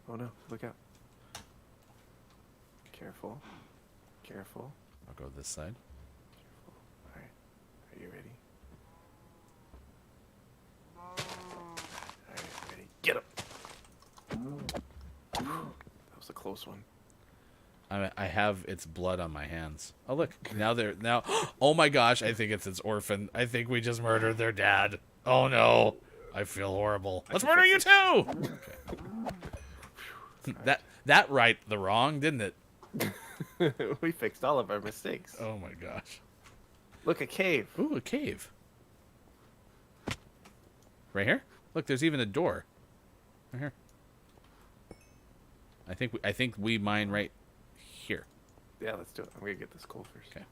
Oh no. Look out. Careful. Careful. I'll go this side. All right. Are you ready? All right. Ready. Get him. That was a close one. I have its blood on my hands. Oh look, now. Oh my gosh, I think it's its orphan. I think we just murdered their dad. Oh no, I feel horrible. Let's murder you too. Okay. that right the wrong, didn't it? We fixed all of our mistakes. Oh my gosh. Look, a cave. Ooh, a cave. Right here. Look, there's even a door. Right here. I think we mine right here. Yeah, let's do it. I'm gonna get this coal first. Okay.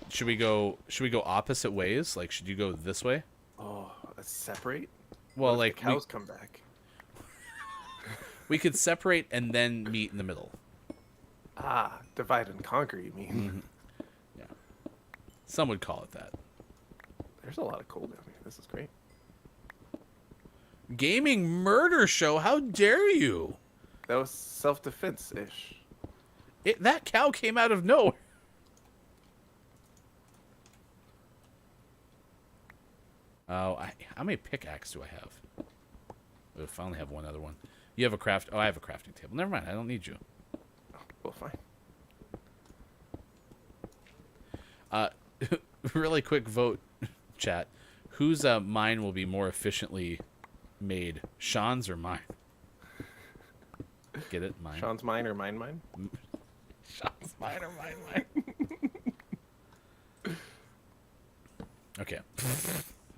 Should we go opposite ways? Like, should you go this way? Oh, let's separate. Well, What if like the cows come back. we could separate and then meet in the middle. Ah, divide and conquer. You mean? Yeah. Some would call it that. There's a lot of coal down here. This is great. Gaming murder show. How dare you? That was self-defense ish. That cow came out of nowhere. Oh, how many pickaxe do I have? I finally have one other one. You have a craft. Oh, I have a crafting table. Never mind. I don't need you. Well, fine. Really quick vote, chat. Whose mine will be more efficiently made? Sean's or mine? Get it? Mine. Sean's mine or mine? Sean's mine or mine? Okay.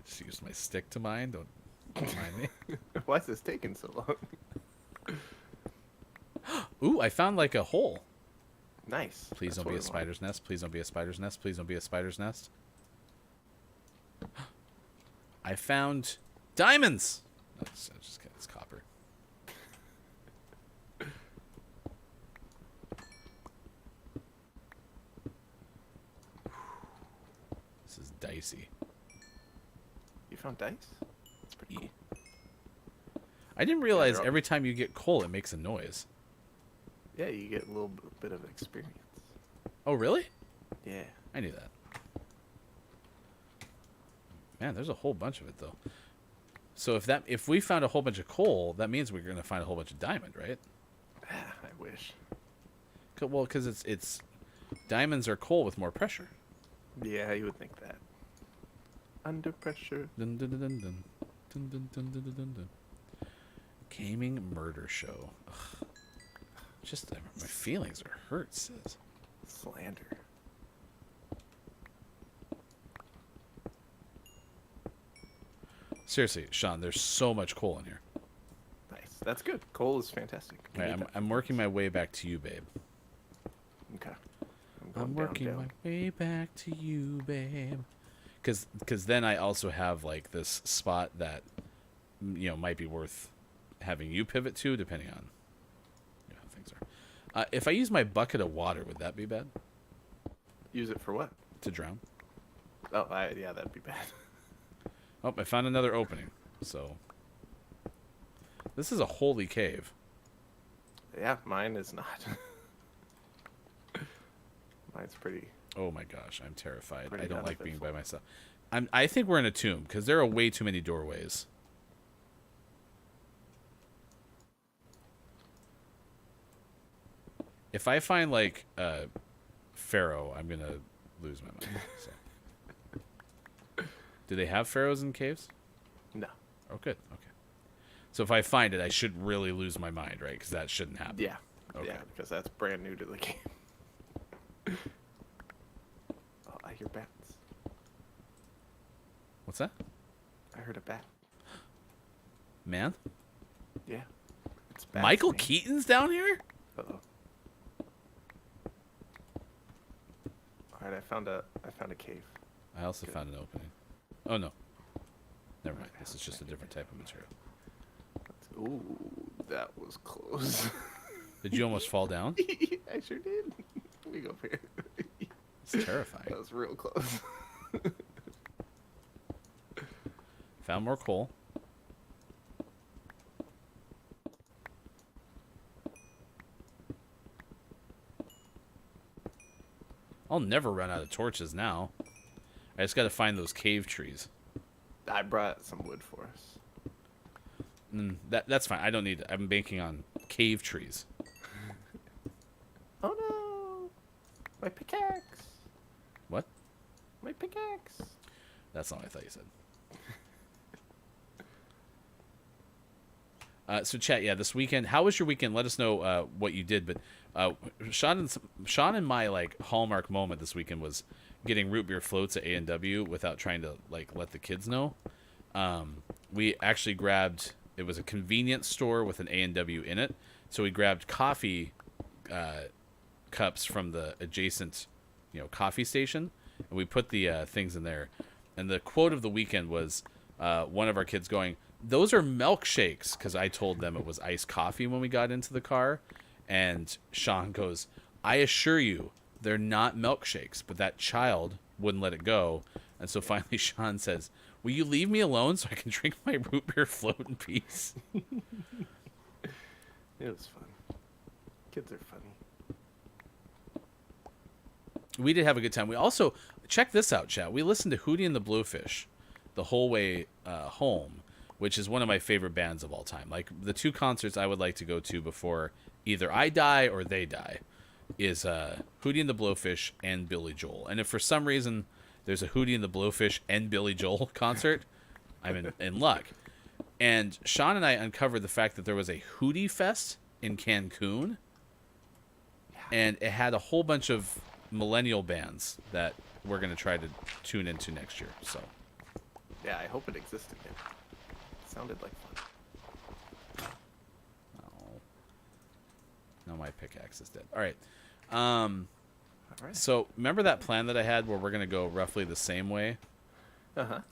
Just used my stick to mine. Don't mind me. Why is this taking so long? Ooh, I found like a hole. Nice. Please That's don't what be we a want. spider's nest. Please don't be a spider's nest. Please don't be a spider's nest. I found diamonds. No, it's just kidding. It's copper. This is dicey. You found dice? That's pretty cool. I didn't realize they're all- every time you get coal, it makes a noise. Yeah, you get a little bit of experience. Oh, really? Yeah. I knew that. Man, there's a whole bunch of it though. So if we found a whole bunch of coal, that means we're gonna find a whole bunch of diamond, right? I wish. Well, because it's diamonds are coal with more pressure. Yeah, you would think that. Under pressure. Dun, dun, dun, dun, dun. Dun, dun, dun, dun, dun, dun, dun. Gaming murder show. Ugh. Just my feelings are hurt, sis. Slander. Seriously, Sean, there's so much coal in here. Nice. That's good. Coal is fantastic. We All right, need that. I'm working my way back to you, babe. Okay. I'm going working down. my way back to you, babe. Because then I also have like this spot that might be worth having you pivot to, depending on how things are. If I use my bucket of water, would that be bad Use it for what? to drown? Oh, yeah, that'd be bad. Oh, I found another opening. So this is a holy cave. Yeah, mine is not. Mine's pretty. Oh my gosh, I'm terrified. Pretty I don't like being by uneventful. myself. I think we're in a tomb because there are way too many doorways. If I find like pharaoh, I'm gonna lose my mind. So. Do they have pharaohs in caves? No. Oh, good. Okay. So if I find it, I should really lose my mind, right? Because that shouldn't happen. Yeah. Okay. Yeah, because that's brand new to the game. Oh, I hear bats. What's that? I heard a bat. Man? Yeah. It's bats, Michael man. Keaton's down here? Uh-oh. All right, I found a cave. I also found an opening. Oh, no. Never mind. This is just a different type of material. Ooh, that was close. Did you almost fall down? I sure did. Let me go up here. It's terrifying. That was real close. Found more coal. I'll never run out of torches now. I just got to find those cave trees. I brought some wood for us. That's fine. I don't need it. I'm banking on cave trees. Oh no! My pickaxe! What? My pickaxe! That's not what I thought you said. So chat, yeah, this weekend. How was your weekend? Let us know what you did. But Sean and my like hallmark moment this weekend was getting root beer floats at A&W without trying to like let the kids know. We actually grabbed. It was a convenience store with an A&W in it, so we grabbed coffee cups from the adjacent, coffee station, and we put the things in there. And the quote of the weekend was one of our kids going, "Those are milkshakes," because I told them it was iced coffee when we got into the car. And Sean goes, "I assure you, they're not milkshakes." But that child wouldn't let it go. And so finally Sean says, "Will you leave me alone so I can drink my root beer float in peace?" It was fun. Kids are funny. We did have a good time. We also, check this out, chat. We listened to Hootie and the Blowfish the whole way home, which is one of my favorite bands of all time. Like, the two concerts I would like to go to before either I die or they die is Hootie and the Blowfish and Billy Joel. And if for some reason there's a Hootie and the Blowfish and Billy Joel concert, I'm in luck. And Sean and I uncovered the fact that there was a Hootie Fest in Cancun, and it had a whole bunch of millennial bands that we're going to try to tune into next year. So Yeah, I hope it exists again. Sounded like fun. oh, no, my pickaxe is dead. All right. All right. So remember that plan that I had where we're going to go roughly the same way? That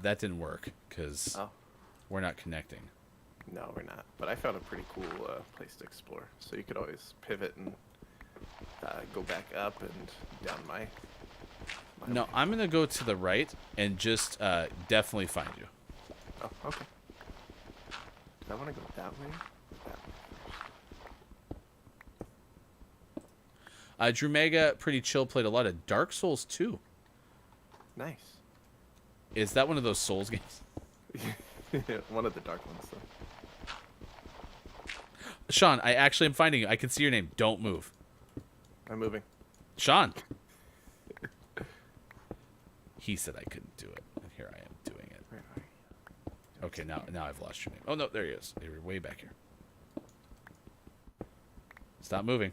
didn't work because Oh. we're not connecting. No, we're not. But I found a pretty cool place to explore. So you could always pivot and go back up and down my No, way. I'm going to go to the right and just definitely find you. Oh, okay. Do I want to go that way? That way. Drew Mega, pretty chill, played a lot of Dark Souls 2. Nice. Is that one of those Souls games? One of the dark ones, though. Sean, I actually am finding you. I can see your name. Don't move. I'm moving. Sean. He said I couldn't do it, and here I am doing it. Where are you? Okay, now I've lost your name. Oh, no, there he is. You're way back here. Stop moving.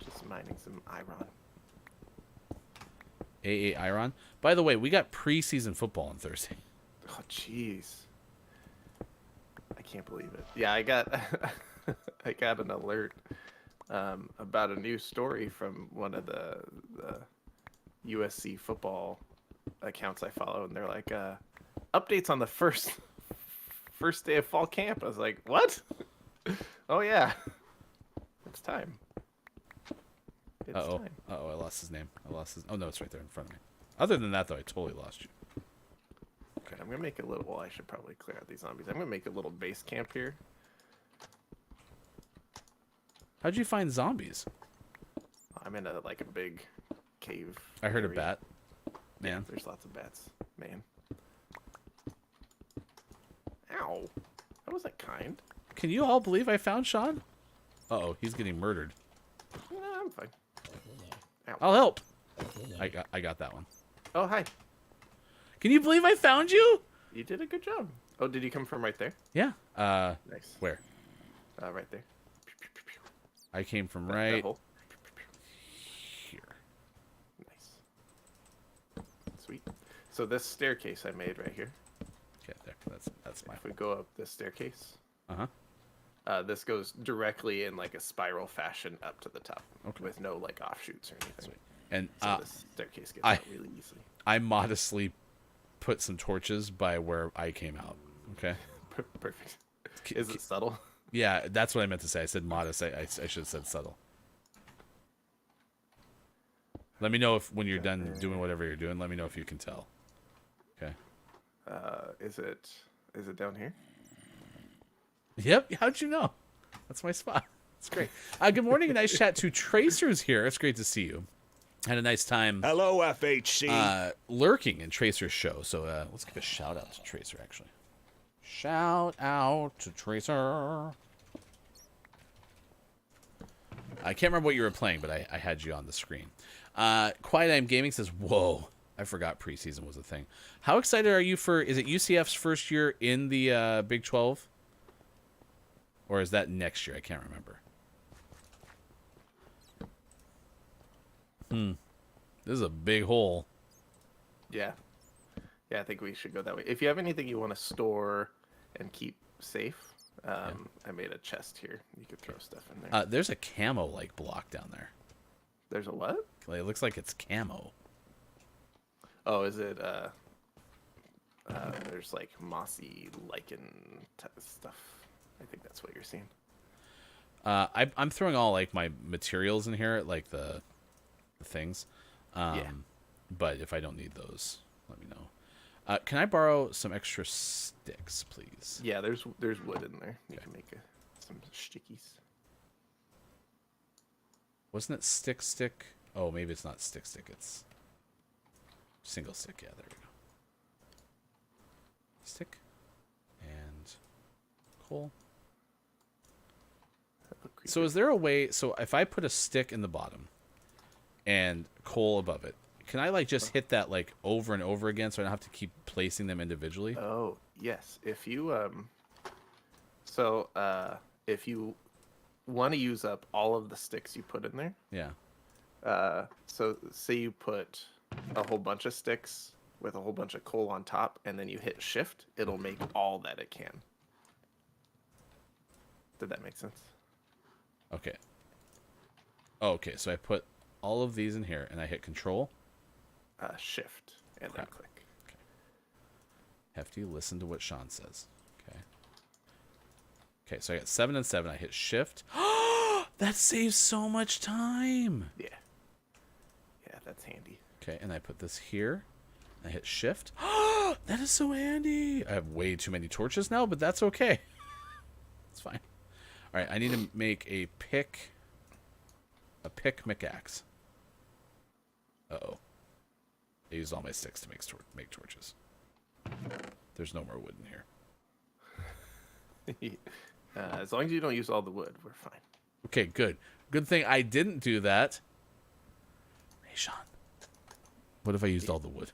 Just mining some iron. AA Iron. By the way, we got preseason football on Thursday. Oh, jeez. I can't believe it. Yeah, I got I got an alert about a new story from one of the USC football accounts I follow, and they're like, updates on the first day of fall camp. I was like, what? Oh yeah, it's time. It's time. Uh-oh, I lost his name. Oh, no, it's right there in front of me. Other than that, though, I totally lost you. Okay, I'm gonna make a little. Well, I should probably clear out these zombies. I'm gonna make a little base camp here. How'd you find zombies? I'm in a big cave. I heard a area. bat. Yeah, Man. there's lots of bats. Man. Ow. That wasn't kind. Can you all believe I found Sean? Uh-oh, he's getting murdered. No, I'm fine. Ow. I'll help. I got that one. Oh, hi. Can you believe I found you? You did a good job. Oh, did you come from right there? Yeah. Nice. Where? Right there. I came from That right hole. here. Nice. Sweet. So this staircase I made right here. Okay, there. That's that's my If we go up the staircase, Uh-huh. this goes directly in like a spiral fashion up to the top, Okay. with no like offshoots or anything. And So the staircase gets I- out really easily. I modestly put some torches by where I came out. Okay. Perfect. Is it subtle? Yeah, that's what I meant to say. I said modest. I should have said subtle. Let me know if when you're done doing whatever you're doing. Let me know if you can tell. Okay. Is it down here? Yep. How'd you know? That's my spot. That's great. Good morning and nice chat to Tracer's here. It's great to see you. Had a nice time Hello, FHC. lurking in Tracer's show. So let's give a shout out to Tracer, actually. Shout out to Tracer. I can't remember what you were playing, but I had you on the screen. Quiet I'm Gaming says, whoa, I forgot preseason was a thing. How excited are you for, is it UCF's first year in the Big 12? Or is that next year? I can't remember. This is a big hole. Yeah. Yeah, I think we should go that way. If you have anything you want to store and keep safe, I made a chest here. You could throw stuff in there. There's a camo like block down there. There's a what? Like, it looks like it's camo. Oh, is it? There's like mossy lichen stuff. I think that's what you're seeing. I'm throwing all like my materials in here, like the things. Yeah. But if I don't need those, let me know. Can I borrow some extra sticks, please? Yeah, there's wood in there. You can make some stickies. Wasn't it stick? Oh, maybe it's not stick. It's single stick. Yeah, there we go. Stick and coal. So is there a way? So if I put a stick in the bottom and coal above it, can I like just hit that like over and over again, so I don't have to keep placing them individually? Oh yes, if you if you want to use up all of the sticks you put in there, Yeah. so say you put a whole bunch of sticks with a whole bunch of coal on top, and then you hit shift, it'll make all that it can. Did that make sense? Okay. Oh, okay, so I put all of these in here, and I hit Control. Shift and then click. Hefty, listen to what Sean says. Okay. Okay, so I got 7 and 7. I hit Shift. That saves so much time. Yeah. Yeah, that's handy. Okay, and I put this here. I hit Shift. That is so handy. I have way too many torches now, but that's okay. It's fine. All right, I need to make a pick pickaxe. Uh-oh. I used all my sticks to make torches. There's no more wood in here. As long as you don't use all the wood, we're fine. Okay, good. Good thing I didn't do that. Hey, Sean. What if I used all the wood?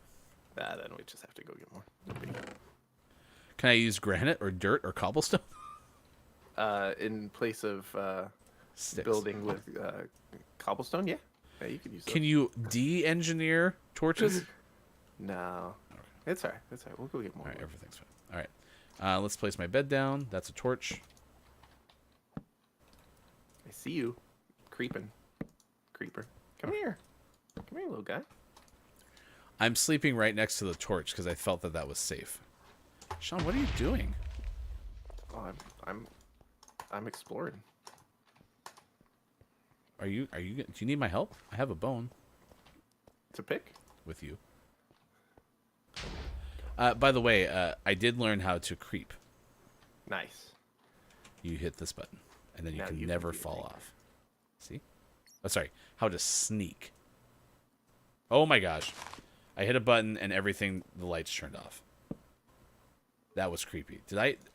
Then we just have to go get more. No big. Can I use granite or dirt or cobblestone? In place of Sticks. building with cobblestone, yeah. Yeah, you could use those. Can you de-engineer torches? No. It's alright. It's alright. We'll go get more. All right, everything's fine. All right. Let's place my bed down. That's a torch. I see you. Creeping. Creeper. Come here. Come here, little guy. I'm sleeping right next to the torch because I felt that was safe. Sean, what are you doing? Oh, I'm exploring. Do you need my help? I have a bone To pick? with you. By the way, I did learn how to creep. Nice. You hit this button, and then you Now can you never can be a fall sneaker. off. See? Oh, sorry. How to sneak. Oh my gosh. I hit a button, and the lights turned off. That was creepy.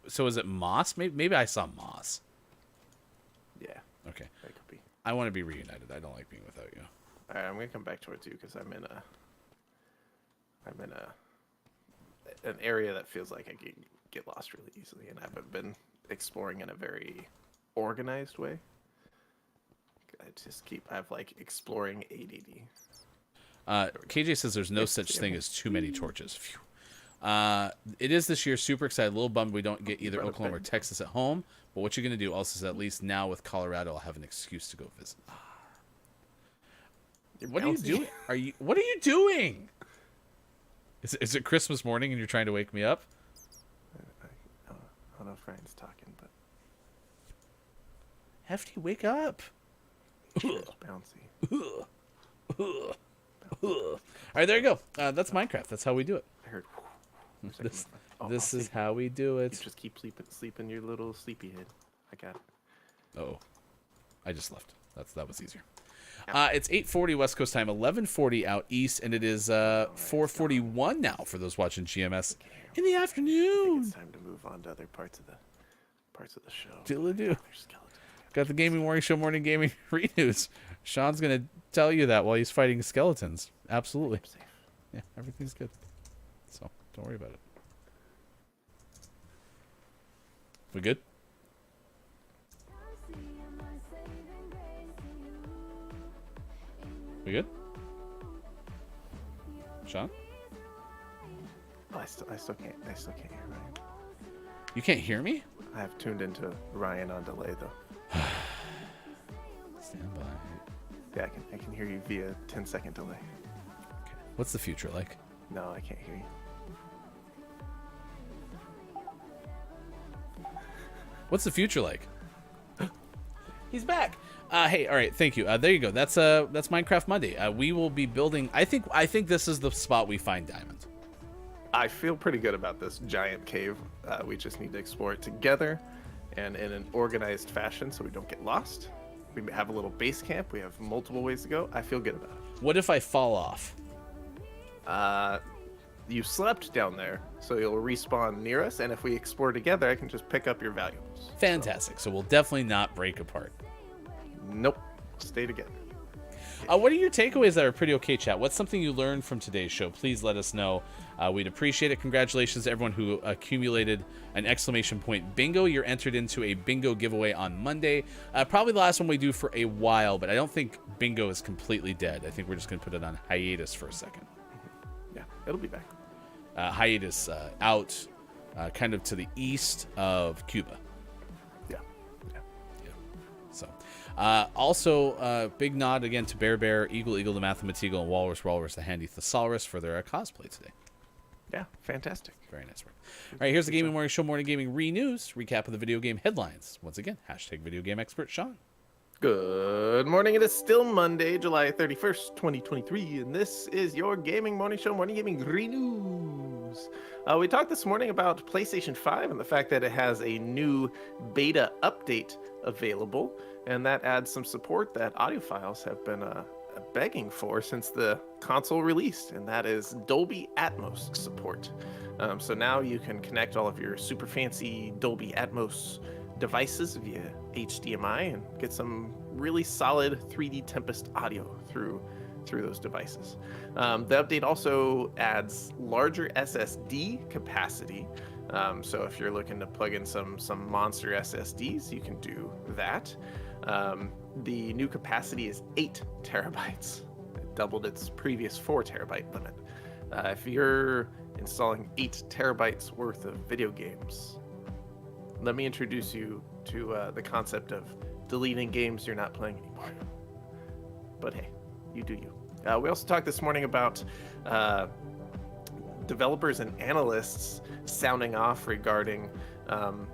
So is it moss? Maybe I saw moss. Yeah, Okay. that could be. I want to be reunited. I don't like being without you. Alright, I'm gonna come back towards you because I'm in an area that feels like I can get lost really easily, and I haven't been exploring in a very organized way. I have like exploring ADD. KJ says there's no such thing as too many torches. Phew. It is this year. Super excited. A little bummed we don't get either Brought up Oklahoma or Ben. Texas at home. But what you're going to do also is at least now with Colorado, I'll have an excuse to go visit. You're What are you bouncy. doing? What are you doing? Is it Christmas morning and you're trying to wake me up? I don't know if Ryan's talking, but Hefty, wake up. he is bouncy. All right, there you go. That's Minecraft. That's how we do it. I heard. This is how we do it. You just keep sleeping your little sleepyhead. I got it. Oh, I just left. That was easier. It's 8:40 West Coast time, 11:40 out east, and it is 4:41 now for those watching GMS in the afternoon. It's time to move on to other parts of the show. Diddle-do. There's skeletons. Got the Gaming Morning Show Morning Gaming News. Sean's gonna tell you that while he's fighting skeletons. Absolutely. Safe. Yeah, everything's good. So don't worry about it. We good? We good? Sean? Oh, I still can't hear Ryan. You can't hear me? I have tuned into Ryan on delay though. Stand by. Yeah, I can hear you via 10-second delay. Okay. What's the future like? No, I can't hear you. What's the future like? He's back. Hey, all right, thank you. There you go. That's Minecraft Monday. We will be building. I think this is the spot we find diamond. I feel pretty good about this giant cave. We just need to explore it together and in an organized fashion so we don't get lost. We have a little base camp. We have multiple ways to go. I feel good about it. What if I fall off? You slept down there, so you'll respawn near us, and if we explore together, I can just pick up your valuables. Fantastic. So we'll definitely not break apart. Nope. Stay together. What are your takeaways that are pretty okay, chat? What's something you learned from today's show? Please let us know. We'd appreciate it. Congratulations to everyone who accumulated an exclamation point bingo. You're entered into a bingo giveaway on Monday. Probably the last one we do for a while, but I don't think bingo is completely dead. I think we're just going to put it on hiatus for a second. Yeah, it'll be back. Hiatus out kind of to the east of Cuba. Yeah. So, also, big nod again to Bear, Eagle, the Mathematical, and Walrus, the Handy Thesaurus for their cosplay today. Yeah, fantastic. Very nice work. All right, here's the Gaming Morning Show Morning Gaming News recap of the video game headlines. Once again, hashtag video game expert Sean. Good morning. It is still Monday, July 31st, 2023, and this is your Gaming Morning Show Morning Gaming News. We talked this morning about PlayStation 5 and the fact that it has a new beta update available, and that adds some support that audiophiles have been begging for since the console released, and that is Dolby Atmos support. So now you can connect all of your super fancy Dolby Atmos devices via HDMI and get some really solid 3D Tempest audio through those devices. The update also adds larger SSD capacity. So if you're looking to plug in some monster SSDs, you can do that. The new capacity is 8 terabytes. It doubled its previous 4 terabyte limit. If you're installing 8 terabytes worth of video games, let me introduce you to the concept of deleting games you're not playing anymore. But hey, you do you. We also talked this morning about developers and analysts sounding off regarding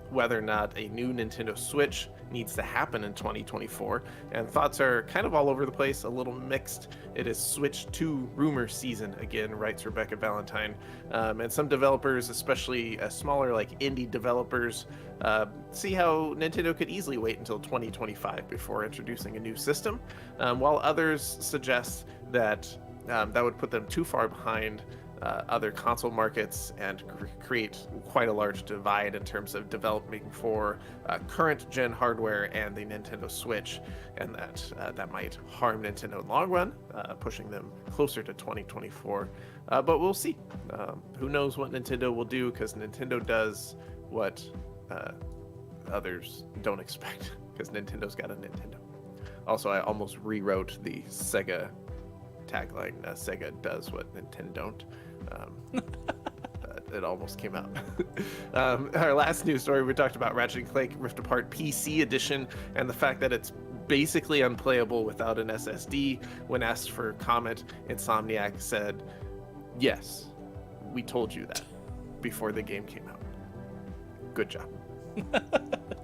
whether or not a new Nintendo Switch needs to happen in 2024, and thoughts are kind of all over the place, a little mixed. It is Switch 2 rumor season again, writes Rebecca Valentine, and some developers, especially smaller like indie developers, see how Nintendo could easily wait until 2025 before introducing a new system, while others suggest that that would put them too far behind other console markets and create quite a large divide in terms of developing for current gen hardware and the Nintendo Switch, and that might harm Nintendo in the long run, pushing them closer to 2024. But we'll see. Who knows what Nintendo will do, because Nintendo does what others don't expect, because Nintendo's got a Nintendo. Also, I almost rewrote the Sega tagline. Sega does what Nintendo don't. it almost came out. Our last news story, we talked about Ratchet & Clank Rift Apart PC edition and the fact that it's basically unplayable without an SSD. When asked for comment, Insomniac said, yes, we told you that before the game came out. Good job.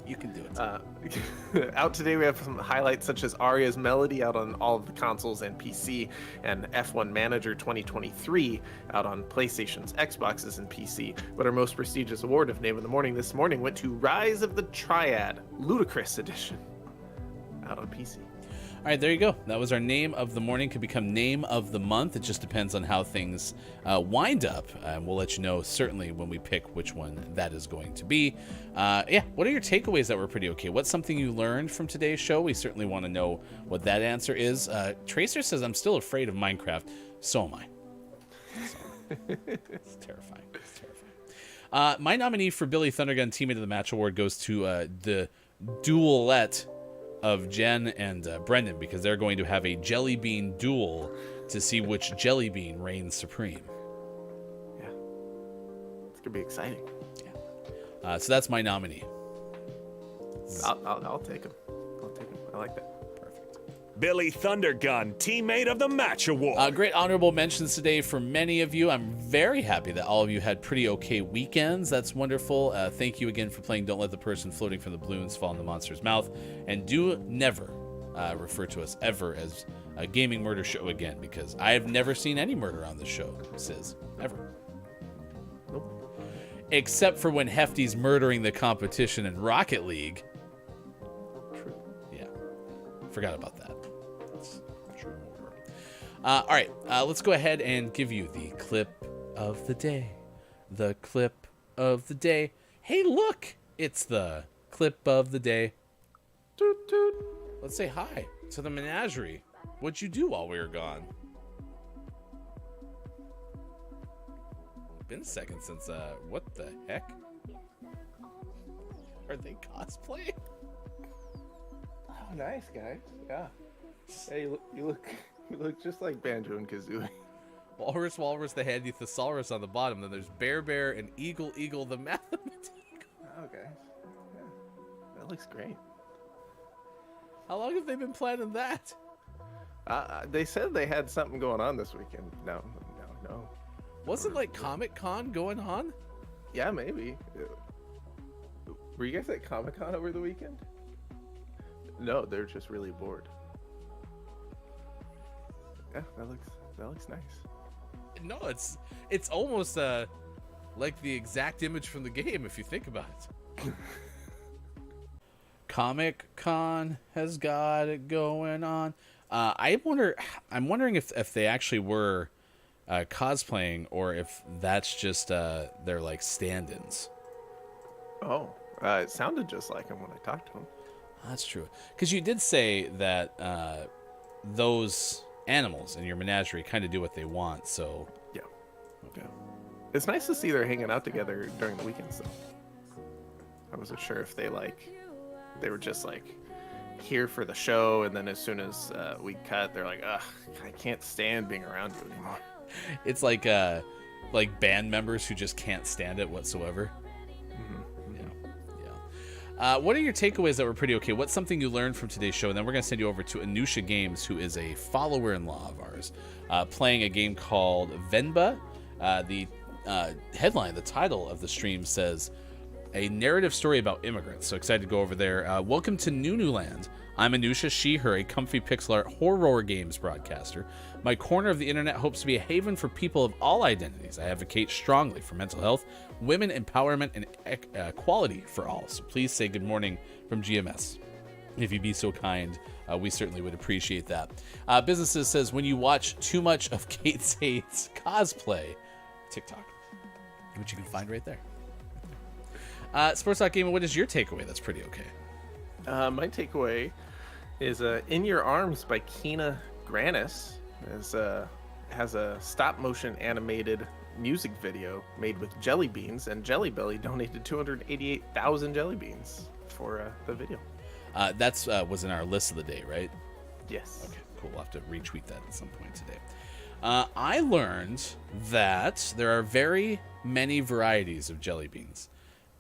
You can do it. Out today, we have some highlights such as Aria's Melody out on all of the consoles and PC, and F1 Manager 2023 out on PlayStation's, Xboxes, and PC. But our most prestigious award of Name of the Morning this morning went to Rise of the Triad Ludicrous Edition out on PC. All right, there you go. That was our Name of the Morning. Could become Name of the Month. It just depends on how things wind up. We'll let you know certainly when we pick which one that is going to be. Yeah, what are your takeaways that were pretty okay? What's something you learned from today's show? We certainly want to know what that answer is. Tracer says, I'm still afraid of Minecraft. So am I. It's terrifying. It's terrifying. My nominee for Billy Thundergun Teammate of the Match Award goes to the duelette of Jen and Brendan, because they're going to have a jelly bean duel to see which jelly bean reigns supreme. Yeah, it's gonna be exciting. Yeah. So that's my nominee. I'll take him. I'll take him. I like that. Billy Thundergun, Teammate of the Match Award. Great honorable mentions today for many of you. I'm very happy that all of you had pretty okay weekends. That's wonderful. Thank you again for playing Don't Let the Person Floating from the Balloons Fall in the Monster's Mouth. And do never refer to us ever as a gaming murder show again, because I have never seen any murder on the show, Sis. Ever. Nope. Except for when Hefty's murdering the competition in Rocket League. True. Yeah. Forgot about that. All right, let's go ahead and give you the clip of the day. The clip of the day. Hey, look, it's the clip of the day. Toot, toot. Let's say hi to the menagerie. What'd you do while we were gone? Been a second since, what the heck? Are they cosplaying? Oh, nice, guys. Yeah. Hey, you look just like Banjo and Kazooie. Walrus, the handy thesaurus on the bottom. Then there's Bear, and Eagle, the mathematician. Okay. Yeah. That looks great. How long have they been planning that? They said they had something going on this weekend. No. Wasn't like Comic-Con going on? Yeah, maybe. Were you guys at Comic-Con over the weekend? No, they're just really bored. Yeah, that looks nice. No, it's almost like the exact image from the game if you think about it. Comic-Con has got it going on. I'm wondering if they actually were cosplaying, or if that's just their like stand-ins. Oh, it sounded just like him when I talked to him. That's true, because you did say that those animals in your menagerie kind of do what they want. So yeah. It's nice to see they're hanging out together during the weekends, though. I wasn't sure if they were just like here for the show, and then as soon as we cut, they're like, ugh, I can't stand being around you anymore. It's like band members who just can't stand it whatsoever. Yeah. What are your takeaways that were pretty okay? What's something you learned from today's show? And then we're going to send you over to Anusha Games, who is a follower-in-law of ours, playing a game called Venba. The headline, the title of the stream says, a narrative story about immigrants. So excited to go over there. Welcome to New Land. I'm Anusha, she, her, a comfy pixel art horror games broadcaster. My corner of the internet hopes to be a haven for people of all identities. I advocate strongly for mental health, women empowerment, and equality for all. So please say good morning from GMS. If you'd be so kind, we certainly would appreciate that. Businesses says, when you watch too much of Kate Sade's cosplay, TikTok, which you can find right there. Sports Talk Gaming, what is your takeaway? That's pretty okay. My takeaway is In Your Arms by Kina Granis. Has a stop-motion animated music video made with jelly beans, and Jelly Belly donated 288,000 jelly beans for the video. That's was in our list of the day, right? Yes. Okay, cool. We'll have to retweet that at some point today. I learned that there are very many varieties of jelly beans,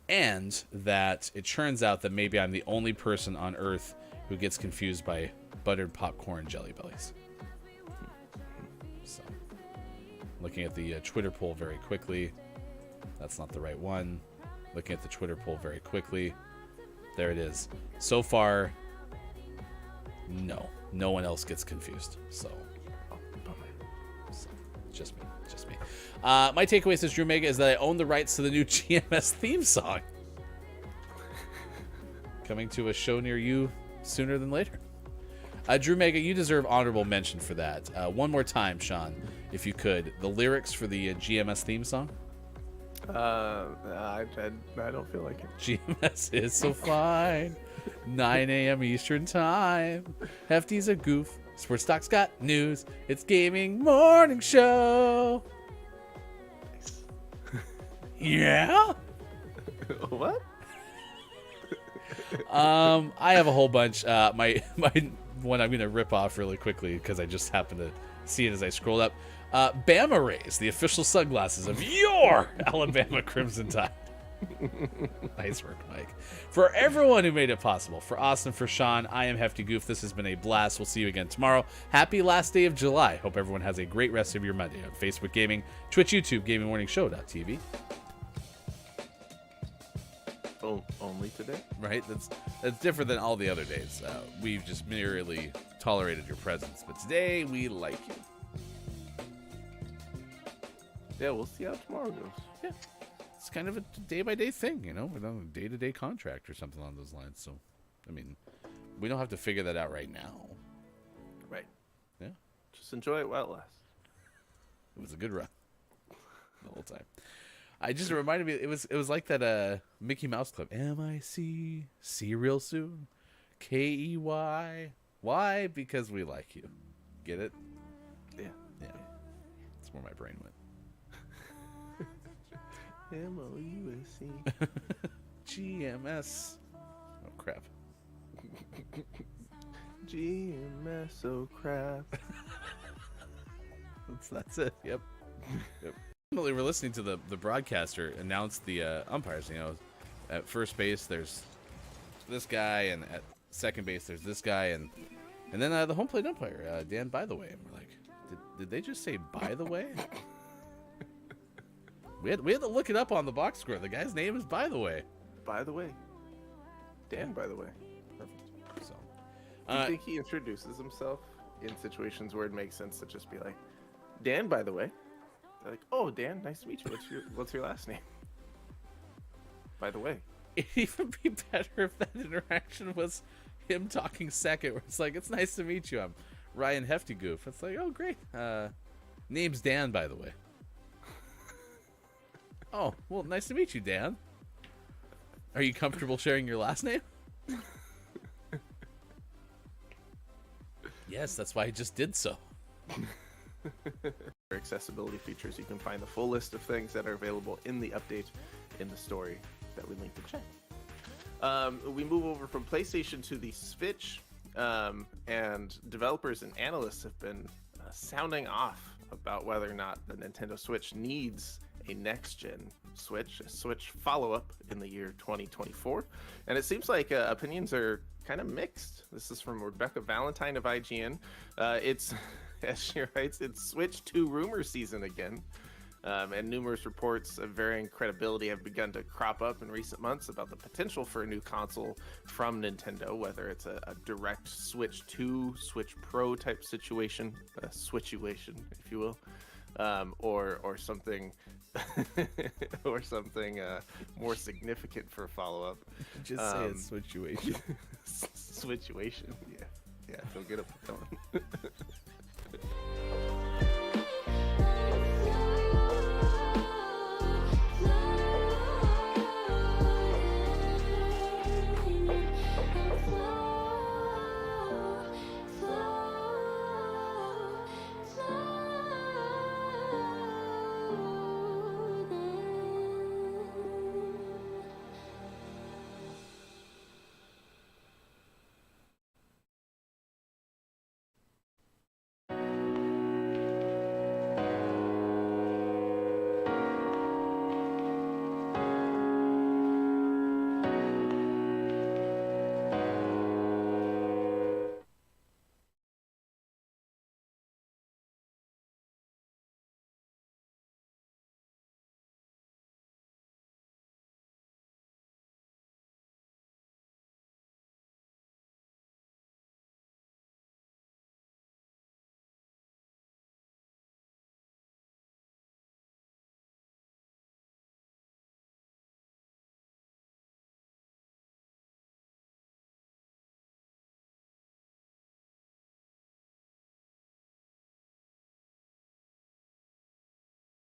and that it turns out that maybe I'm the only person on Earth who gets confused by buttered popcorn jelly bellies. So, looking at the Twitter poll very quickly. That's not the right one. Looking at the Twitter poll very quickly. There it is. So far, no one else gets confused. So, just me. My takeaway, says Drew Mega, is that I own the rights to the new GMS theme song. Coming to a show near you sooner than later. Drew Mega, you deserve honorable mention for that. One more time, Sean, if you could. The lyrics for the GMS theme song. I don't feel like it. GMS is so fine. 9 a.m. Eastern time. Hefty's a goof. Sports Talk's got news. It's gaming morning show. Nice. Yeah. What? I have a whole bunch. My one I'm gonna rip off really quickly because I just happened to see it as I scrolled up. Bama Rays, the official sunglasses of your Alabama Crimson Tide. Nice work, Mike. For everyone who made it possible, for Austin, for Sean, I am Hefty Goof. This has been a blast. We'll see you again tomorrow. Happy last day of July. Hope everyone has a great rest of your Monday on Facebook Gaming, Twitch, YouTube, GamingMorningShow.tv. Oh, only today? Right? That's different than all the other days. We've just merely tolerated your presence, but today we like you. Yeah, we'll see how tomorrow goes. Yeah. It's kind of a day-by-day thing, you know? We're on a day-to-day contract or something along those lines. So, I mean, we don't have to figure that out right now. Right. Yeah. Just enjoy it while it lasts. It was a good run the whole time. I just reminded me, it was like that Mickey Mouse Club. M-I-C, see you real soon. K-E-Y. Why? Because we like you. Get it? Yeah. Yeah. That's where my brain went. M-O-U-S-C. GMS. Oh, crap. GMS, oh crap. That's it. Yep. Ultimately, we're listening to the broadcaster announce the umpires. You know, at first base there's this guy, and at second base there's this guy, and then the home plate umpire, Dan. By the way, and we're like, did they just say by the way? We had to look it up on the box score. The guy's name is By the Way. By the way. Dan, by the way. Perfect. So, Do you think he introduces himself in situations where it makes sense to just be like, Dan, by the way? They're like, oh, Dan, nice to meet you. What's your last name? By the way. it'd even be better if that interaction was him talking second, where it's like, it's nice to meet you. I'm Ryan Hefty Goof. It's like, oh, great. Name's Dan, by the way. Oh, well, nice to meet you, Dan. Are you comfortable sharing your last name? Yes, that's why I just did so. For accessibility features, you can find the full list of things that are available in the update in the story that we linked in chat. We move over from PlayStation to the Switch, and developers and analysts have been sounding off about whether or not the Nintendo Switch needs a next-gen Switch, a Switch follow-up in the year 2024. And it seems like opinions are kind of mixed. This is from Rebecca Valentine of IGN. It's, as she writes, it's Switch 2 rumor season again. And numerous reports of varying credibility have begun to crop up in recent months about the potential for a new console from Nintendo, whether it's a direct Switch 2, Switch Pro type situation, a Switchuation, if you will, or something or something more significant for a follow-up. Just say it's situation. Switchuation, yeah, don't get up going.